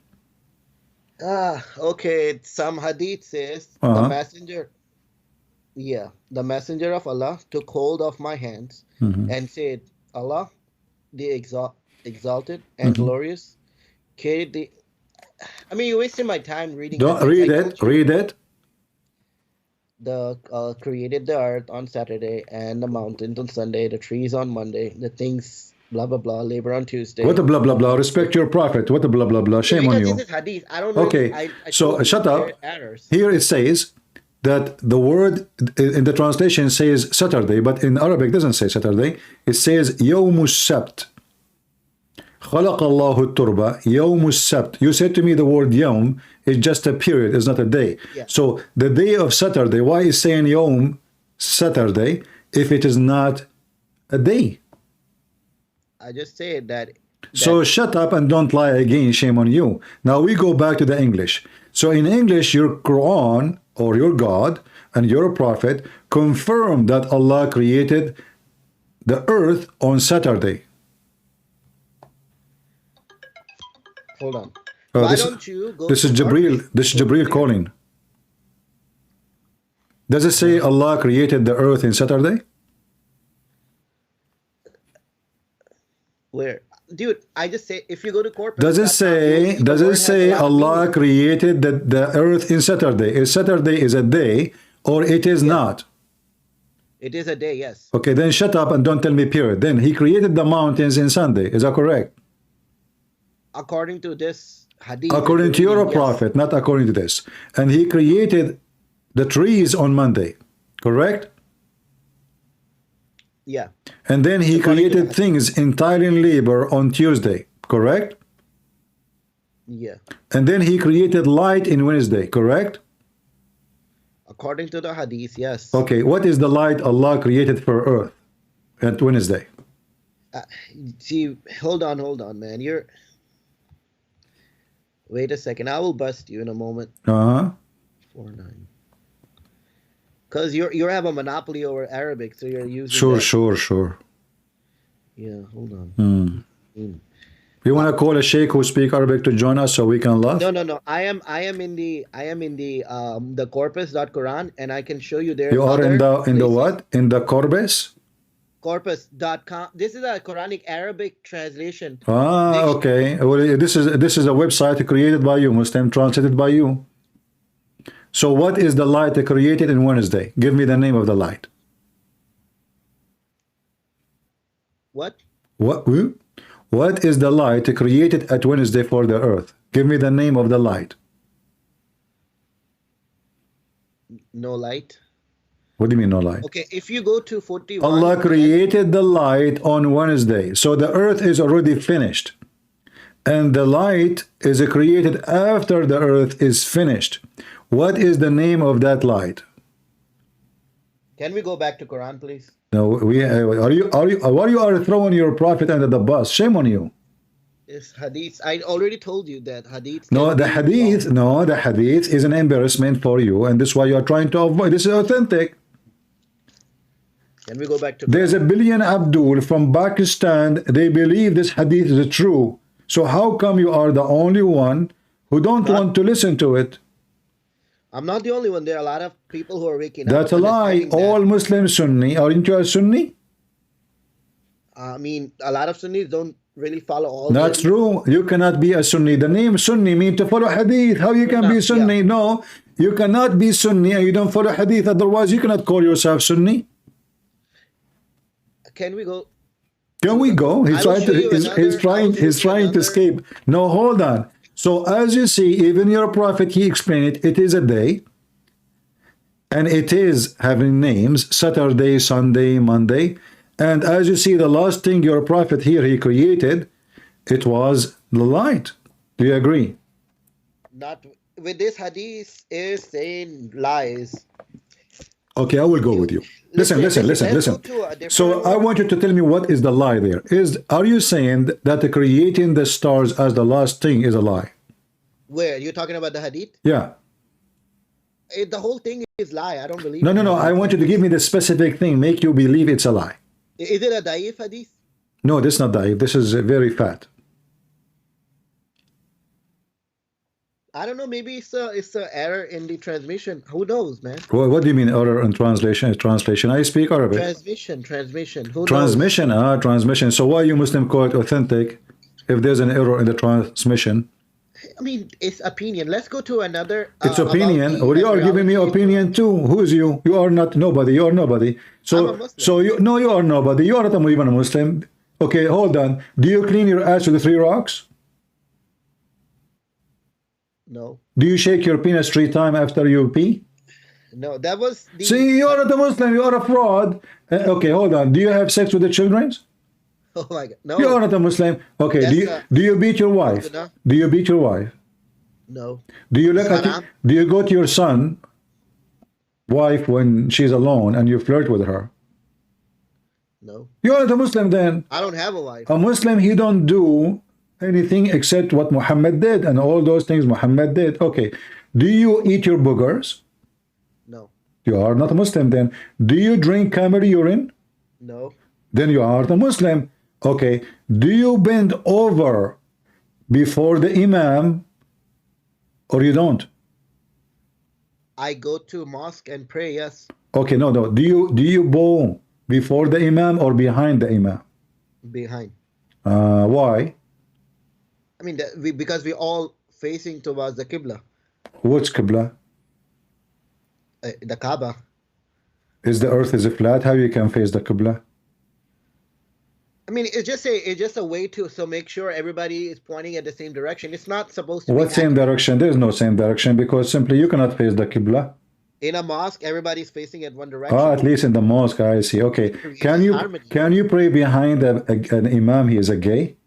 Okay. Some hadith says the messenger. Yeah, the messenger of Allah took hold of my hands and said, Allah, the exalted and glorious, carried the... I mean, you're wasting my time reading. Don't read it. Read it. The created the earth on Saturday and the mountains on Sunday, the trees on Monday, the things, blah, blah, blah, labor on Tuesday. What a blah, blah, blah. Respect your prophet. What a blah, blah, blah. Shame on you. This is hadith. I don't know. Okay, so shut up. Here it says that the word in the translation says Saturday, but in Arabic it doesn't say Saturday. It says Yawmus Sabt. خلق الله التربة يوم السبت. You said to me the word yom is just a period, it's not a day. Yeah. So the day of Saturday, why is saying yom Saturday if it is not a day? I just said that. So shut up and don't lie again, shame on you. Now we go back to the English. So in English, your Quran or your God and your prophet confirm that Allah created the earth on Saturday. Hold on. Why don't you go? This is Jibreel. This is Jibreel calling. Does it say Allah created the earth in Saturday? Where? Dude, I just say if you go to corporate. Does it say Allah created the earth in Saturday? Is Saturday is a day or it is not? It is a day, yes. Okay, then shut up and don't tell me period. Then he created the mountains in Sunday. Is that correct? According to this hadith. According to your prophet, not according to this. And he created the trees on Monday, correct? Yeah. And then he created things entirely in labor on Tuesday, correct? Yeah. And then he created light in Wednesday, correct? According to the hadith, yes. Okay, what is the light Allah created for earth at Wednesday? See, hold on, man. Wait a second. I will bust you in a moment. 4-9. Because you have a monopoly over Arabic, so you're using. Sure. Yeah, hold on. You want to call a sheikh who speak Arabic to join us so we can laugh? No. I am in the corpus.quran, and I can show you there. You are in the what? In the corpus? Corpus.com. This is a Quranic Arabic translation. Okay. Well, this is a website created by you, Muslim, translated by you. So what is the light created in Wednesday? Give me the name of the light. What? What is the light created at Wednesday for the earth? Give me the name of the light. No light. What do you mean no light? Okay, if you go to 41. Allah created the light on Wednesday. So the earth is already finished. And the light is created after the earth is finished. What is the name of that light? Can we go back to Quran, please? No, why you are throwing your prophet under the bus? Shame on you. It's hadith. I already told you that hadith. The hadith is an embarrassment for you, and this is why you are trying to avoid. This is authentic. Can we go back to Quran? There's a billion Abdul from Pakistan. They believe this hadith is true. So how come you are the only one who don't want to listen to it? I'm not the only one. There are a lot of people who are waking up. That's a lie. All Muslims Sunni. Aren't you a Sunni? I mean, a lot of Sunnis don't really follow all. That's true. You cannot be a Sunni. The name Sunni means to follow Hadith. How you can be Sunni? Yeah. No, you cannot be Sunni and you don't follow Hadith. Otherwise, you cannot call yourself Sunni. Can we go? Can we go? He's trying to escape. No, hold on. So as you see, even your prophet, he explained it. It is a day, and it is having names: Saturday, Sunday, Monday. And as you see, the last thing your prophet here he created, it was the light. Do you agree? Not with this hadith is saying lies. Okay, I will go with you. Listen. So I want you to tell me what is the lie there. Are you saying that creating the stars as the last thing is a lie? Where? You're talking about the hadith? Yeah. The whole thing is lie. I don't believe No. I want you to give me the specific thing, make you believe it's a lie. Is it a da'if hadith? No, this is not da'if. This is very fat. I don't know. Maybe it's a error in the transmission. Who knows, man? Well, what do you mean error in translation? Translation. I speak Arabic. Transmission. Who transmission. knows? Transmission. So why you Muslim call it authentic if there's an error in the transmission? I mean, it's opinion. Let's go to another. It's opinion. Well, you are giving me opinion too. Who is you? You are not nobody. You are nobody. So you are nobody. You are not even a Muslim. Okay, hold on. Do you clean your ass with 3 rocks? No. Do you shake your penis 3 times after you pee? No, that was the... See, you are not a Muslim, you are a fraud. Okay, hold on. Do you have sex with the children? Oh my God, no. You are not a Muslim. Okay, do you beat your wife? Do you beat your wife? No. Do you go to your son, wife when she's alone and you flirt with her? No. You are not a Muslim then. I don't have a wife. A Muslim, he don't do anything except what Muhammad did and all those things Muhammad did. Okay. Do you eat your boogers? No. You are not a Muslim then. Do you drink camel urine? No. Then you are not a Muslim. Okay. Do you bend over before the Imam or you don't? I go to mosque and pray, yes. Okay, no. Do you bow before the Imam or behind the Imam? Behind. Why? I mean, because we're all facing towards the Qibla. What's Qibla? The Kaaba. Is the earth is flat? How you can face the Qibla? I mean, it's just a way to make sure everybody is pointing at the same direction. It's not supposed to be... What same direction? There is no same direction because simply you cannot face the Qibla. In a mosque, everybody's facing at one direction. At least in the mosque, I see. Okay. Can you pray behind an Imam? He is a gay?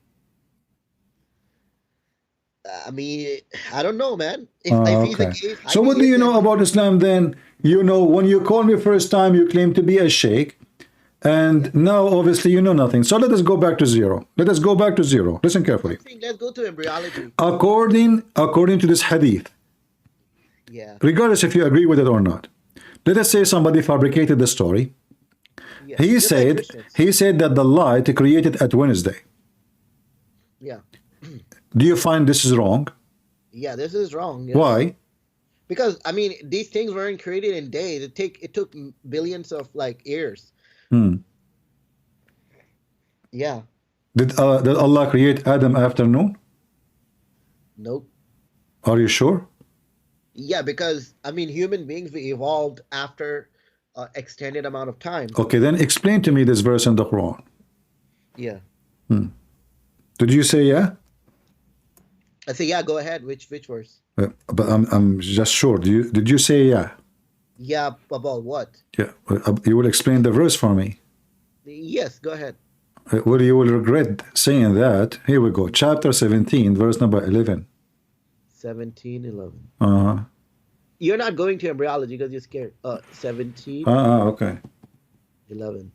I mean, I don't know, man. If he's a gay, so what do you know about Islam then? You know, when you called me first time, you claim to be a sheikh. And now, obviously, you know nothing. So let us go back to zero. Let us go back to zero. Listen carefully. Let's go to embryology. According to this hadith, yeah. Regardless if you agree with it or not, let us say somebody fabricated the story. Yeah. He said that the light created at Wednesday. Yeah. Do you find this is wrong? Yeah, this is wrong. Yes. Why? Because I mean, these things weren't created in days. It took billions of years. Yeah. Did Allah create Adam after noon? Nope. Are you sure? Yeah, because I mean, human beings we evolved after an extended amount of time. Okay, then explain to me this verse in the Quran. Yeah. Did you say yeah? I say yeah. Go ahead. Which verse? But I'm just sure. Did you say yeah? Yeah, about what? Yeah, you will explain the verse for me. Yes, go ahead. Well, you will regret saying that. Here we go. Chapter 17, verse number 11. 17:11. You're not going to embryology because you're scared. 17. Okay. 11.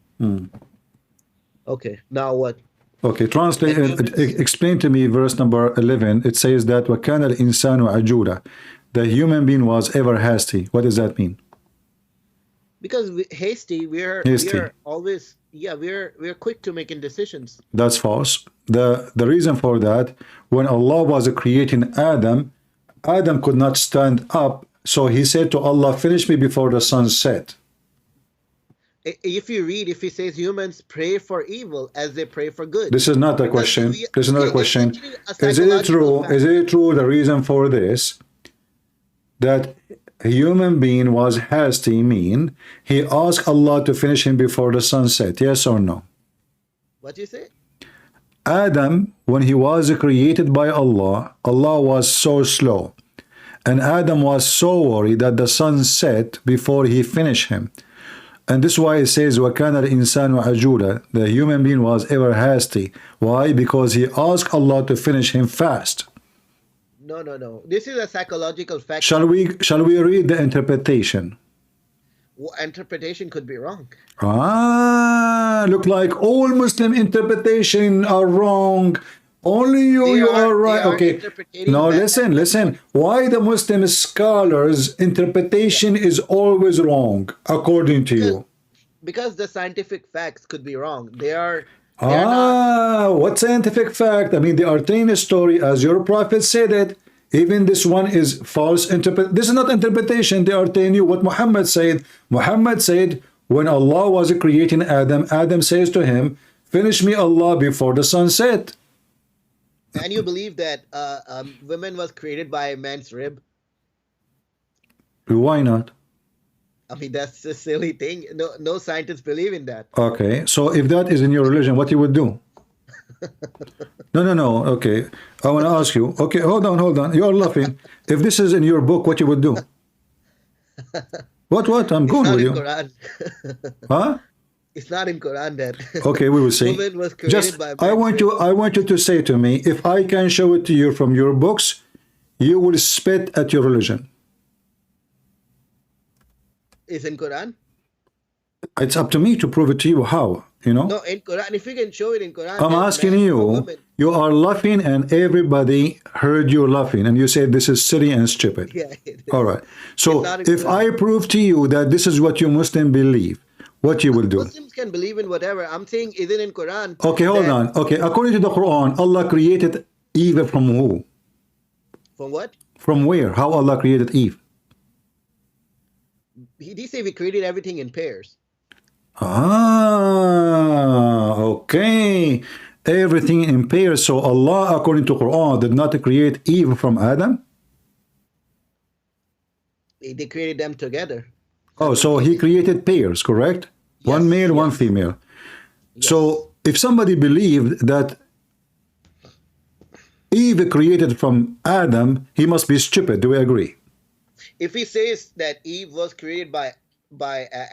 Okay. Now what? Okay. Translate. Explain to me verse number 11. It says that وَكَانَ الْإِنسَانُ عَجُولًا. The human being was ever hasty. What does that mean? Because we're always Yeah, we're quick to making decisions. That's false. The reason for that, when Allah was creating Adam, Adam could not stand up, so he said to Allah, finish me before the sun set. If you read, if he says humans pray for evil as they pray for good. This is not a question. This is not a question. Is it true? Is it true the reason for this? That a human being was hasty, mean he asked Allah to finish him before the sunset, yes or no? What do you say? Adam, when he was created by Allah, Allah was so slow. And Adam was so worried that the sun set before he finished him. And this is why it says, وَكَانَ الْإِنسَانُ عَجُولًا. The human being was ever hasty. Why? Because he asked Allah to finish him fast. No. This is a psychological fact. Shall we read the interpretation? Interpretation could be wrong. Look like all Muslim interpretation are wrong. Only you are right. Okay. Now listen. Why the Muslim scholars' interpretation is always wrong, according to you? Because the scientific facts could be wrong. They are what scientific fact? I mean, they are telling a story as your prophet said it. Even this one is false this is not interpretation. They are telling you what Muhammad said. Muhammad said, when Allah was creating Adam, Adam says to him, finish me Allah before the sun set. And you believe that woman was created by a man's rib? Why not? I mean, that's a silly thing. No scientists believe in that. Okay, so if that is in your religion, what you would do? No. Okay, I want to ask you. Okay, hold on. You are laughing. If this is in your book, what you would do? What? I'm going with you. Quran. Huh? It's not in Quran that. Okay, we will see. Woman was created by I want you to say to me, if I can show it to you from your books, you will spit at your religion. Is in Quran? It's up to me to prove it to you. How? You know? No, in Quran. If you can show it in Quran. I'm asking you. You are laughing, and everybody heard you laughing, and you said this is silly and stupid. Yeah. All right. So if I prove to you that this is what you Muslim believe, what you will do? Muslims can believe in whatever. I'm saying, is it in Quran? Okay, hold on. Okay, according to the Quran, Allah created Eve from who? From what? From where? How Allah created Eve? He said we created everything in pairs. Okay. Everything in pairs. So Allah, according to Quran, did not create Eve from Adam? They created them together. Oh, so he created pairs, correct? Yes, one male, one female. Yes. So if somebody believed that Eve created from Adam, he must be stupid. Do we agree? If he says that Eve was created by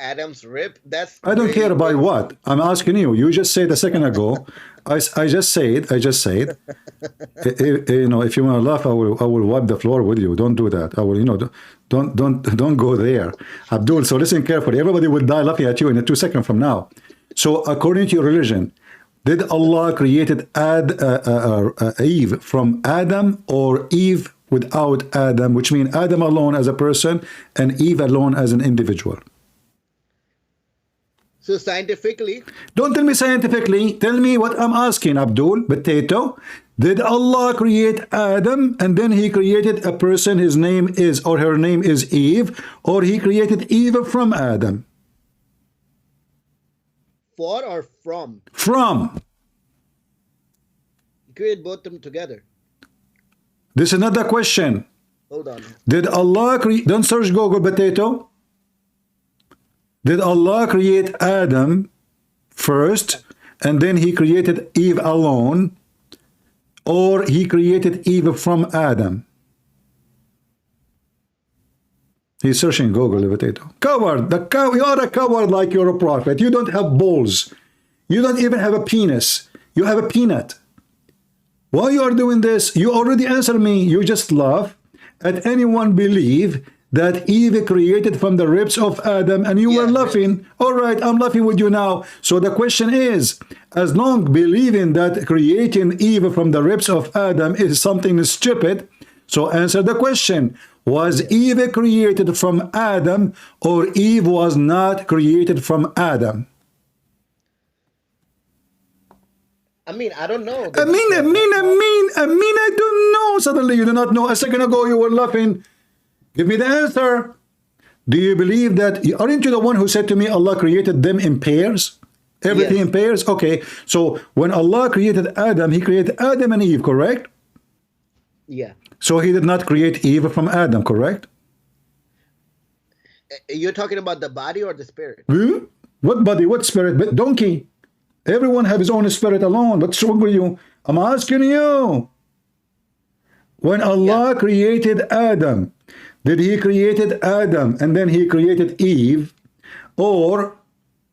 Adam's rib, that's... I don't care about what. I'm asking you. You just said a second ago. I just said. You know, if you want to laugh, I will wipe the floor with you. Don't do that. I will. You know, don't go there, Abdul. So listen carefully. Everybody will die laughing at you in 2 seconds from now. So according to your religion, did Allah created Eve from Adam or Eve without Adam, which means Adam alone as a person and Eve alone as an individual? So scientifically... Don't tell me scientifically. Tell me what I'm asking, Abdul, potato. Did Allah create Adam and then he created a person, his name is, or her name is Eve, or he created Eve from Adam? For or from? From. He created both of them together. This is not the question. Hold on. Did Allah create... Don't search Google, potato. Did Allah create Adam first and then he created Eve alone, or he created Eve from Adam? He's searching Google, potato. Coward. You are a coward like you're a prophet. You don't have balls. You don't even have a penis. You have a peanut. Why you are doing this? You already answered me. You just laugh at anyone believe that Eve created from the ribs of Adam, and you were laughing. All right, I'm laughing with you now. So the question is, as long believing that creating Eve from the ribs of Adam is something stupid, so answer the question. Was Eve created from Adam, or Eve was not created from Adam? I mean, I don't know. I don't know. Suddenly you do not know. A second ago you were laughing. Give me the answer. Do you believe that? Aren't you the one who said to me Allah created them in pairs? Everything in pairs? Okay. So when Allah created Adam, he created Adam and Eve, correct? Yeah. So he did not create Eve from Adam, correct? You're talking about the body or the spirit? What body? What spirit? But donkey. Everyone have his own spirit alone. What's wrong with you? I'm asking you. When Allah created Adam, did he created Adam and then he created Eve, or,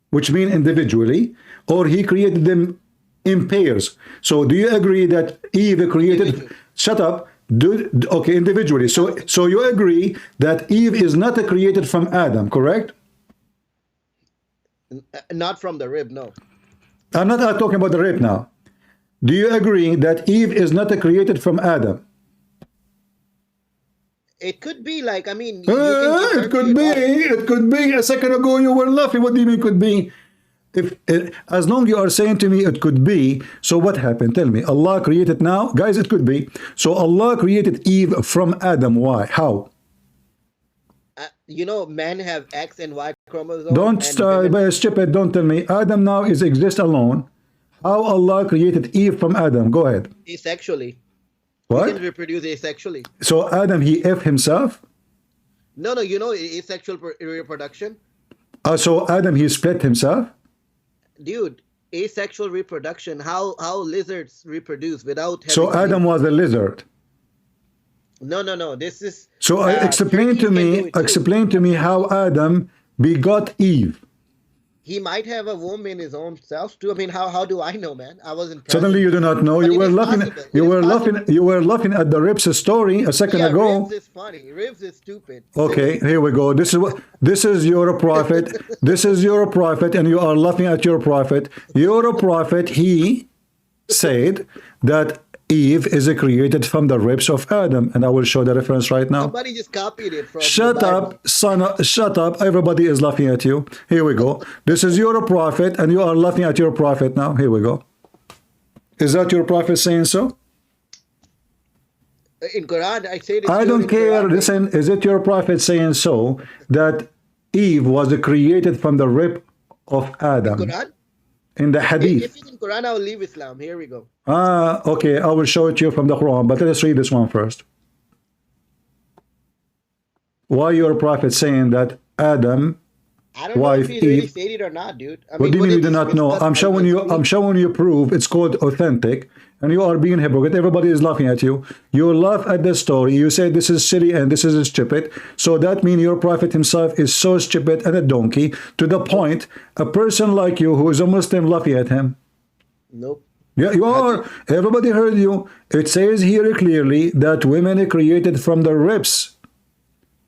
which mean individually, or he created them in pairs? So do you agree that Eve created, shut up, okay, individually. So you agree that Eve is not created from Adam, correct? Not from the rib, no. I'm not talking about the rib now. Do you agree that Eve is not created from Adam? It could be like, I mean, it could be. It could be. A second ago you were laughing. What do you mean could be? If as long you are saying to me it could be, so what happened? Tell me. Allah created now, guys. It could be. So Allah created Eve from Adam. Why? How? You know, men have X and Y chromosomes. Don't stupid. Don't tell me. Adam now exists alone. How Allah created Eve from Adam? Go ahead. Asexually. What? He can reproduce asexually. So Adam, he F himself? No, you know asexual reproduction. So Adam, he split himself? Dude, asexual reproduction. How lizards reproduce without having... So Adam was a lizard. No. This is... So explain to me how Adam begot Eve. He might have a womb in his own self too. I mean, how do I know, man? I wasn't present. Suddenly you do not know. But you were laughing. You were laughing at the Ribs story a second ago. Ribs is funny. Ribs is stupid. Okay, here we go. This is your prophet. This is your prophet, and you are laughing at your prophet. Your prophet, he said that Eve is created from the ribs of Adam, and I will show the reference right now. Somebody just copied it from Shut up, son. Shut up. Everybody is laughing at you. Here we go. This is your prophet, and you are laughing at your prophet now. Here we go. Is that your prophet saying so? In Quran, I said it. I don't care. Quran. Listen, is it your prophet saying so that Eve was created from the rib of Adam? In Quran? In the Hadith. If it's in Quran, I will leave Islam. Here we go. Okay. I will show it to you from the Quran, but let's read this one first. Why your prophet saying that Adam, I don't know if he really said it or not, dude. What do you mean you do not know? I'm showing you proof. It's called authentic, and you are being hypocrite. Everybody is laughing at you. You laugh at the story. You say this is silly and this is stupid. So that means your prophet himself is so stupid and a donkey to the point a person like you who is a Muslim laughing at him. Nope. Yeah, you are. Everybody heard you. It says here clearly that women are created from the ribs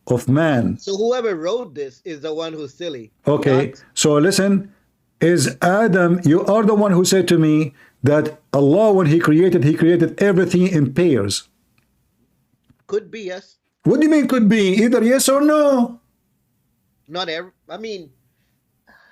of man. So whoever wrote this is the one who's silly. Okay, so listen, is Adam, you are the one who said to me that Allah, when he created everything in pairs. Could be, yes. What do you mean could be? Either yes or no? Not every, I mean,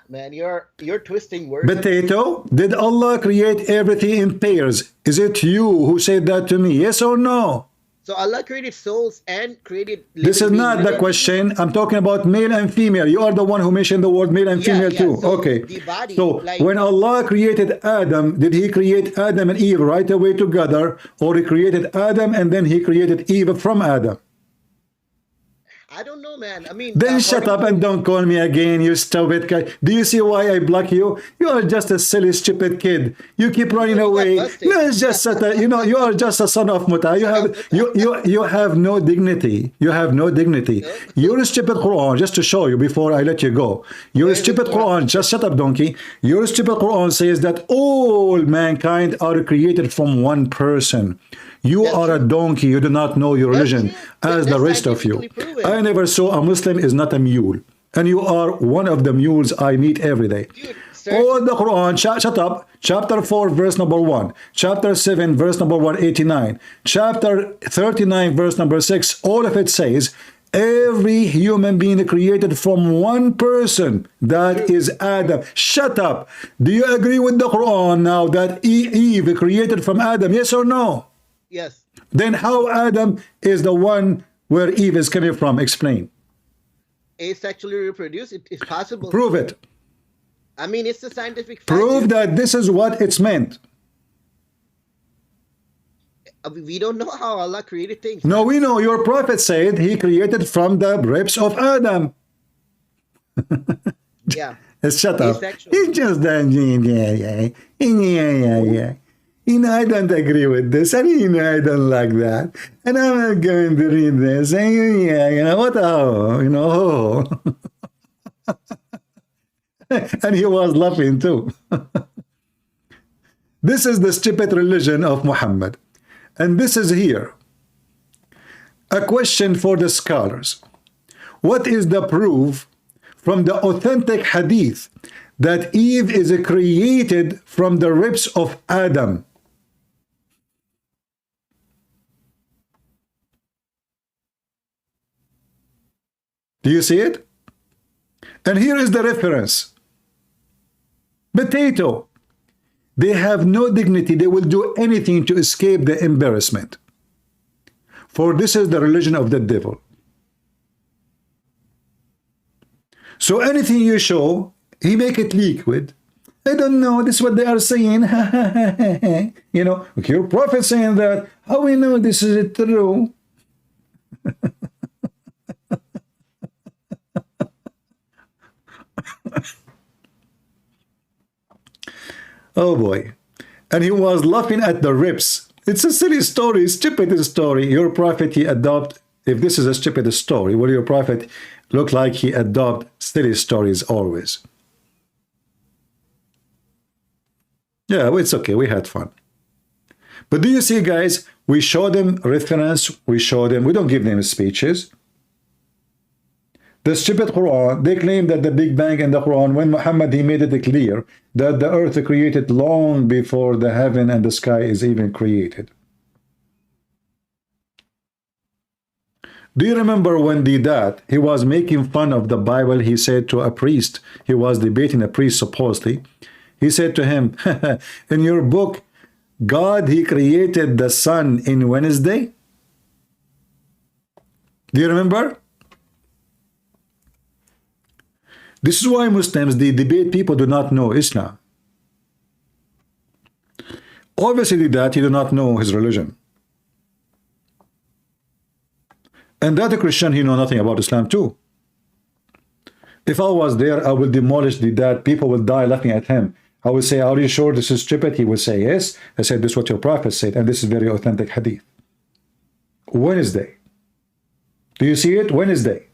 man, you're twisting words. Potato, did Allah create everything in pairs? Is it you who said that to me? Yes or no? So Allah created souls and created... This is not the question. I'm talking about male and female. You are the one who mentioned the word male and female too. So okay. the body, so like, when Allah created Adam, did he create Adam and Eve right away together? Or he created Adam and then he created Eve from Adam? I don't know, man. I mean... Then shut up and don't call me again, you stupid guy. Do you see why I block you? You are just a silly, stupid kid. You keep running away. No, it's just you know, you are just a son of Muta. You have no dignity. You have no dignity. Your stupid Quran, just to show you before I let you go. Your stupid Quran, just shut up, donkey. Your stupid Quran says that all mankind are created from one person. You are a donkey. You do not know your religion as the rest of you. I never saw a Muslim is not a mule. And you are one of the mules I meet every day. All the Quran, shut up. Chapter 4, verse number 1. Chapter 7, verse number 189. Chapter 39, verse number 6. All of it says Every human being created from one person, that is Adam. Shut up. Do you agree with the Quran now that Eve created from Adam? Yes or no? Yes. Then how Adam is the one where Eve is coming from? Explain. Asexually reproduce, it is possible. Prove it. I mean, it's a scientific fact. Prove that this is what it's meant. We don't know how Allah created things. No, we know. Your prophet said he created from the ribs of Adam. Yeah. Shut up. Asexual. It's just that, yeah. You know, I don't agree with this. I mean, you know, I don't like that. And I'm not going to read this. And yeah, you know, what oh, you know. And he was laughing too. This is the stupid religion of Muhammad. And this is here. A question for the scholars. What is the proof from the authentic hadith that Eve is created from the ribs of Adam? Do you see it? And here is the reference. Potato. They have no dignity. They will do anything to escape the embarrassment. For this is the religion of the devil. So anything you show, he make it liquid. I don't know, this is what they are saying. You know, your prophet saying that. How we know this is true? Oh boy. And he was laughing at the ribs. It's a silly story, stupid story. Your prophet, he adopt, if this is a stupid story, will your prophet look like he adopt silly stories always? Yeah, well, it's okay, we had fun. But do you see, guys, we show them reference, we show them, we don't give them speeches. The stupid Quran, they claim that the Big Bang in the Quran, when Muhammad, he made it clear that the earth created long before the heaven and the sky is even created. Do you remember when did that? He was making fun of the Bible. He said to a priest, he was debating a priest supposedly. He said to him, in your book, God, he created the sun in Wednesday. Do you remember? This is why Muslims, they debate people do not know Islam. Obviously that you do not know his religion. And that a Christian, he know nothing about Islam too. If I was there, I will demolish that. People will die laughing at him. I will say, are you sure this is stupid? He will say, yes. I said, this is what your prophet said. And this is very authentic hadith. Wednesday. Do you see it? Wednesday.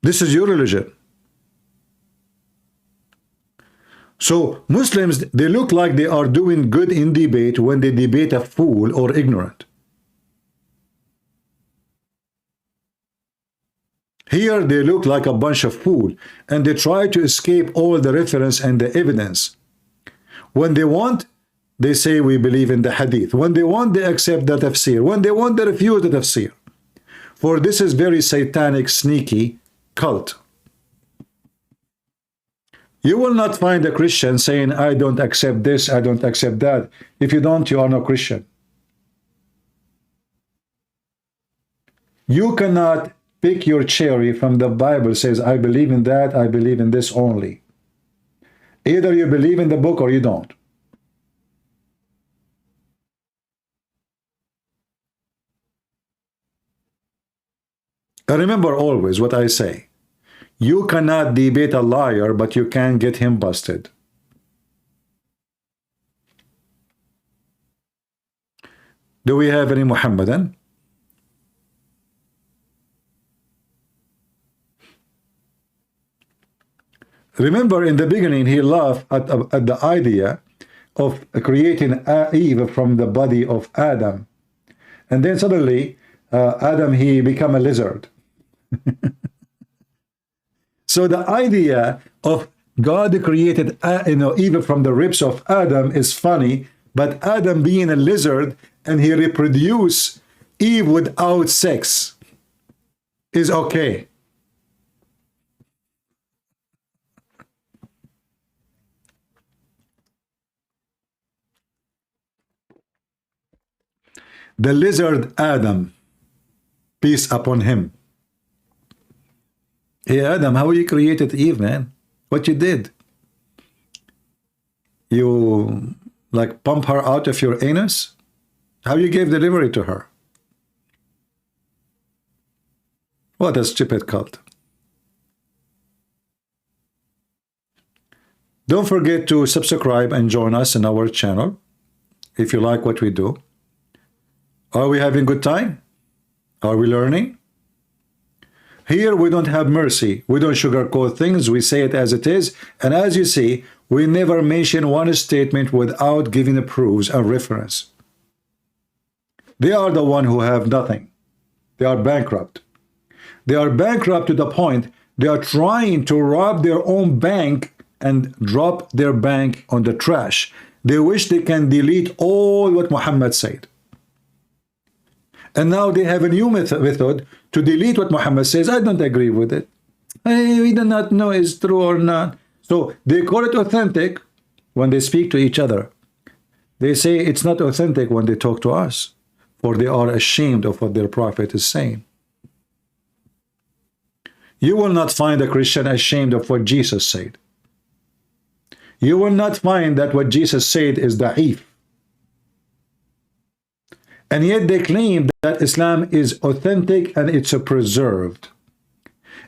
This is your religion. So Muslims, they look like they are doing good in debate when they debate a fool or ignorant. Here they look like a bunch of fools, and they try to escape all the reference and the evidence. When they want, they say we believe in the hadith. When they want, they accept the tafsir. When they want, they refuse the tafsir. For this is very satanic, sneaky cult. You will not find a Christian saying, I don't accept this, I don't accept that. If you don't, you are no Christian. You cannot pick your cherry from the Bible. Says, I believe in that, I believe in this only. Either you believe in the book or you don't. Remember always what I say. You cannot debate a liar, but you can get him busted. Do we have any Muhammadan? Remember, in the beginning, he laughed at the idea of creating Eve from the body of Adam. And then suddenly, Adam, he became a lizard. So the idea of God created Eve from the ribs of Adam is funny, But Adam being a lizard and he reproduced Eve without sex is okay. The lizard Adam, peace upon him. Hey Adam, how you created Eve, man? What you did? You like pump her out of your anus? How you gave delivery to her? What a stupid cult. Don't forget to subscribe and join us in our channel if you like what we do. Are we having good time? Are we learning? Here we don't have mercy. We don't sugarcoat things. We say it as it is. And as you see, we never mention one statement without giving the proofs and reference. They are the one who have nothing. They are bankrupt. They are bankrupt to the point they are trying to rob their own bank and drop their bank on the trash. They wish they can delete all what Muhammad said. And now they have a new method to delete what Muhammad says. I don't agree with it. We do not know it's true or not. So they call it authentic when they speak to each other. They say it's not authentic when they talk to us, for they are ashamed of what their prophet is saying. You will not find a Christian ashamed of what Jesus said. You will not find that what Jesus said is da'if. And yet they claim that Islam is authentic and it's preserved.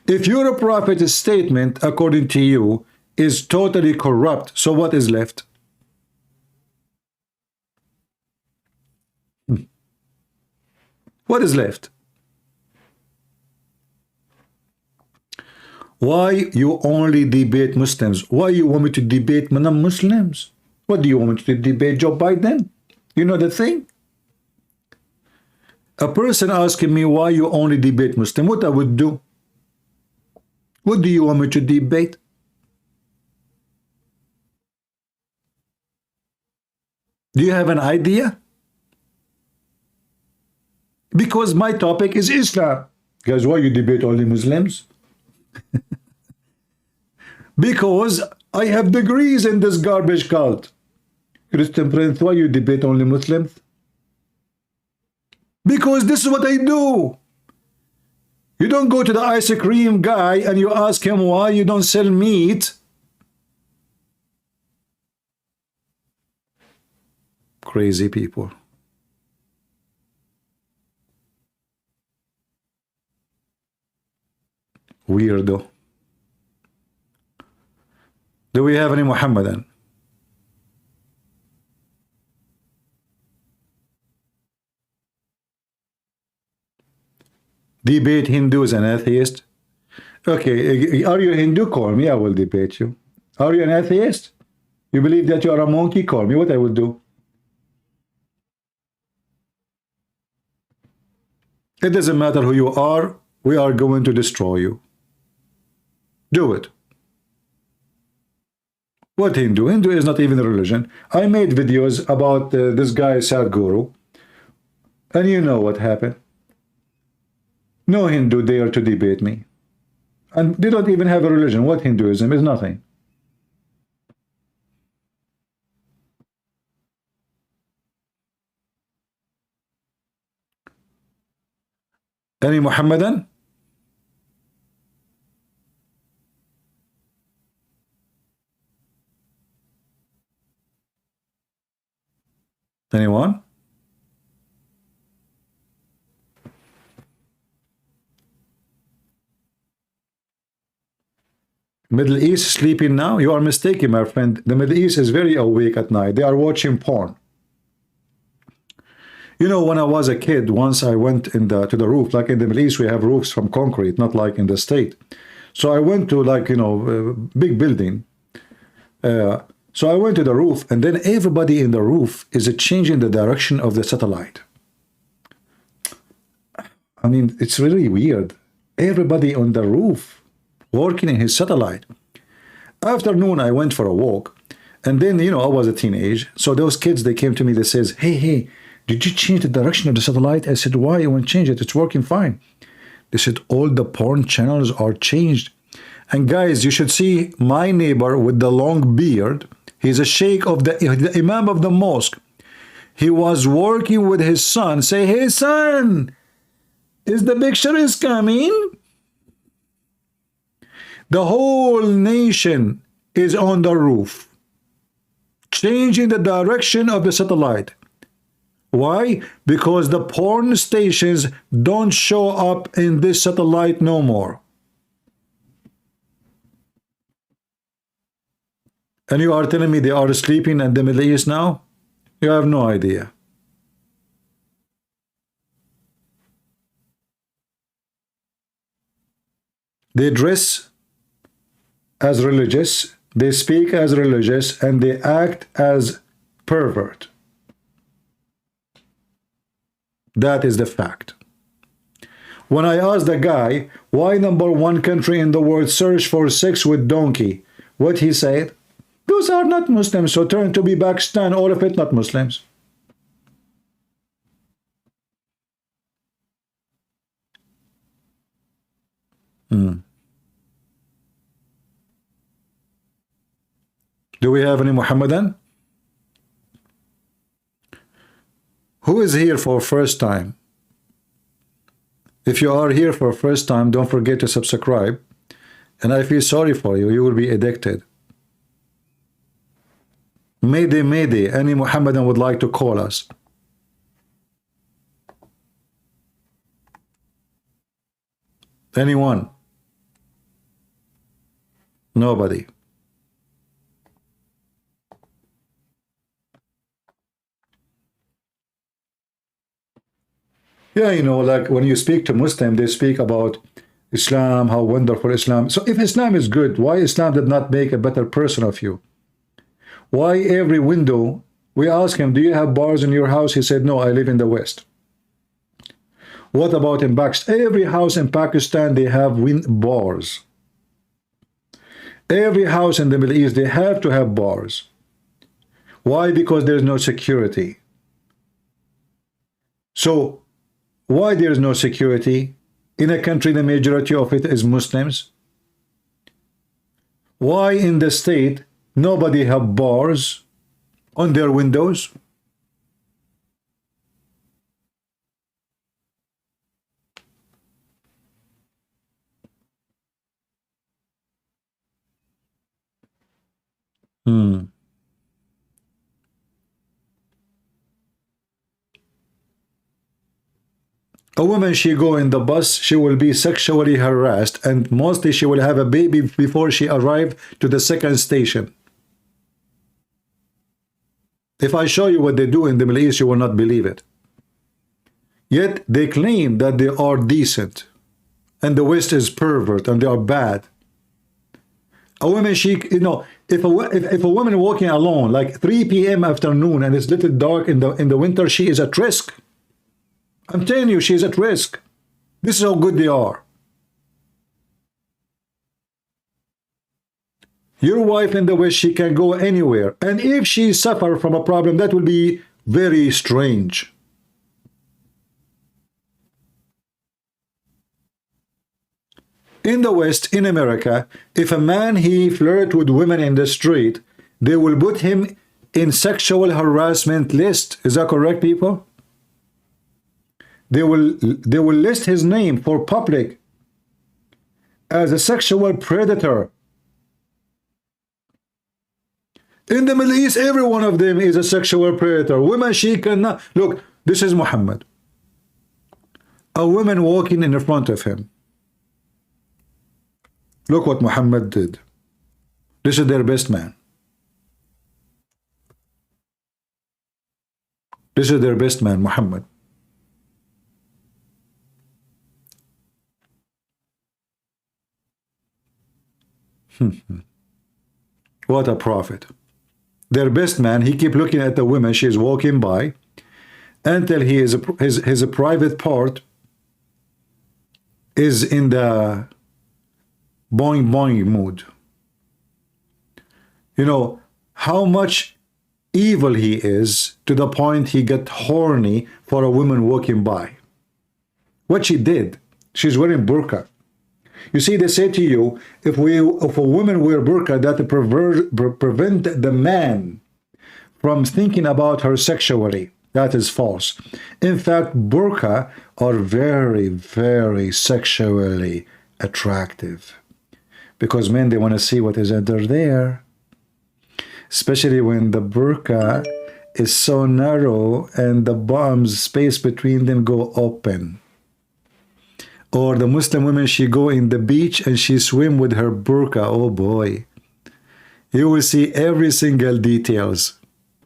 If your prophet's statement, according to you, is totally corrupt, so what is left? What is left? Why you only debate Muslims? Why you want me to debate non-Muslims? What do you want me to debate Joe Biden? You know the thing? A person asking me why you only debate Muslim, what I would do? What do you want me to debate? Do you have an idea? Because my topic is Islam. Guys, why you debate only Muslims? Because I have degrees in this garbage cult. Christian Prince, why you debate only Muslims? Because this is what I do. You don't go to the ice cream guy and you ask him why you don't sell meat. Crazy people. Weirdo. Do we have any Muhammadan? Debate Hindus and atheists. Okay, are you a Hindu? Call me, I will debate you. Are you an atheist? You believe that you are a monkey? Call me, what I will do. It doesn't matter who you are, we are going to destroy you. Do it. What Hindu? Hindu is not even a religion. I made videos about this guy Sadhguru, and you know what happened. No Hindu dare to debate me. And they don't even have a religion. What Hinduism is? Nothing. Any Muhammadan? Anyone? Middle East sleeping now? You are mistaken, my friend. The Middle East is very awake at night. They are watching porn. You know, when I was a kid, once I went to the roof. Like in the Middle East, we have roofs from concrete, not like in the state. So I went to, like, you know, a big building. So I went to the roof, and then everybody in the roof is changing the direction of the satellite. I mean, it's really weird. Everybody on the roof working in his satellite. Afternoon, I went for a walk, And then, you know, I was a teenage. So those kids, they came to me, they says, hey, did you change the direction of the satellite? I said, why? I won't change it. It's working fine. They said, all the porn channels are changed. And guys, you should see my neighbor with the long beard. He's a sheikh of the imam of the mosque. He was working with his son. Say, hey, son, is the picture is coming? The whole nation is on the roof, changing the direction of the satellite. Why? Because the porn stations don't show up in this satellite no more. And you are telling me they are sleeping in the Middle East now? You have no idea. They dress as religious, they speak as religious, and they act as pervert. That is the fact. When I asked the guy, why #1 country in the world search for sex with donkey? What he said? Those are not Muslims, so turn to be Pakistan, all of it not Muslims. Do we have any Muhammadan? Who is here for first time? If you are here for first time, don't forget to subscribe. And I feel sorry for you. You will be addicted. Mayday, mayday. Any Muhammadan would like to call us? Anyone? Nobody. Yeah, you know, like when you speak to Muslim, they speak about Islam, how wonderful Islam. So if Islam is good, why Islam did not make a better person of you? Why every window, we ask him, do you have bars in your house? He said, no, I live in the West. What about in Pakistan? Every house in Pakistan, they have bars. Every house in the Middle East, they have to have bars. Why? Because there's no security. So, why there is no security in a country the majority of it is Muslims? Why in the state nobody have bars on their windows? A woman, she go in the bus, she will be sexually harassed, and mostly she will have a baby before she arrive to the second station. If I show you what they do in the Middle East, you will not believe it. Yet they claim that they are decent, and the West is pervert, and they are bad. A woman, she, you know, if a woman walking alone, like 3 p.m. afternoon, and it's little dark in the winter, she is at risk. I'm telling you, she's at risk. This is how good they are. Your wife in the West, she can go anywhere. And if she suffers from a problem, that will be very strange. In the West, in America, if a man, he flirt with women in the street, they will put him in sexual harassment list. Is that correct, people? They will list his name for public as a sexual predator. In the Middle East, every one of them is a sexual predator. Women, she cannot. Look, this is Muhammad. A woman walking in front of him. Look what Muhammad did. This is their best man. This is their best man, Muhammad. What a prophet. Their best man, he keep looking at the woman she is walking by until he is his private part is in the boing boing mood. You know, how much evil he is, to the point he get horny for a woman walking by. What she did, she's wearing burqa. You see, they say to you, if a woman wear burqa, that prevent the man from thinking about her sexually. That is false. In fact, burqa are very, very sexually attractive, because men, they want to see what is under there, especially when the burqa is so narrow and the bottom's space between them go open. Or the Muslim women, she go in the beach and she swim with her burqa. Oh boy, you will see every single details,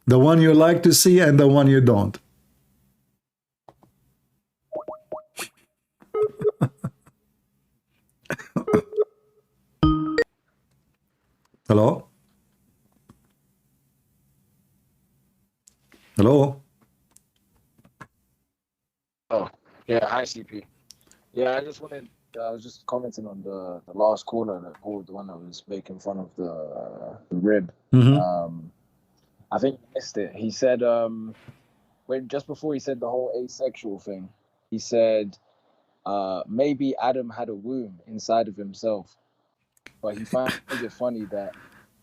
the one you like to see and the one you don't. Hello? Hello? Oh, yeah, hi CP. Yeah, I was just commenting on the last caller that called, the one that was making fun of the rib. I think you missed it. He said, when just before he said the whole asexual thing, he said, maybe Adam had a womb inside of himself, but he finds it funny that,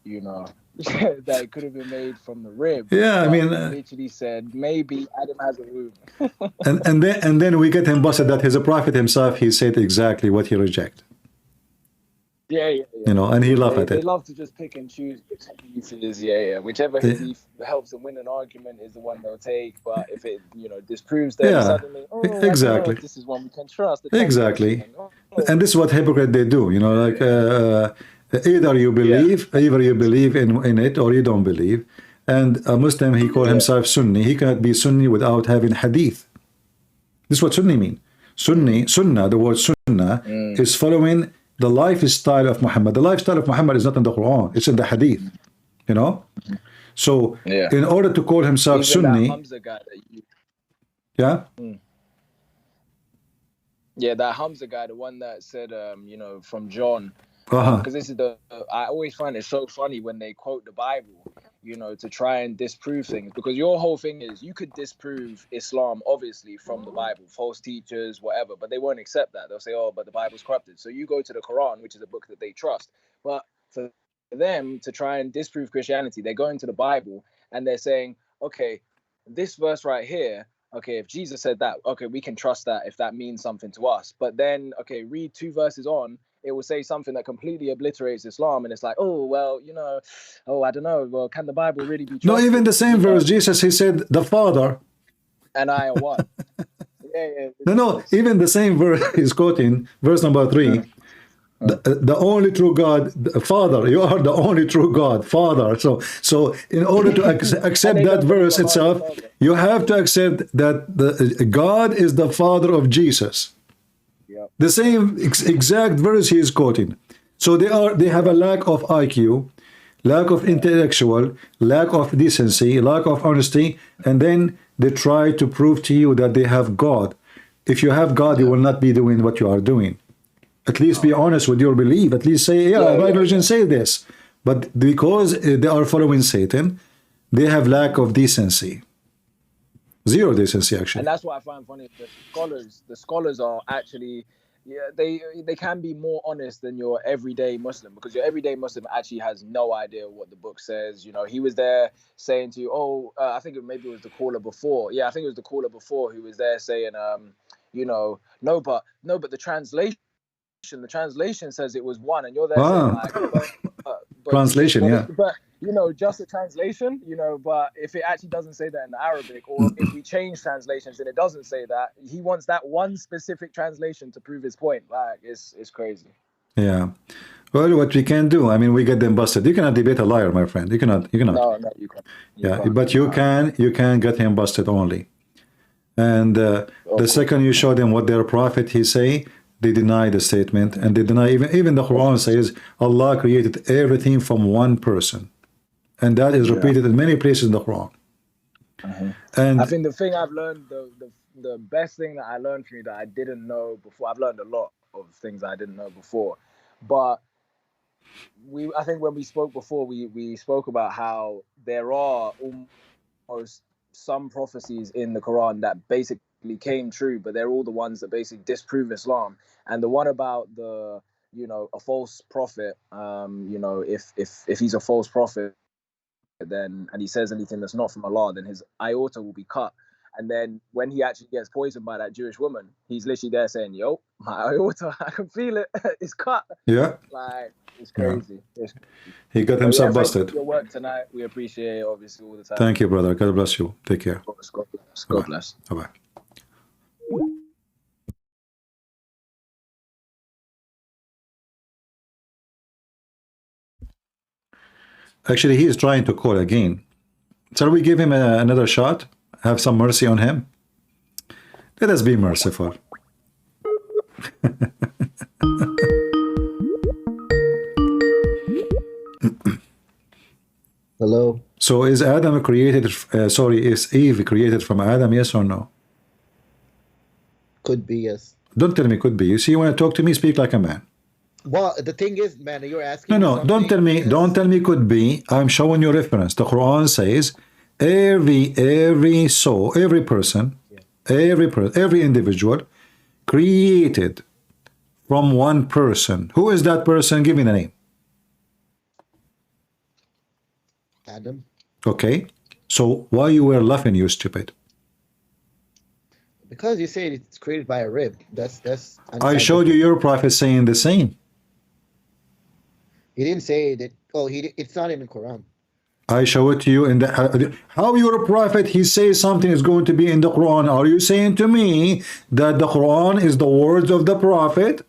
you know, that it could have been made from the rib. Yeah, I mean, he literally said maybe Adam has a womb. and then we get him busted that he's a prophet himself. He said exactly what he reject. Yeah. You know, and he laughed at They it. love to just pick and choose which hadith it is. Yeah. Whichever hadith helps them win an argument is the one they'll take. But if it, you know, disproves them, suddenly, oh, exactly. I don't know if this is one we can trust. Exactly. And this is what hypocrite they do. You know, like either you believe in it, or you don't believe. And a Muslim, he call himself Sunni. He cannot be Sunni without having hadith. This is what Sunni mean. Sunnah, the word Sunnah is following the lifestyle of Muhammad. The lifestyle of Muhammad is not in the Quran, it's in the Hadith. You know? So, in order to call himself Even Sunni, that Hamza guy that you... yeah? Yeah, that Hamza guy, the one that said, you know, from John. Because this is I always find it so funny when they quote the Bible, you know, to try and disprove things. Because your whole thing is, you could disprove Islam, obviously, from the Bible, false teachers, whatever, but they won't accept that. They'll say, oh, but the Bible's corrupted. So you go to the Quran, which is a book that they trust. But for them to try and disprove Christianity, they go into the Bible and they're saying, okay, this verse right here, okay, if Jesus said that, okay, we can trust that if that means something to us. But then, okay, read 2 verses on, it will say something that completely obliterates Islam, and it's like, oh, well, you know, oh, I don't know, well, can the Bible really be trusted? No, even the same verse, Jesus, he said, the Father. And I are one. No, even the same verse he's quoting, verse number 3. The only true God, Father, you are the only true God, Father. So in order to accept that verse itself, you have to accept that God is the Father of Jesus. The same exact verse he is quoting. So they have a lack of IQ, lack of intellectual, lack of decency, lack of honesty, and then they try to prove to you that they have God. If you have God, you will not be doing what you are doing. At least be honest with your belief. At least say, my religion say this. But because they are following Satan, they have lack of decency. Zero decency, actually. And that's what I find funny. The scholars are actually, they can be more honest than your everyday Muslim, because your everyday Muslim actually has no idea what the book says. You know, he was there saying to you, I think maybe it was the caller before. Yeah, I think it was the caller before who was there saying, you know, no, but the translation says it was one, and you're there saying like, but translation, but you know, just a translation, you know, but if it actually doesn't say that in Arabic, or if we change translations and it doesn't say that, he wants that one specific translation to prove his point. Like, it's crazy. Yeah. Well, what we can do, I mean, we get them busted. You cannot debate a liar, my friend. You cannot. No, you can't. But you can get him busted only. And the second you show them what their prophet he say, they deny the statement, and they deny even the Quran says Allah created everything from one person, and that is repeated in many places in the Quran. And I think the thing I've learned, the best thing that I learned from you that I didn't know before, I've learned a lot of things I didn't know before, but I think when we spoke before, we spoke about how there are almost some prophecies in the Quran that basically came true, but they're all the ones that basically disprove Islam. And the one about the, a false prophet, if he's a false prophet, then, and he says anything that's not from Allah, then his aorta will be cut. And then when he actually gets poisoned by that Jewish woman, he's literally there saying, yo, my aorta, I can feel it, it's cut. Yeah. Like, it's crazy. Yeah. He got himself busted. Thank you for your work tonight. We appreciate it, obviously, all the time. Thank you, brother. God bless you. Take care. God bless. God bless. Bye-bye. Actually, he is trying to call again. Shall we give him another shot? Have some mercy on him? Let us be merciful. Hello. So is Adam created, is Eve created from Adam, yes or no? Could be, yes. Don't tell me could be. You see, when you talk to me, speak like a man. Well, the thing is, man, you're asking. No, don't tell me. Don't tell me could be. I'm showing you reference. The Quran says every soul, every person, every individual created from one person. Who is that person? Give me the name. Adam. Okay. So why you were laughing, you stupid? Because you say it's created by a rib. That's. I showed you your prophet saying the same. He didn't say that. Oh, it's not in the Quran. I show it to you in the. How you're a prophet? He says something is going to be in the Quran. Are you saying to me that the Quran is the words of the prophet?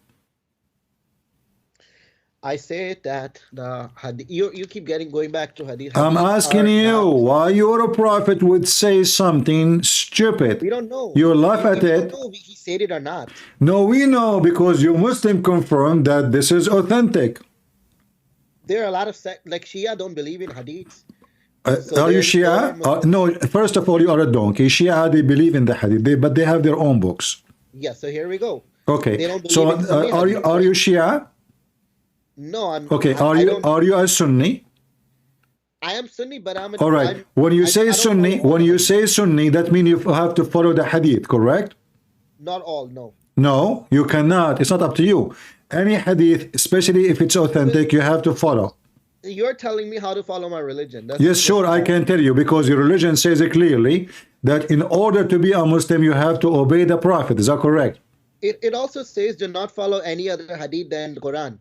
I say that the Hadith. You keep going back to Hadith. I'm asking you why your prophet would say something stupid. We don't know. You laugh at it. We don't know if he said it or not. No, we know because you Muslim confirmed that this is authentic. There are a lot of like Shia don't believe in Hadith. Are you Shia? No, first of all, you are a donkey. Shia, they believe in the Hadith, but they have their own books. Yeah, so here we go. Okay. They don't So believe are you Shia? No, I'm. Okay. Are you a Sunni? I am Sunni, but I'm. All right. When you say Sunni, that means you have to follow the Hadith, correct? Not all, no. No, you cannot. It's not up to you. Any Hadith, especially if it's authentic, you have to follow. You're telling me how to follow my religion. Yes, sure, I can tell you because your religion says it clearly that in order to be a Muslim, you have to obey the Prophet. Is that correct? It also says do not follow any other Hadith than the Quran.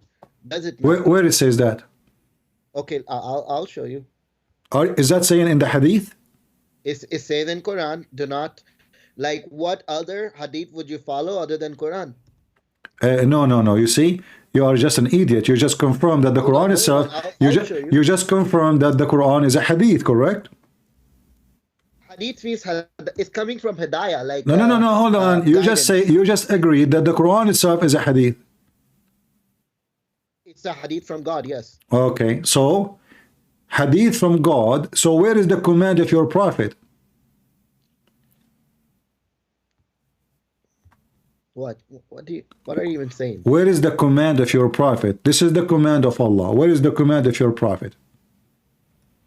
Does it not? Where it says that? Okay, I'll show you. Is that saying in the Hadith? It says in Quran, do not, like what other Hadith would you follow other than Quran? No. You see, you are just an idiot. You just confirmed that the Quran itself. You just confirmed that the Quran is a Hadith, correct? Hadith means it's coming from Hidayah. Like no. Hold on. You just agreed that the Quran itself is a Hadith. It's a Hadith from God. Yes. Okay. So, Hadith from God. So, where is the command of your prophet? What are you even saying? Where is the command of your prophet? This is the command of Allah. Where is the command of your prophet?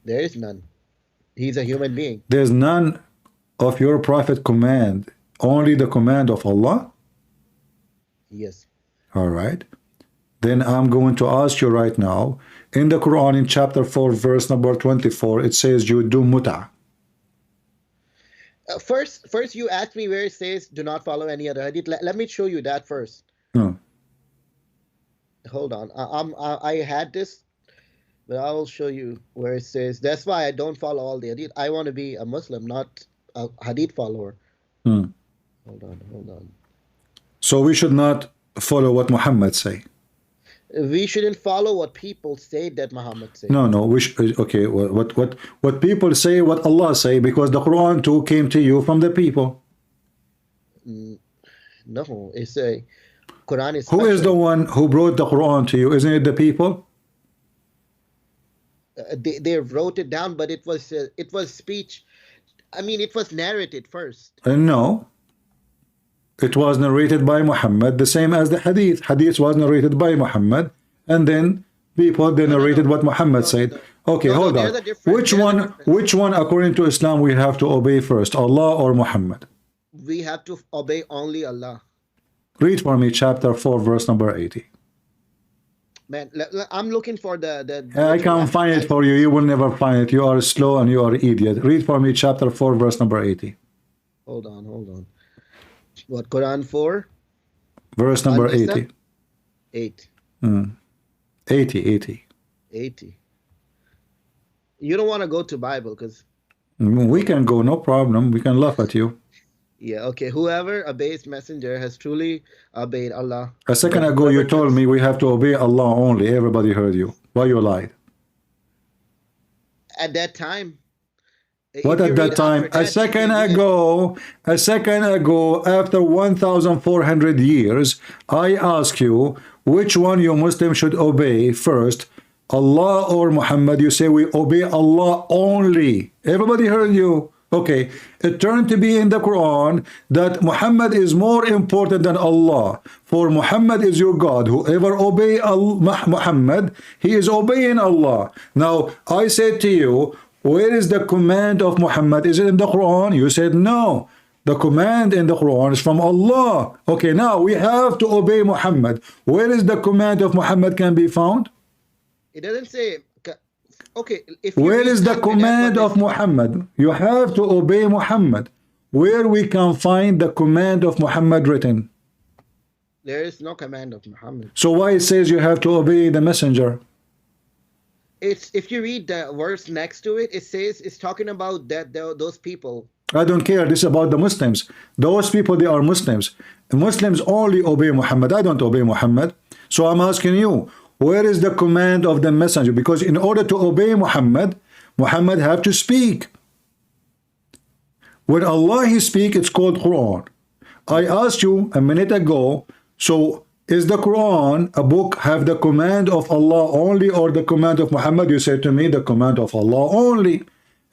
There is none. He's a human being. There's none of your prophet command. Only the command of Allah? Yes. All right. Then I'm going to ask you right now. In the Quran, in chapter 4, verse number 24, it says you do mut'ah. First, you asked me where it says do not follow any other hadith. Let me show you that first. No. Hold on. I had this, but I will show you where it says. That's why I don't follow all the hadith. I want to be a Muslim, not a hadith follower. Hold on. So we should not follow what Muhammad say. We shouldn't follow what people say that Muhammad said. No. Okay. What people say, what Allah say, because the Quran too came to you from the people. No, it's a Quran is. Who is the one who brought the Quran to you? Isn't it the people? They wrote it down, but it was speech. I mean, it was narrated first. No. It was narrated by Muhammad, the same as the Hadith. Hadith was narrated by Muhammad, and then people, they narrated what Muhammad said. Okay, hold on. Which one, according to Islam, we have to obey first, Allah or Muhammad? We have to obey only Allah. Read for me chapter 4, verse number 80. Man, I'm looking for the I can't find it for you. You will never find it. You are slow and you are idiot. Read for me chapter 4, verse number 80. Hold on. What, Quran 4? Verse number 80. 8. 80. You don't want to go to Bible because... We can go, no problem. We can laugh at you. Yeah, okay. Whoever obeys messenger has truly obeyed Allah. A second ago, you told me we have to obey Allah only. Everybody heard you. Why you lied? At that time. What at that time? A second ago, after 1,400 years, I ask you, which one you Muslim should obey first, Allah or Muhammad? You say we obey Allah only. Everybody heard you. Okay, it turned to be in the Quran that Muhammad is more important than Allah. For Muhammad is your God. Whoever obey Muhammad, he is obeying Allah. Now, I said to you, where is the command of Muhammad? Is it in the Quran? You said no. The command in the Quran is from Allah. Okay, now we have to obey Muhammad. Where is the command of Muhammad can be found? It doesn't say... Okay, where is the command of Muhammad? You have to obey Muhammad. Where we can find the command of Muhammad written? There is no command of Muhammad. So why it says you have to obey the messenger? It's if you read the verse next to it, it says it's talking about those people. I don't care. This is about the Muslims. Those people, they are Muslims. Muslims only obey Muhammad. I don't obey Muhammad. So I'm asking you, where is the command of the messenger? Because in order to obey Muhammad, Muhammad have to speak. When Allah he speak, it's called Quran. I asked you a minute ago, so is the Quran a book have the command of Allah only or the command of Muhammad? You said to me the command of Allah only.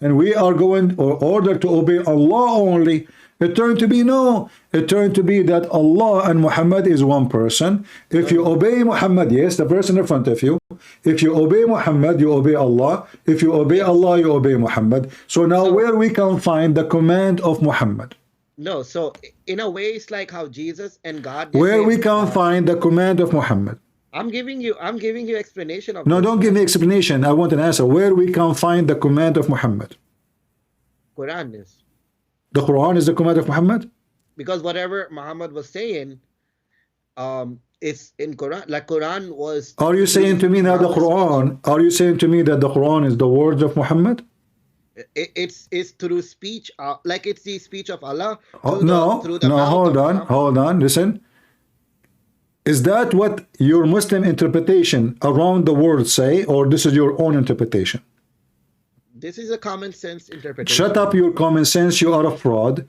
And we are going or ordered to obey Allah only. It turned to be no. It turned to be that Allah and Muhammad is one person. If you obey Muhammad, yes, the person in front of you. If you obey Muhammad, you obey Allah. If you obey Allah, you obey Muhammad. So now where we can find the command of Muhammad? No, so in a way it's like how Jesus and God... Where we can find the command of Muhammad? I'm giving you explanation of... No, don't give me explanation. I want an answer. Where we can find the command of Muhammad? Quran is. The Quran is the command of Muhammad? Because whatever Muhammad was saying, it's in Quran. Like Quran was... Are you saying to me now the Quran? Are you saying to me that the Quran is the words of Muhammad? It's through speech, like it's the speech of Allah. No, hold on, listen. Is that what your Muslim interpretation around the world say, or this is your own interpretation? This is a common sense interpretation. Shut up your common sense, you are a fraud.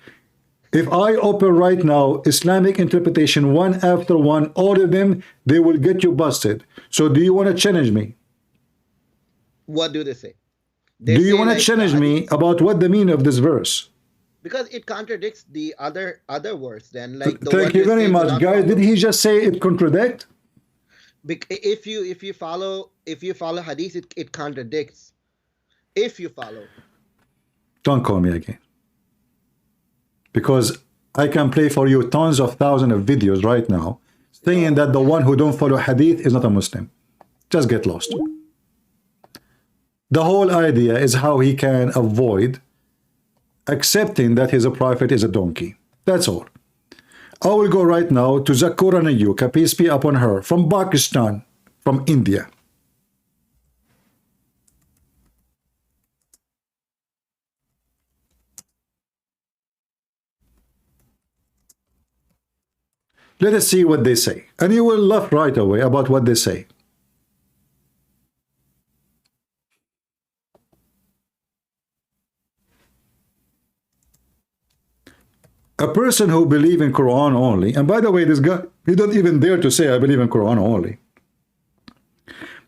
If I open right now Islamic interpretation one after one, all of them, they will get you busted. So do you want to challenge me? What do they say? Do you want to challenge me about what the meaning of this verse? Because it contradicts the other words. Then, like thank you very much, guys. Did he just say it contradict? If you follow Hadith, it contradicts. If you follow. Don't call me again. Because I can play for you tons of thousands of videos right now saying that the one who don't follow Hadith is not a Muslim. Just get lost. The whole idea is how he can avoid accepting that he's a prophet is a donkey. That's all. I will go right now to Zakura Nayuka, peace be upon her, from Pakistan, from India. Let us see what they say. And you will laugh right away about what they say. A person who believes in Quran only, and by the way, this guy, he don't even dare to say I believe in Quran only.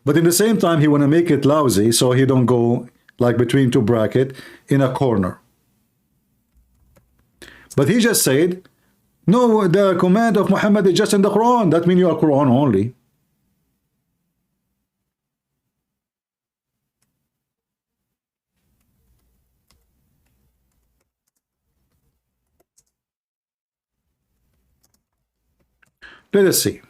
But in the same time, he want to make it lousy so he don't go like between two brackets in a corner. But he just said, no, the command of Muhammad is just in the Quran. That means you are Quran only. Let us see.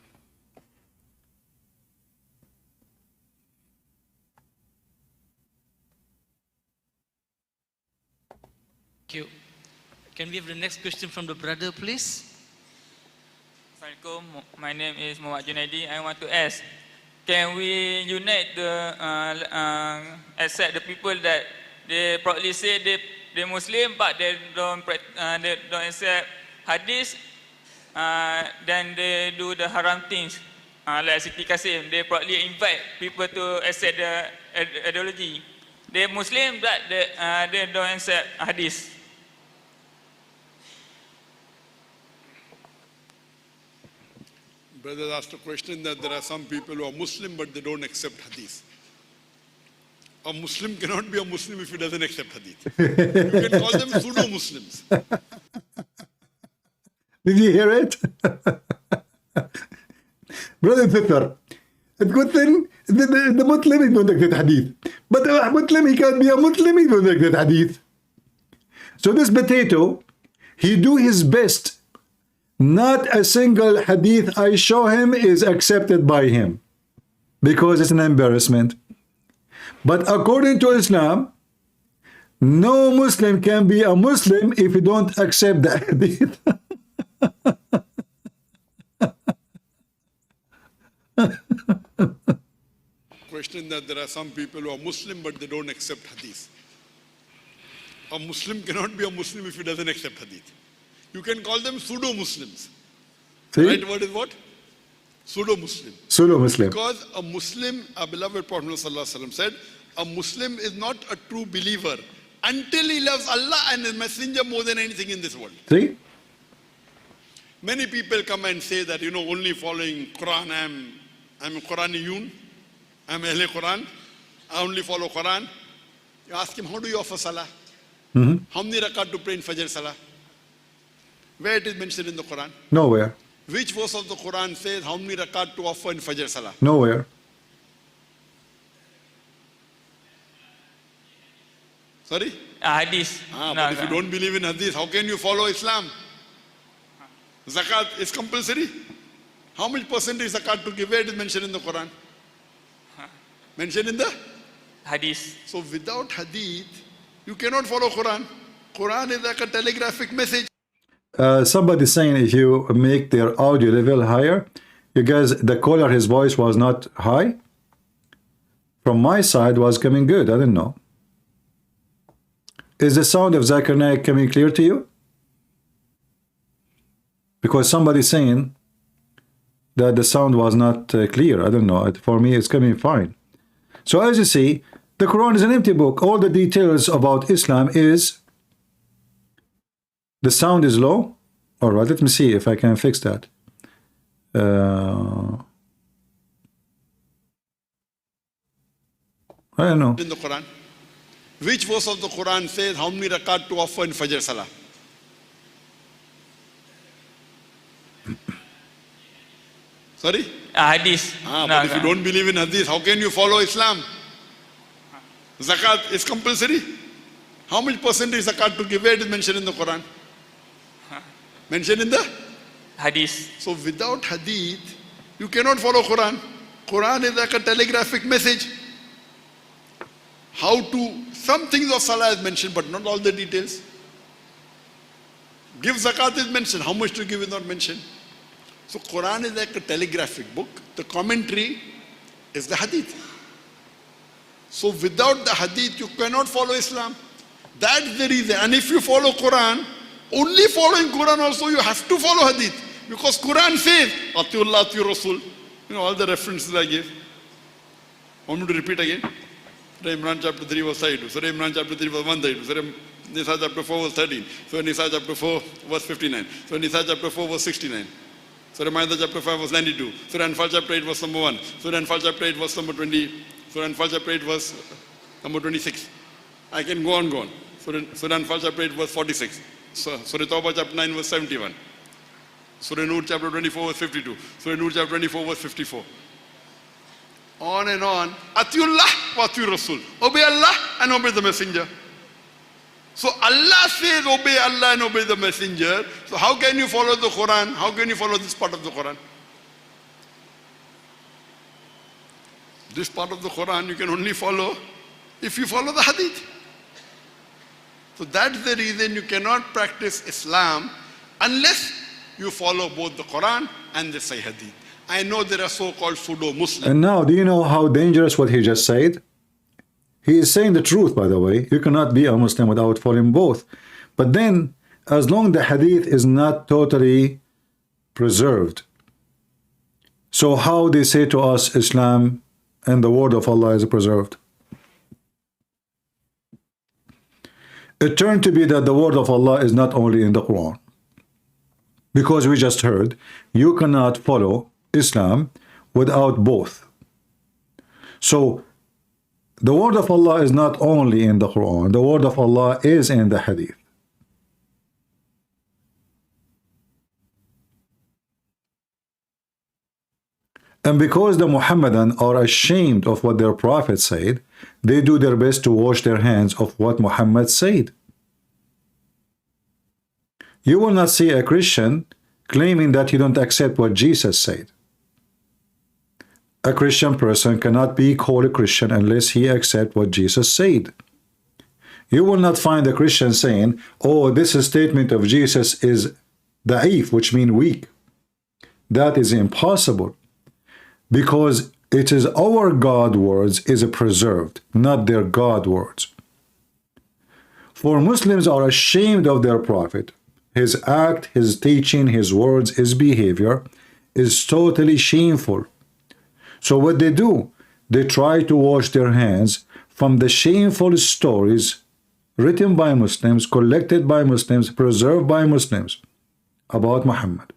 Thank you. Can we have the next question from the brother, please? Assalamualaikum. My name is Muhammad Junaidi. I want to ask, can we unite accept the people that they proudly say they're Muslim, but they don't accept Hadith, then they do the haram things, like Siti Kasim. They proudly invite people to accept the ideology. They're Muslim, but they don't accept Hadith. Brother asked a question that there are some people who are Muslim but they don't accept Hadith. A Muslim cannot be a Muslim if he doesn't accept Hadith. You can call them pseudo-Muslims. Did you hear it? Brother Peter, a good thing, the Muslim is don't accept Hadith. But a Muslim, he can't be a Muslim, he don't accept Hadith. So this potato, he do his best. Not a single hadith I show him is accepted by him because it's an embarrassment. But according to Islam, no Muslim can be a Muslim if you don't accept the hadith. Question that there are some people who are Muslim but they don't accept Hadith. A Muslim cannot be a Muslim if he doesn't accept Hadith. You can call them pseudo-Muslims. See? Right word is what? Pseudo-Muslim. Pseudo-Muslim. Because a Muslim, our beloved Prophet ﷺ said, a Muslim is not a true believer until he loves Allah and His Messenger more than anything in this world. See? Many people come and say that, only following Quran, I'm a Quraniyun, I'm Ahle Quran, I only follow Quran. You ask him, how do you offer Salah? How many rakat to pray in Fajr Salah? Where it is mentioned in the Quran? Nowhere. Which verse of the Quran says how many rakat to offer in Fajr Salah? Nowhere. Sorry? Hadith. But if you don't believe in Hadith, how can you follow Islam? Zakat is compulsory. How much percentage zakat to give? Where it is mentioned in the Quran? Mentioned in the? Hadith. So without Hadith, you cannot follow Quran. Quran is like a telegraphic message. Somebody saying if you make their audio level higher, you guys, the caller, his voice was not high. From my side was coming good. I didn't know. Is the sound of Zakir Naik coming clear to you? Because somebody saying that the sound was not clear. I don't know. For me, it's coming fine. So as you see, the Quran is an empty book. All the details about Islam is the sound is low. All right, let me see if I can fix that. I don't know. In the Quran, which verse of the Quran says how many rakat to offer in Fajr Salah? Sorry? Hadith. But if you don't believe in Hadith, how can you follow Islam? Zakat is compulsory. How much percentage zakat to give? Where it is mentioned in the Quran? Mentioned in the? Hadith. So without Hadith, you cannot follow Quran. Quran is like a telegraphic message. How to, some things of Salah is mentioned, but not all the details. Give zakat is mentioned. How much to give is not mentioned. So Quran is like a telegraphic book. The commentary is the Hadith. So without the Hadith, you cannot follow Islam. That's the reason. And if you follow Quran, only following Quran also, you have to follow Hadith. Because Quran says, Atiullah, Ati Rasul. All the references I gave. Want me to repeat again? Surah Imran chapter 3 verse 32. Surah Imran chapter 3 verse 132. Surah Nisa chapter 4 verse 13. Surah Nisa chapter 4 verse 59. Surah Nisa chapter 4 verse 69. Surah Ma'idah chapter 5 verse 92. Surah Anfal chapter 8 verse number 1. Surah Anfal chapter 8 verse number 20. Surah Anfal chapter 8 verse number 26. I can go on. Surah Anfal chapter 8 verse 46. Surah Tawbah chapter 9 verse 71. Surah Nur chapter 24 verse 52. Surah Nur chapter 24 verse 54. On and on. Atiullah wa ati Rasul. Obey Allah and obey the Messenger. So Allah says obey Allah and obey the Messenger. So how can you follow the Quran? How can you follow this part of the Quran? this part of the Quran you can only follow if you follow the Hadith. So that's the reason you cannot practice Islam unless you follow both the Quran and the Sahih Hadith. I know there are so-called pseudo-Muslims. And now, do you know how dangerous what he just said? He is saying the truth, by the way. You cannot be a Muslim without following both. But then, as long the Hadith is not totally preserved, so how they say to us Islam and the word of Allah is preserved? It turned to be that the word of Allah is not only in the Quran. Because we just heard, you cannot follow Islam without both. So, the word of Allah is not only in the Quran, the word of Allah is in the Hadith. And because the Muhammadan are ashamed of what their prophet said, they do their best to wash their hands of what Muhammad said. You will not see a Christian claiming that he don't accept what Jesus said. A Christian person cannot be called a Christian unless he accepts what Jesus said. You will not find a Christian saying, oh, this statement of Jesus is da'if, which means weak. That is impossible. Because it is our God words is preserved, not their God words. For Muslims are ashamed of their prophet. His act, his teaching, his words, his behavior is totally shameful. So what they do, they try to wash their hands from the shameful stories written by Muslims, collected by Muslims, preserved by Muslims about Muhammad.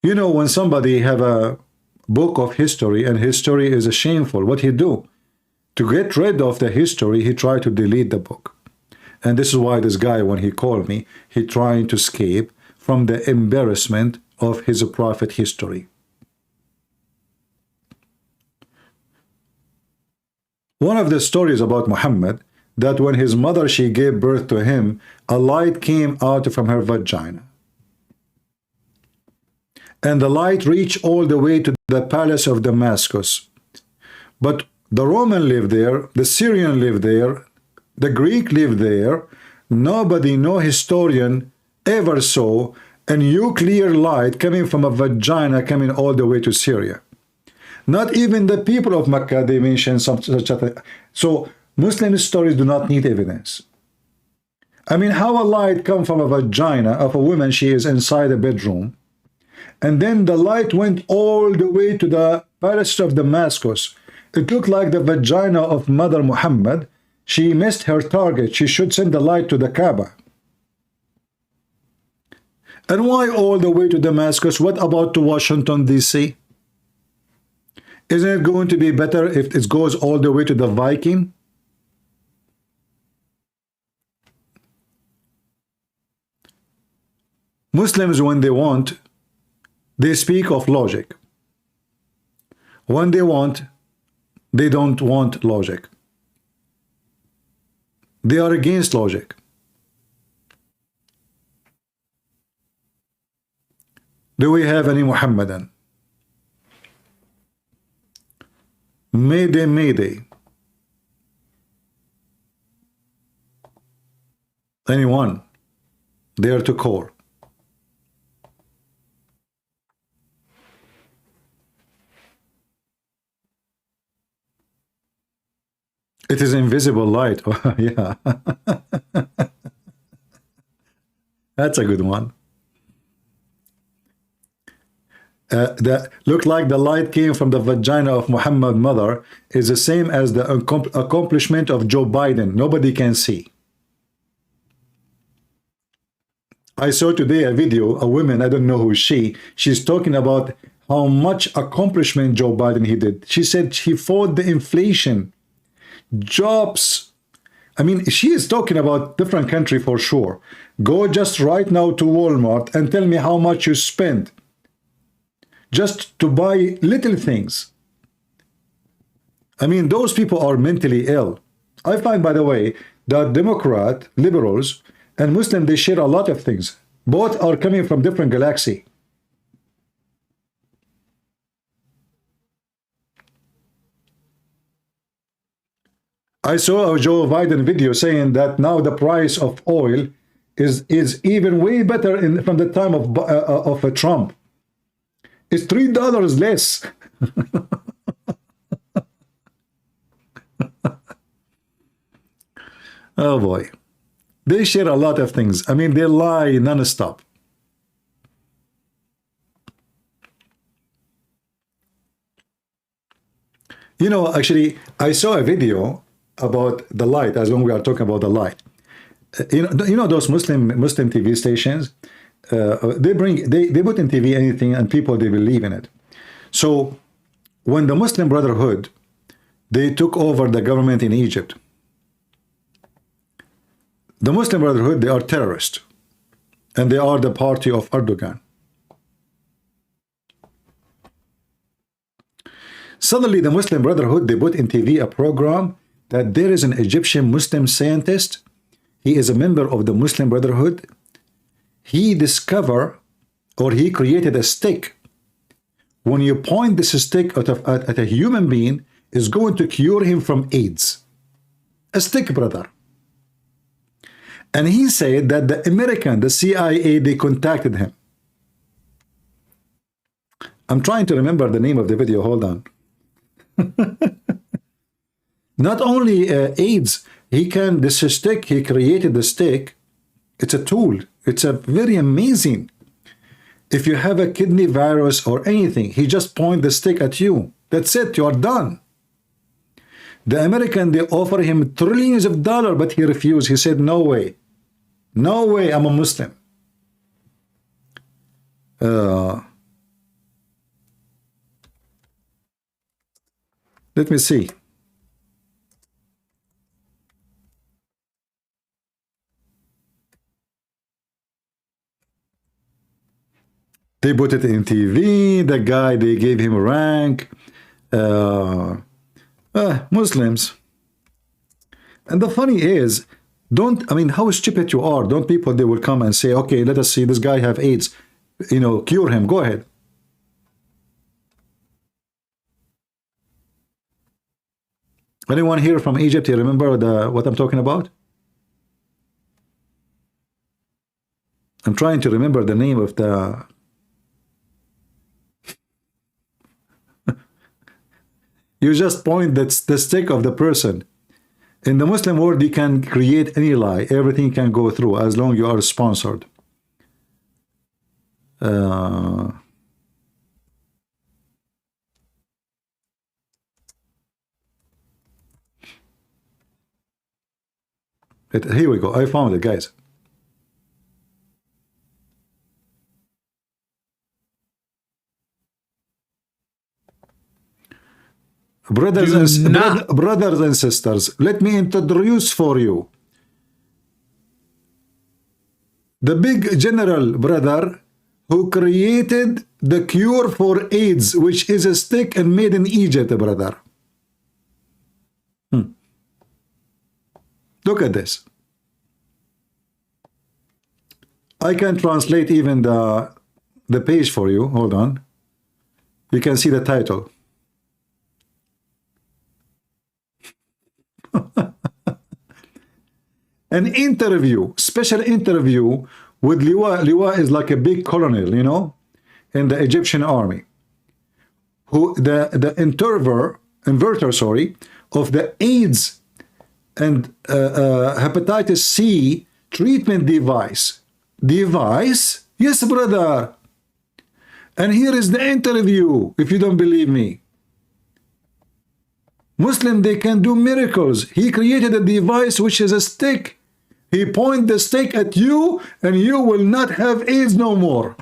You know, when somebody have a book of history and history is shameful, what he do? To get rid of the history, he try to delete the book. And this is why this guy, when he called me, he trying to escape from the embarrassment of his prophet history. One of the stories about Muhammad, that when his mother, she gave birth to him, a light came out from her vagina. And the light reached all the way to the palace of Damascus. But the Roman lived there, the Syrian lived there, the Greek lived there. Nobody, no historian ever saw a nuclear light coming from a vagina coming all the way to Syria. Not even the people of Mecca, they mention such a thing. So Muslim stories do not need evidence. I mean, how a light come from a vagina of a woman, she is inside a bedroom, and then the light went all the way to the palace of Damascus. It looked like the vagina of Mother Muhammad. She missed her target. She should send the light to the Kaaba. And why all the way to Damascus? What about to Washington, D.C.? Isn't it going to be better if it goes all the way to the Viking? Muslims, when they want, they speak of logic. When they want, they don't want logic. They are against logic. Do we have any Muhammadan? Mayday, mayday. Anyone dare to call? It is invisible light. Yeah. That's a good one. That looked like the light came from the vagina of Muhammad's mother is the same as the accomplishment of Joe Biden. Nobody can see. I saw today a video, a woman, I don't know who she's talking about how much accomplishment Joe Biden he did. She said he fought the inflation, jobs. I mean, she is talking about different country for sure. Go just right now to Walmart and tell me how much you spend just to buy little things. I mean, those people are mentally ill. I find, by the way, that Democrat, liberals, and Muslim, they share a lot of things. Both are coming from different galaxy. I saw a Joe Biden video saying that now the price of oil is even way better from the time of Trump. It's $3 less. Oh boy. They share a lot of things. I mean, they lie non-stop. You know, actually, I saw a video about the light, as long as we are talking about the light. You know those Muslim TV stations? They put in TV anything, and people, they believe in it. So when the Muslim Brotherhood, they took over the government in Egypt, the Muslim Brotherhood, they are terrorists, and they are the party of Erdogan. Suddenly, the Muslim Brotherhood, they put in TV a program that there is an Egyptian Muslim scientist. He is a member of the Muslim Brotherhood. He discovered, or he created a stick. When you point this stick at a human being, is going to cure him from AIDS. A stick, brother. And he said that the CIA, they contacted him. I'm trying to remember the name of the video. Hold on. Not only AIDS, this stick, he created the stick. It's a tool. It's a very amazing. If you have a kidney virus or anything, he just point the stick at you. That's it. You are done. The American, they offer him trillions of dollars, but he refused. He said, no way. No way, I'm a Muslim. Let me see. They put it in TV. The guy, they gave him a rank. Muslims. And the funny is, how stupid you are. Don't people, they will come and say, okay, let us see, this guy have AIDS. You know, cure him. Go ahead. Anyone here from Egypt, you remember what I'm talking about? I'm trying to remember the name of the... You just point the stick of the person. In the Muslim world, you can create any lie. Everything can go through as long as you are sponsored. Here we go. I found it, guys. Brothers and sisters, let me introduce for you the big general brother who created the cure for AIDS, which is a stick and made in Egypt, brother. Look at this. I can translate even the page for you. Hold on. You can see the title. An interview, special interview with Liwa. Liwa is like a big colonel, you know, in the Egyptian army. Who the inverter, sorry, of the AIDS and hepatitis C treatment device. Yes, brother. And here is the interview, if you don't believe me. Muslim, they can do miracles. He created a device which is a stick. He point the stick at you and you will not have AIDS no more.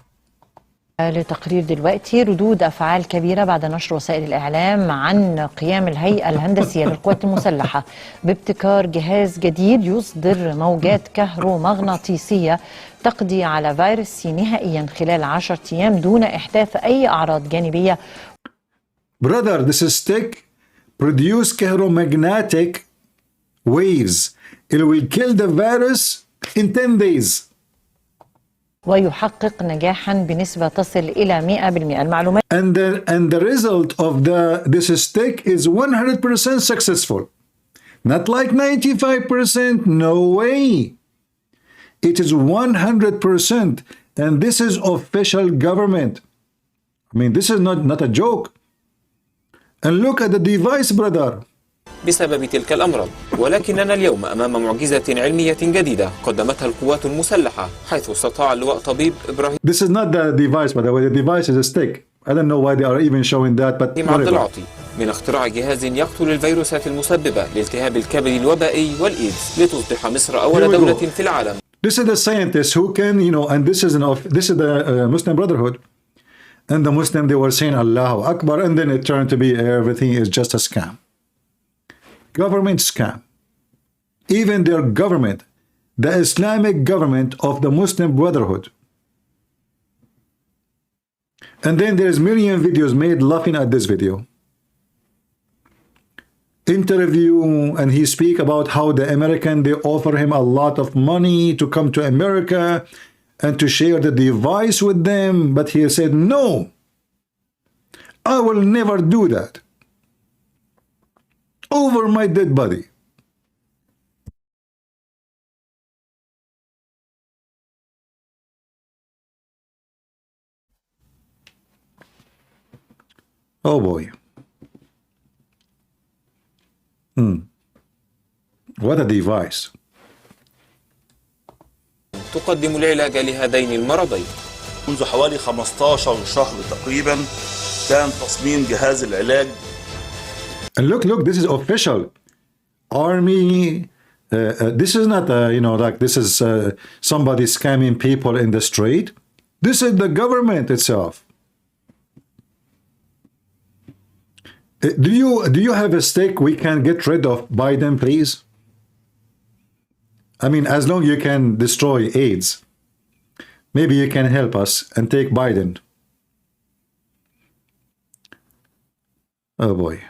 لتقرير دلوقتي ردود أفعال كبيرة بعد نشر وسائل الإعلام عن قيام الهيئة الهندسية للقوات المسلحة بابتكار جهاز جديد يصدر موجات كهرومغناطيسية تقضي على فيروس سي نهائيا خلال 10 أيام دون إحداث أي أعراض جانبية. Brother, this stick produce chairomagnetic waves. It will kill the virus in 10 days. ويحقق نجاحا بنسبة تصل إلى 100%. المعلومات and the result of this stick is 100% successful. Not like 95%. No way. It is 100%. And this is official government. I mean, this is not a joke. And look at the device, brother. بسبب تلك الأمراض، ولكننا اليوم أمام معجزة علمية جديدة قدمتها القوات المسلحة، حيث استطاع اللواء طبيب إبراهيم This is not the device, by the way. The device is a stick. I don't know why they are even showing that, but عبد العاطي من اختراع جهاز يقتل الفيروسات المسببة لالتهاب الكبد الوبائي والإيدز لتصبح مصر أول دولة في العالم. This is the scientist who can, and this is the Muslim Brotherhood. And the Muslim, they were saying Allahu Akbar, and then it turned to be everything is just a scam. Government scam. Even their government, the Islamic government of the Muslim Brotherhood. And then there's million videos made laughing at this video. Interview, and he speak about how the American, they offer him a lot of money to come to America and to share the device with them, but he said, no, I will never do that. Over my dead body. Oh boy. What a device. تقدم العلاج لهذين المرضين. منذ حوالي 15 شهر تقريبا كان تصميم جهاز العلاج. And look, this is official. Army, this is not, like this is somebody scamming people in the street. This is the government itself. Do you have a stake we can get rid of Biden, please? I mean, as long as you can destroy AIDS, maybe you can help us and take Biden. Oh boy.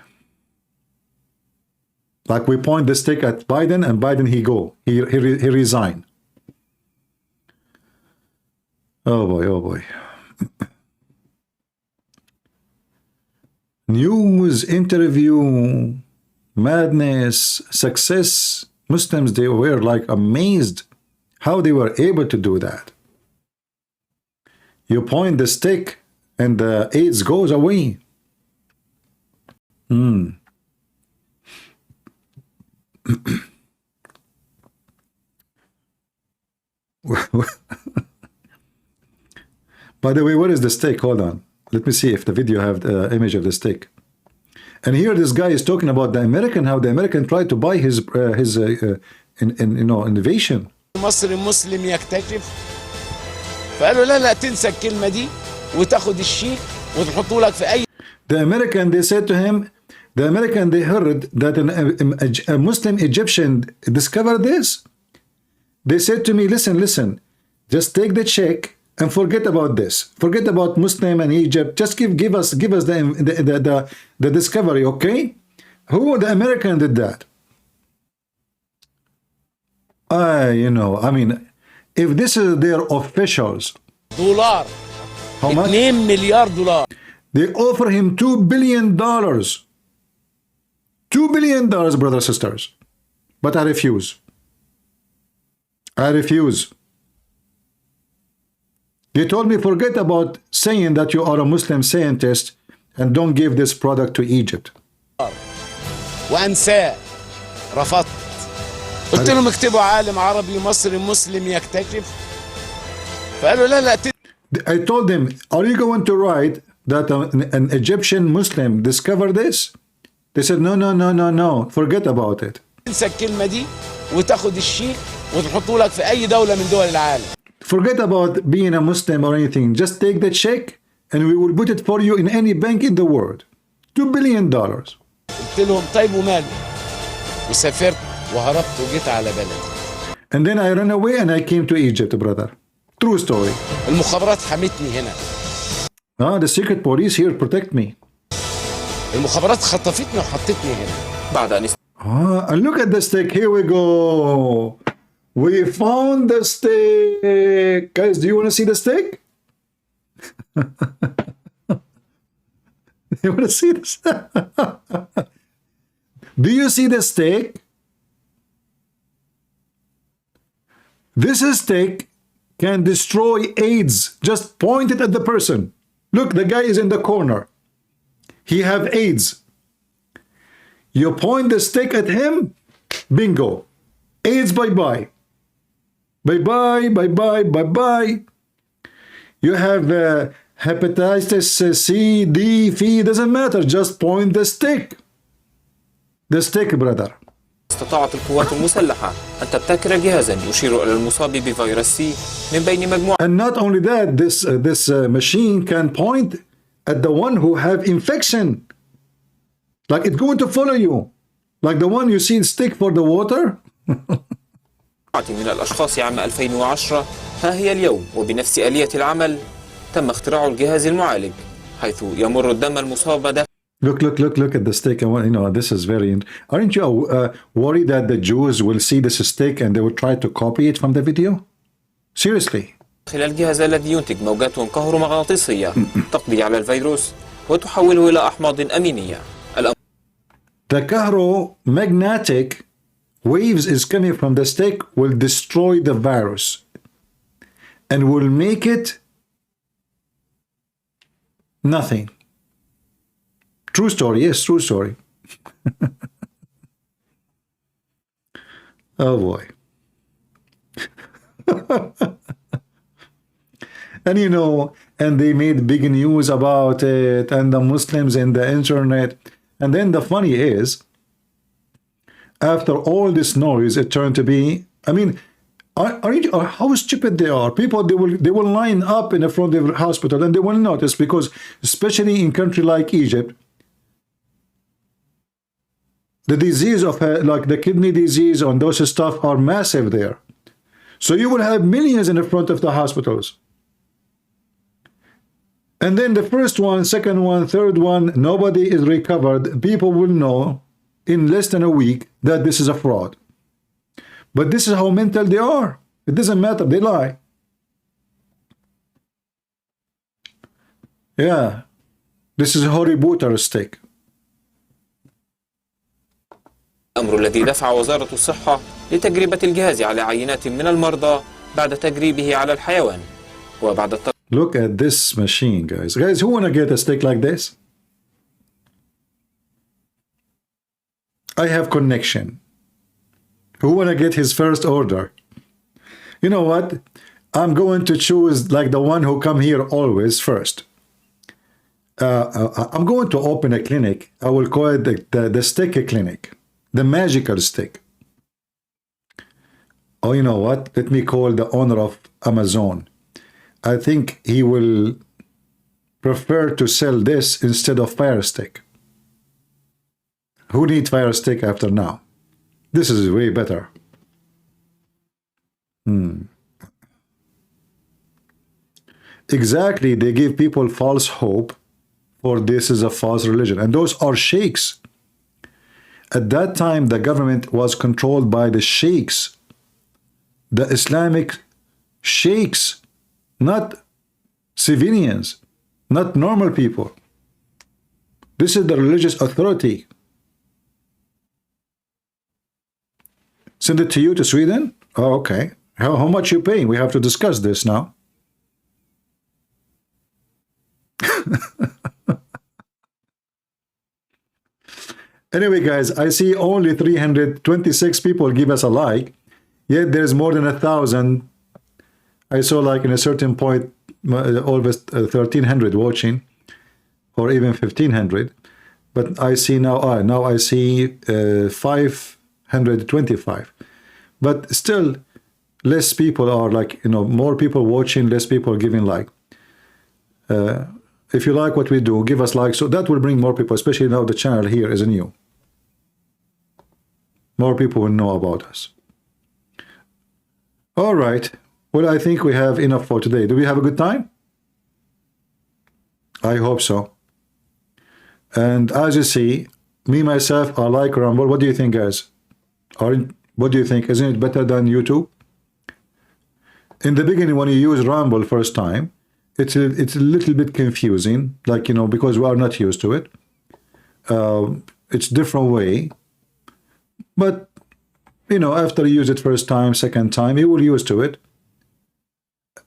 Like we point the stick at Biden and Biden he resign. Oh boy, oh boy. News, interview, madness, success. Muslims, they were like amazed how they were able to do that. You point the stick and the AIDS goes away. By the way, what is the stick? Hold on. Let me see if the video have the image of the stick. And here this guy is talking about the American, how the American tried to buy his innovation. مصري مسلم يكتشف فقالوا لا تنسى الكلمة دي وتاخد الشيك وتحطه لك في أي. The American, they said to him, the American, they heard that a Muslim Egyptian discovered this. They said to me, listen, just take the check and forget about this. Forget about Muslim and Egypt. Just give us the discovery, okay? Who the American did that? I mean, if this is their officials, دولار how much? 2 مليار دولار. They offer him $2 billion. $2 billion, brothers and sisters. But I refuse. I refuse. They told me, forget about saying that you are a Muslim scientist and don't give this product to Egypt. وأنساه رفضت. قلت لهم اكتبوا عالم عربي مصري مسلم يكتشف فقالوا لا I told them, are you going to write that an Egyptian Muslim discovered this? They said, no, forget about it. تنسى الكلمة دي وتاخد الشيك وتحطه لك في أي دولة من دول العالم. Forget about being a Muslim or anything. Just take the check and we will put it for you in any bank in the world. $2 billion. قلت لهم طيب وماله وسافرت وهربت وجيت على بلدي. And then I ran away and I came to Egypt, brother. True story. المخابرات حمتني هنا. The secret police here protect me. المخابرات خطفتني وحطتني هنا. بعد أن and look at the stick. Here we go. We found the stick. Guys, do you want to see the stick? You want to see this? Do you see the stick? This stick can destroy AIDS. Just point it at the person. Look, the guy is in the corner. He have AIDS. You point the stick at him, bingo. AIDS bye-bye. Bye-bye, bye-bye, bye-bye. You have hepatitis C, D, Phi, doesn't matter. Just point the stick. The stick, brother. استطاعت القوات المسلحة أن تبتكر جهازا يشير إلى المصاب بفيروس سي من بين مجموعة. And not only that, this machine can point at the one who have infection. Like it's going to follow you. Like the one you see stick for the water. من الأشخاص عام 2010 ها هي اليوم وبنفس آلية العمل تم اختراع الجهاز المعالج حيث يمر الدم المصاب داخل. Look at the stick. You know, this is very. Aren't you worried that the Jews will see this stick and they will try to copy it from the video? Seriously. داخل الجهاز الذي ينتج موجات كهرومغناطيسية تقضي على الفيروس وتحوله إلى أحماض أمينية. The caromagnetic waves is coming from the stick will destroy the virus and will make it nothing. True story, yes, true story. Oh boy. And you know, and they made big news about it, and the Muslims in the internet. And then the funny is, after all this noise, it turned to be, I mean, how stupid they are. People, they will line up in the front of the hospital and they will notice, because especially in country like Egypt, the disease of like the kidney disease and those stuff are massive there. So you will have millions in the front of the hospitals. And then the first one, second one, third one, nobody is recovered. People will know in less than a week that this is a fraud. But this is how mental they are. It doesn't matter, they lie. Yeah, this is a horrible stick. الأمر الذي دفع وزارة الصحة لتجربة الجهاز على عينات من المرضى بعد تجريبه على الحيوان وبعد Look at this machine, guys. Guys, who want to get a stick like this? I have connection. Who want to get his first order? You know what? I'm going to choose like the one who come here always first. I'm going to open a clinic. I will call it the stick clinic. The magical stick. Oh, you know what? Let me call the owner of Amazon. I think he will prefer to sell this instead of Fire Stick. Who needs Fire Stick after now? This is way better. Exactly, they give people false hope for this is a false religion. And those are sheikhs. At that time, the government was controlled by the sheikhs, the Islamic sheikhs, not civilians, not normal people. This is the religious authority. Send it to you to Sweden? Oh, okay. How much you paying? We have to discuss this now. Anyway, guys, I see only 326 people give us a like, yet there's more than 1,000. I saw like in a certain point almost 1,300 watching, or even 1,500. But I see now, now I see 525. But still, less people are like, you know, more people watching, less people giving like. If you like what we do, give us like, so that will bring more people, especially now the channel here is new. More people will know about us. All right. Well, I think we have enough for today. Do we have a good time? I hope so. And as you see, me, myself, I like Rumble. What do you think, guys? What do you think? Isn't it better than YouTube? In the beginning, when you use Rumble first time, it's a little bit confusing, like, you know, because we are not used to it. It's different way. But You know, after you use it first time, second time, you will use to it.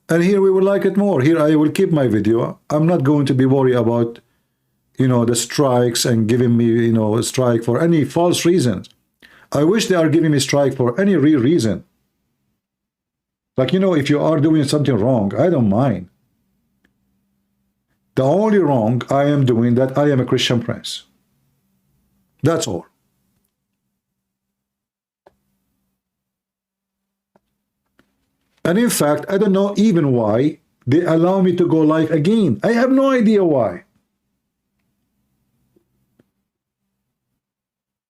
And here we will like it more. Here I will keep my video. I'm not going to be worried about, you know, the strikes and giving me, you know, a strike for any false reasons. I wish they are giving me strike for any real reason. Like, you know, if you are doing something wrong, I don't mind. The only wrong I am doing that I am a Christian prince. That's all. And in fact, I don't know even why they allow me to go live again. I have no idea why.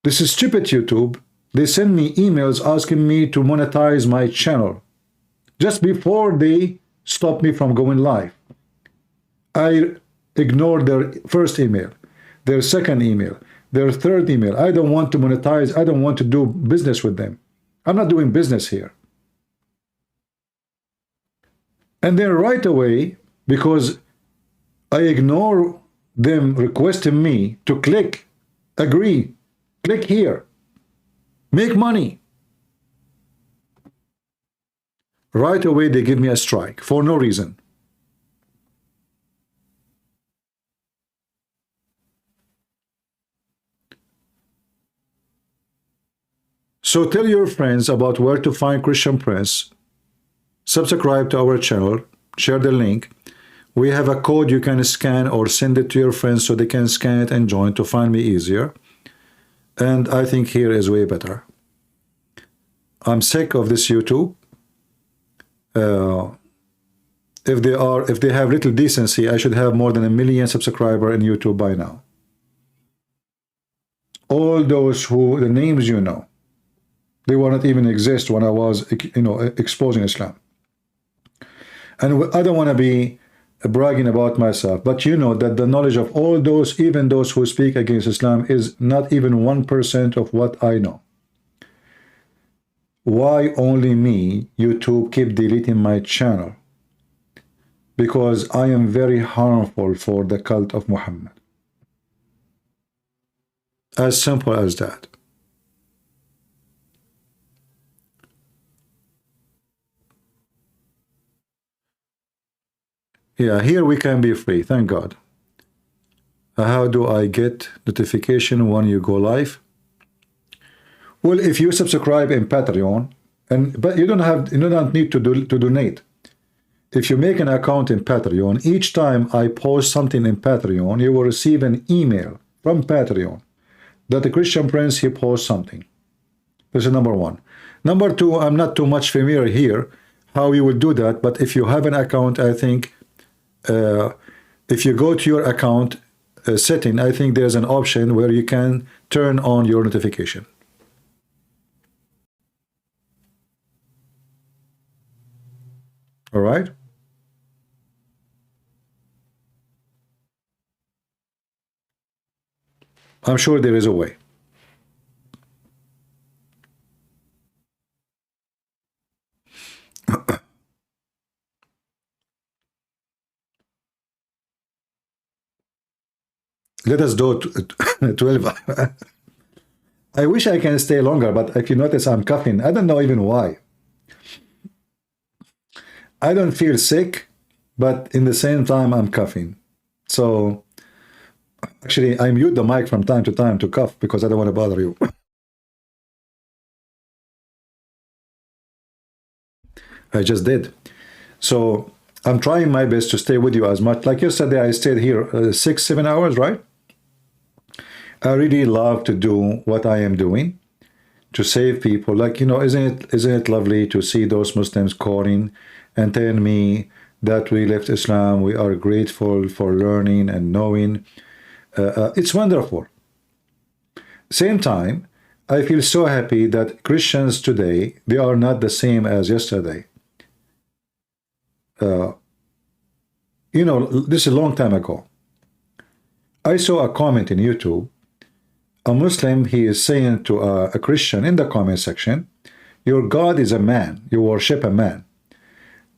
This is stupid, YouTube. They send me emails asking me to monetize my channel just before they stop me from going live. I ignored their first email, their second email, their third email. I don't want to monetize. I don't want to do business with them. I'm not doing business here. And then right away, because I ignore them requesting me to click, agree, click here, make money. Right away, they give me a strike for no reason. So tell your friends about where to find Christian Prince. Subscribe to our channel, share the link. We have a code you can scan or send it to your friends so they can scan it and join to find me easier. And I think here is way better. I'm sick of this YouTube. If they have little decency, I should have more than 1 million subscribers in YouTube by now. All those who, the names you know, they will not even exist when I was, you know, exposing Islam. And I don't want to be bragging about myself, but you know that the knowledge of all those, even those who speak against Islam, is not even 1% of what I know. Why only me, YouTube, keep deleting my channel? Because I am very harmful for the cult of Muhammad. As simple as that. Yeah, here we can be free, thank God. How do I get notification when you go live? Well, if you subscribe in Patreon, but you don't need to donate. If you make an account in Patreon, each time I post something in Patreon, you will receive an email from Patreon that the Christian Prince, he posts something. This is number one. Number two, I'm not too much familiar here how you will do that, but if you have an account, I think if you go to your account setting, I think there's an option where you can turn on your notification. All right. I'm sure there is a way. Let us do 12. I wish I can stay longer, but if you notice, I'm coughing. I don't know even why. I don't feel sick, but in the same time, I'm coughing. So, actually, I mute the mic from time to time to cough because I don't want to bother you. I just did. So, I'm trying my best to stay with you as much. Like yesterday, I stayed here 6-7 hours, right? I really love to do what I am doing to save people. Like, you know, isn't it lovely to see those Muslims calling and telling me that we left Islam, we are grateful for learning and knowing. It's wonderful. Same time, I feel so happy that Christians today, they are not the same as yesterday. You know, this is a long time ago. I saw a comment in YouTube. A Muslim, he is saying to a Christian in the comment section, your God is a man, you worship a man.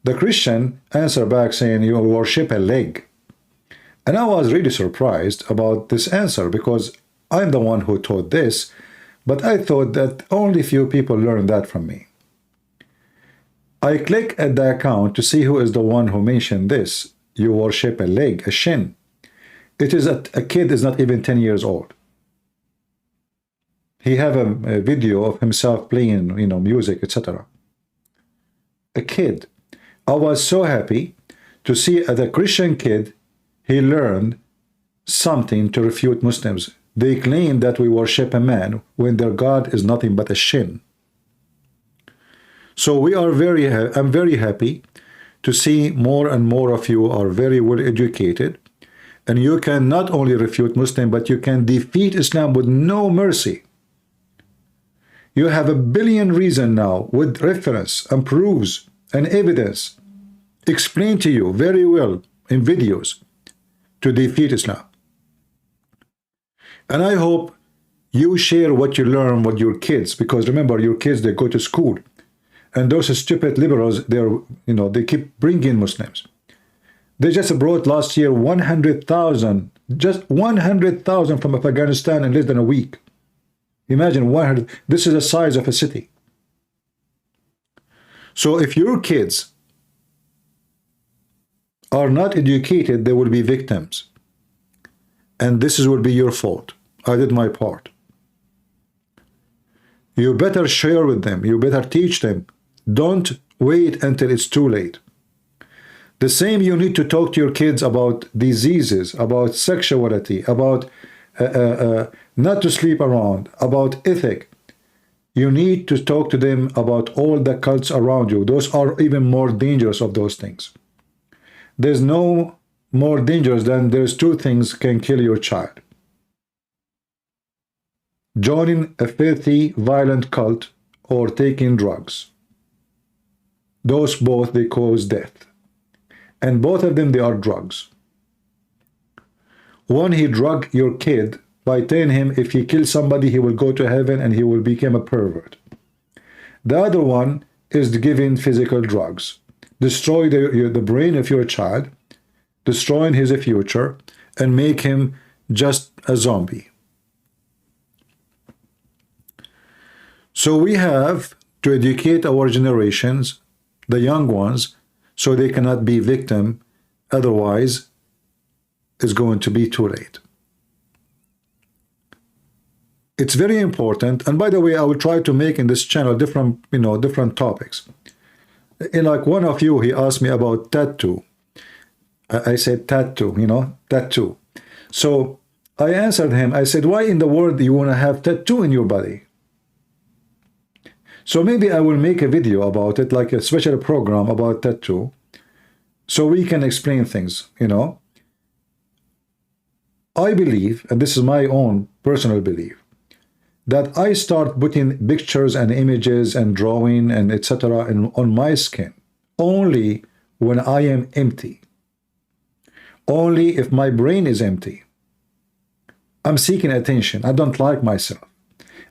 The Christian answered back saying, you worship a leg. And I was really surprised about this answer because I'm the one who taught this, But I thought that only few people learned that from me. I click at the account to see who is the one who mentioned this. You worship a leg, a shin. It is a kid is not even 10 years old. He have a video of himself playing, you know, music, etc. A kid. I was so happy to see as a Christian kid, he learned something to refute Muslims. They claim that we worship a man when their God is nothing but a shin. So we are I'm very happy to see more and more of you are very well educated, and you can not only refute Muslim, but you can defeat Islam with no mercy. You have a billion reasons now with reference and proofs and evidence explained to you very well in videos to defeat Islam. And I hope you share what you learn with your kids, because remember, your kids, they go to school. And those stupid liberals, they keep bringing Muslims. They just brought last year 100,000, just 100,000 from Afghanistan in less than a week. Imagine 100. This is the size of a city. So if your kids are not educated, they will be victims. And this will be your fault. I did my part. You better share with them. You better teach them. Don't wait until it's too late. The same, you need to talk to your kids about diseases, about sexuality, about not to sleep around, about ethic. You need to talk to them about all the cults around you. Those are even more dangerous of those things. There's no more dangerous than there's two things can kill your child. Joining a filthy, violent cult or taking drugs. Those both, they cause death. And both of them, they are drugs. One, he drug your kid by telling him if he kills somebody, he will go to heaven and he will become a pervert. The other one is giving physical drugs. Destroy the brain of your child, destroying his future, and make him just a zombie. So we have to educate our generations, the young ones, so they cannot be victim. Otherwise, it's going to be too late. It's very important. And by the way, I will try to make in this channel different topics. Like one of you, he asked me about tattoo. I said tattoo, tattoo. So I answered him. I said, why in the world do you want to have tattoo in your body? So maybe I will make a video about it, like a special program about tattoo, so we can explain things, I believe, and this is my own personal belief, that I start putting pictures and images and drawing and etc. on my skin only when I am empty. Only if my brain is empty. I'm seeking attention. I don't like myself.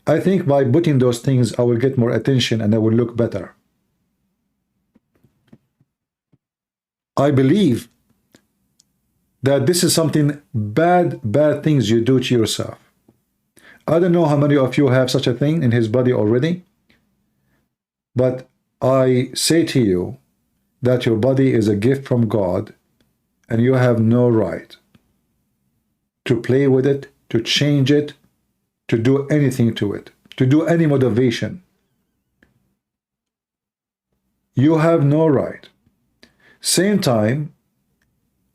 I think by putting those things, I will get more attention and I will look better. I believe that this is something bad things you do to yourself. I don't know how many of you have such a thing in his body already, but I say to you that your body is a gift from God and you have no right to play with it, to change it, to do anything to it, to do any motivation. You have no right. Same time,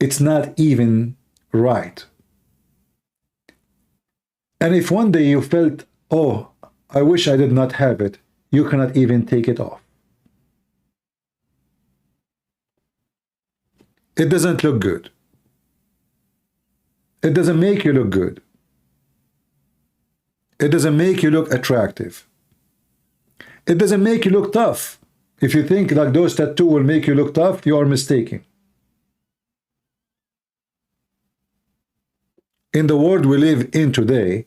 it's not even right. And if one day you felt, oh, I wish I did not have it, you cannot even take it off. It doesn't look good. It doesn't make you look good. It doesn't make you look attractive. It doesn't make you look tough. If you think like those tattoos will make you look tough, you are mistaken. In the world we live in today,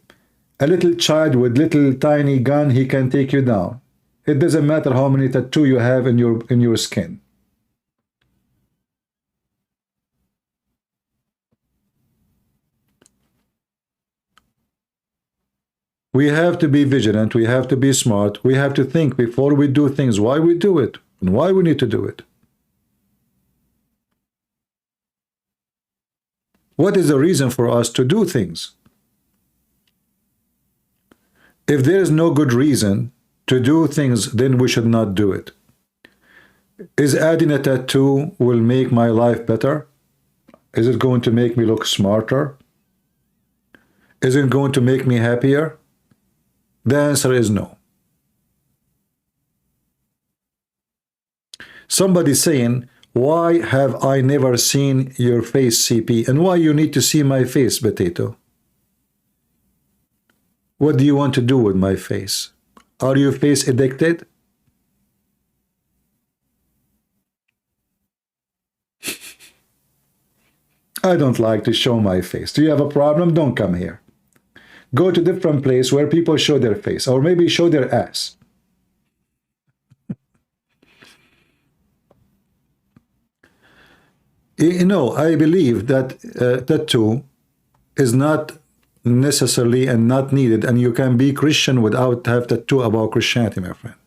a little child with little tiny gun, he can take you down. It doesn't matter how many tattoos you have in your skin. We have to be vigilant. We have to be smart. We have to think before we do things, why we do it and why we need to do it. What is the reason for us to do things? If there is no good reason to do things, then we should not do it. Is adding a tattoo will make my life better? Is it going to make me look smarter? Is it going to make me happier? The answer is no. Somebody saying, why have I never seen your face, CP? And why you need to see my face, Potato? What do you want to do with my face? Are you face addicted? I don't like to show my face. Do you have a problem? Don't come here. Go to different place where people show their face, or maybe show their ass. You know, I believe that tattoo is not necessarily and not needed, and you can be Christian without have tattoo about Christianity, my friend.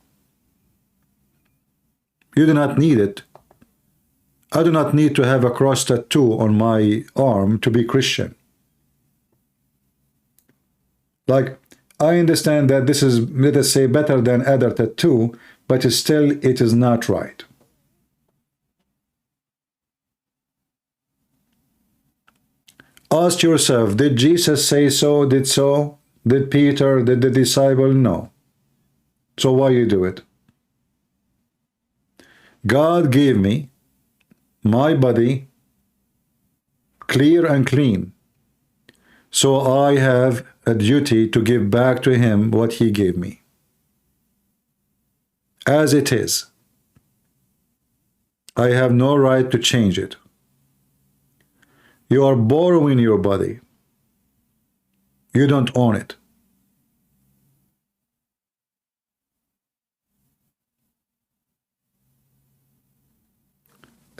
You do not need it. I do not need to have a cross tattoo on my arm to be Christian. Like, I understand that this is, let us say, better than other tattoo, but still it is not right. Ask yourself, did Jesus say so? Did so? Did Peter? Did the disciple? No. So why you do it? God gave me my body clear and clean. So I have a duty to give back to him what he gave me. As it is. I have no right to change it. You are borrowing your body. You don't own it.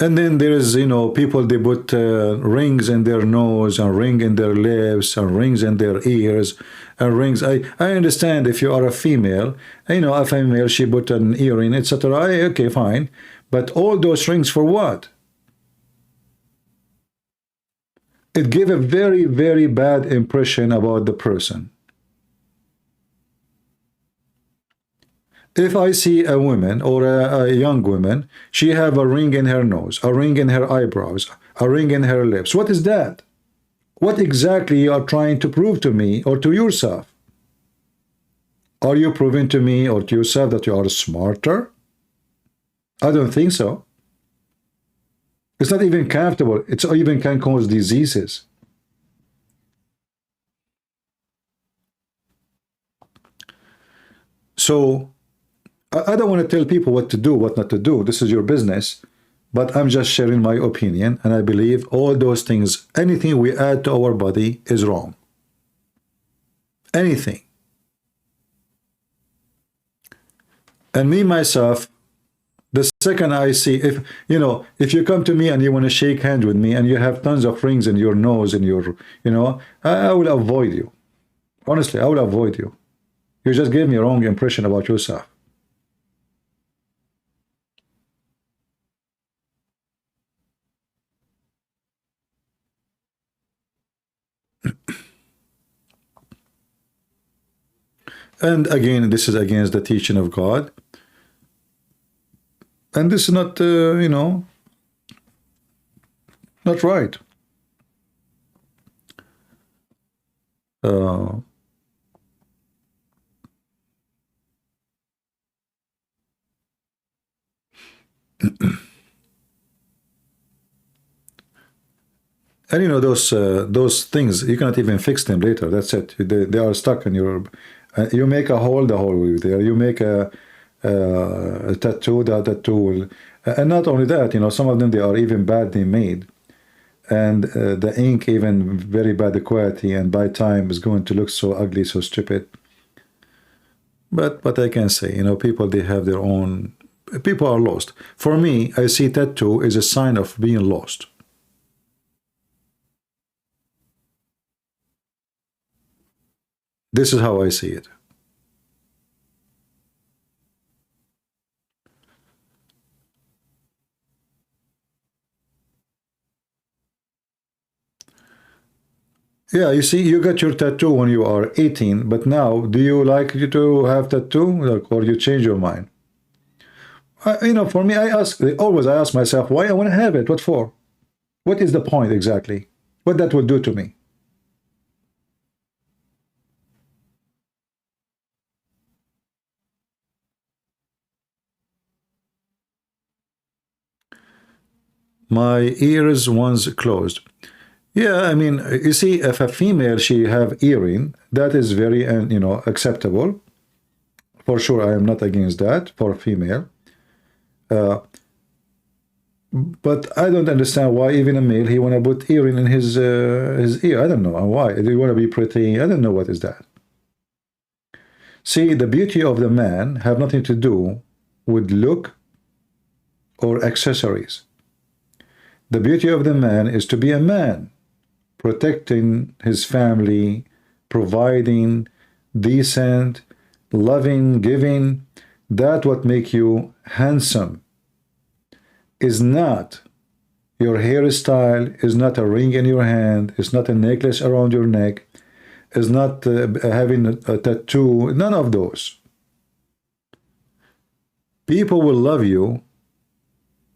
And then there is, you know, people, they put rings in their nose and ring in their lips and rings in their ears and rings. I understand if you are a female, you know, a female, she put an earring, etc. Okay, fine. But all those rings for what? It gave a very, very bad impression about the person. If I see a woman or a young woman, she have a ring in her nose, a ring in her eyebrows, a ring in her lips. What is that? What exactly you are trying to prove to me or to yourself? Are you proving to me or to yourself that you are smarter? I don't think so. It's not even comfortable. It even can cause diseases. So, I don't want to tell people what to do, what not to do. This is your business. But I'm just sharing my opinion. And I believe all those things, anything we add to our body is wrong. Anything. And me, myself, the second I see, if you know, if you come to me and you want to shake hands with me and you have tons of rings in your nose and your, you know, I will avoid you. Honestly, I will avoid you. You just gave me a wrong impression about yourself. And again, this is against the teaching of God. And this is not, you know, not right. And you know, those things, you cannot even fix them later. That's it. They are stuck in your... you make a hole, the hole will be there. You make a tattoo, that tattoo will... and not only that, you know, some of them, they are even badly made. And the ink even very bad quality, and by time is going to look so ugly, so stupid. But I can say, you know, people, they have their own... People are lost. For me, I see tattoo is a sign of being lost. This is how I see it. Yeah, you see, you got your tattoo when you are 18, but now, do you like you to have tattoo, or you change your mind? You know, for me, I ask myself, why I want to have it? What for? What is the point exactly? What that will do to me? My ears once closed. Yeah, I mean, you see, if a female, she have earring, that is very, you know, acceptable. For sure, I am not against that for a female. But I don't understand why even a male, he want to put earring in his ear. I don't know why. Do you want to be pretty? I don't know what is that. See, the beauty of the man have nothing to do with look or accessories. The beauty of the man is to be a man, protecting his family, providing, decent, loving, giving. That what make you handsome. Is not your hairstyle, is not a ring in your hand, is not a necklace around your neck, is not having a tattoo, none of those. People will love you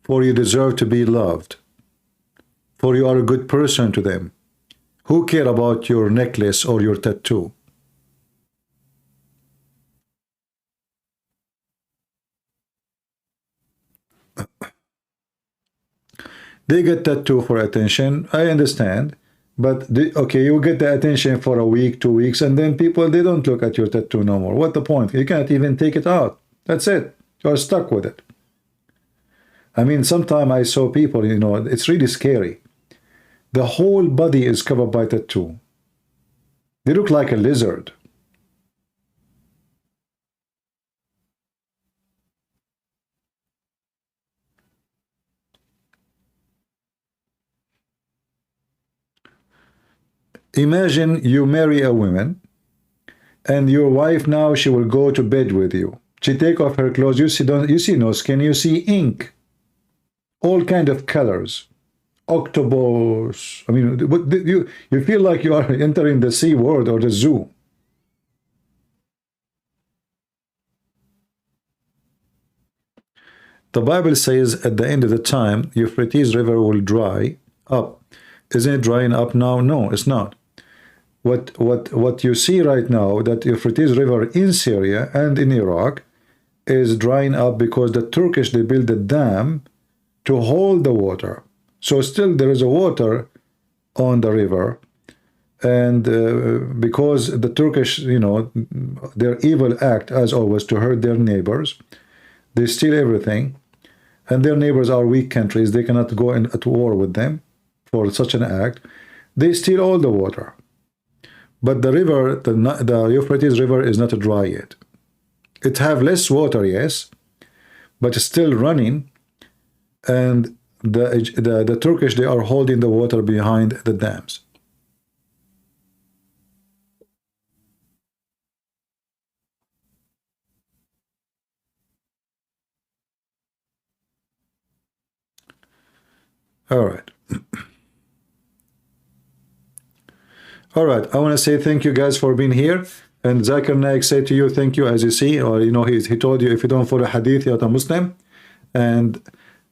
for you deserve to be loved, for you are a good person to them. Who care about your necklace or your tattoo? They get tattoo for attention, I understand, but okay, you get the attention for a week, 2 weeks, and then people, they don't look at your tattoo no more. What the point? You can't even take it out. That's it. You're stuck with it. I mean, sometimes I saw people, you know, it's really scary. The whole body is covered by tattoo. They look like a lizard. Imagine you marry a woman, and your wife now, she will go to bed with you. She take off her clothes. You see no skin. You see ink, all kind of colors, octopus. I mean, you feel like you are entering the sea world or the zoo. The Bible says at the end of the time, Euphrates River will dry up. Isn't it drying up now? No, it's not. What you see right now, that Euphrates River in Syria and in Iraq is drying up because the Turkish, they built a dam to hold the water. So still there is a water on the river, and because the Turkish, you know, their evil act as always to hurt their neighbors, they steal everything, and their neighbors are weak countries. They cannot go at war with them for such an act. They steal all the water. But the river, the Euphrates River is not dry yet. It have less water, yes, but it's still running, and the Turkish, they are holding the water behind the dams. All right. All right, I want to say thank you guys for being here. And Zakir Naik said to you, thank you, as you see, or you know, he told you, if you don't follow Hadith, you're not a Muslim. And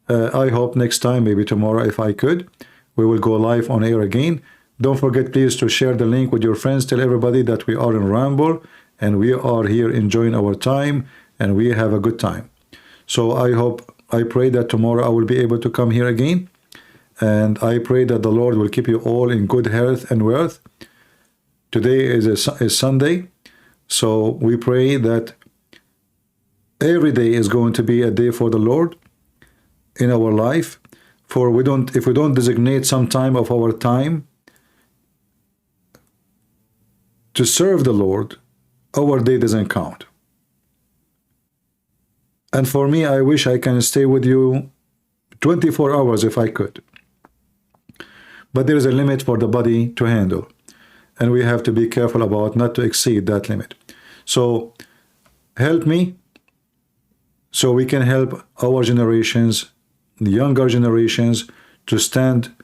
I hope next time, maybe tomorrow, if I could, we will go live on air again. Don't forget, please, to share the link with your friends. Tell everybody that we are in Ramble, and we are here enjoying our time, and we have a good time. So I pray that tomorrow I will be able to come here again. And I pray that the Lord will keep you all in good health and wealth. Today is Sunday, so we pray that every day is going to be a day for the Lord in our life. For if we don't designate some time of our time to serve the Lord, our day doesn't count. And for me, I wish I can stay with you 24 hours if I could. But there is a limit for the body to handle. and we have to be careful about not to exceed that limit. So help me so we can help our generations, the younger generations, to stand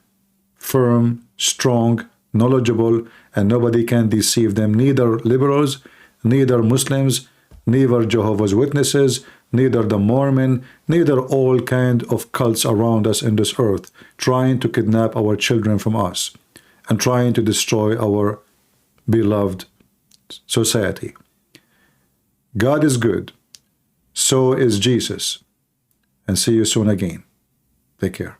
firm, strong, knowledgeable, and nobody can deceive them, neither liberals, neither Muslims, neither Jehovah's Witnesses, neither the Mormon, neither all kind of cults around us in this earth, trying to kidnap our children from us and trying to destroy our beloved society. God is good. So is Jesus. And see you soon again. Take care.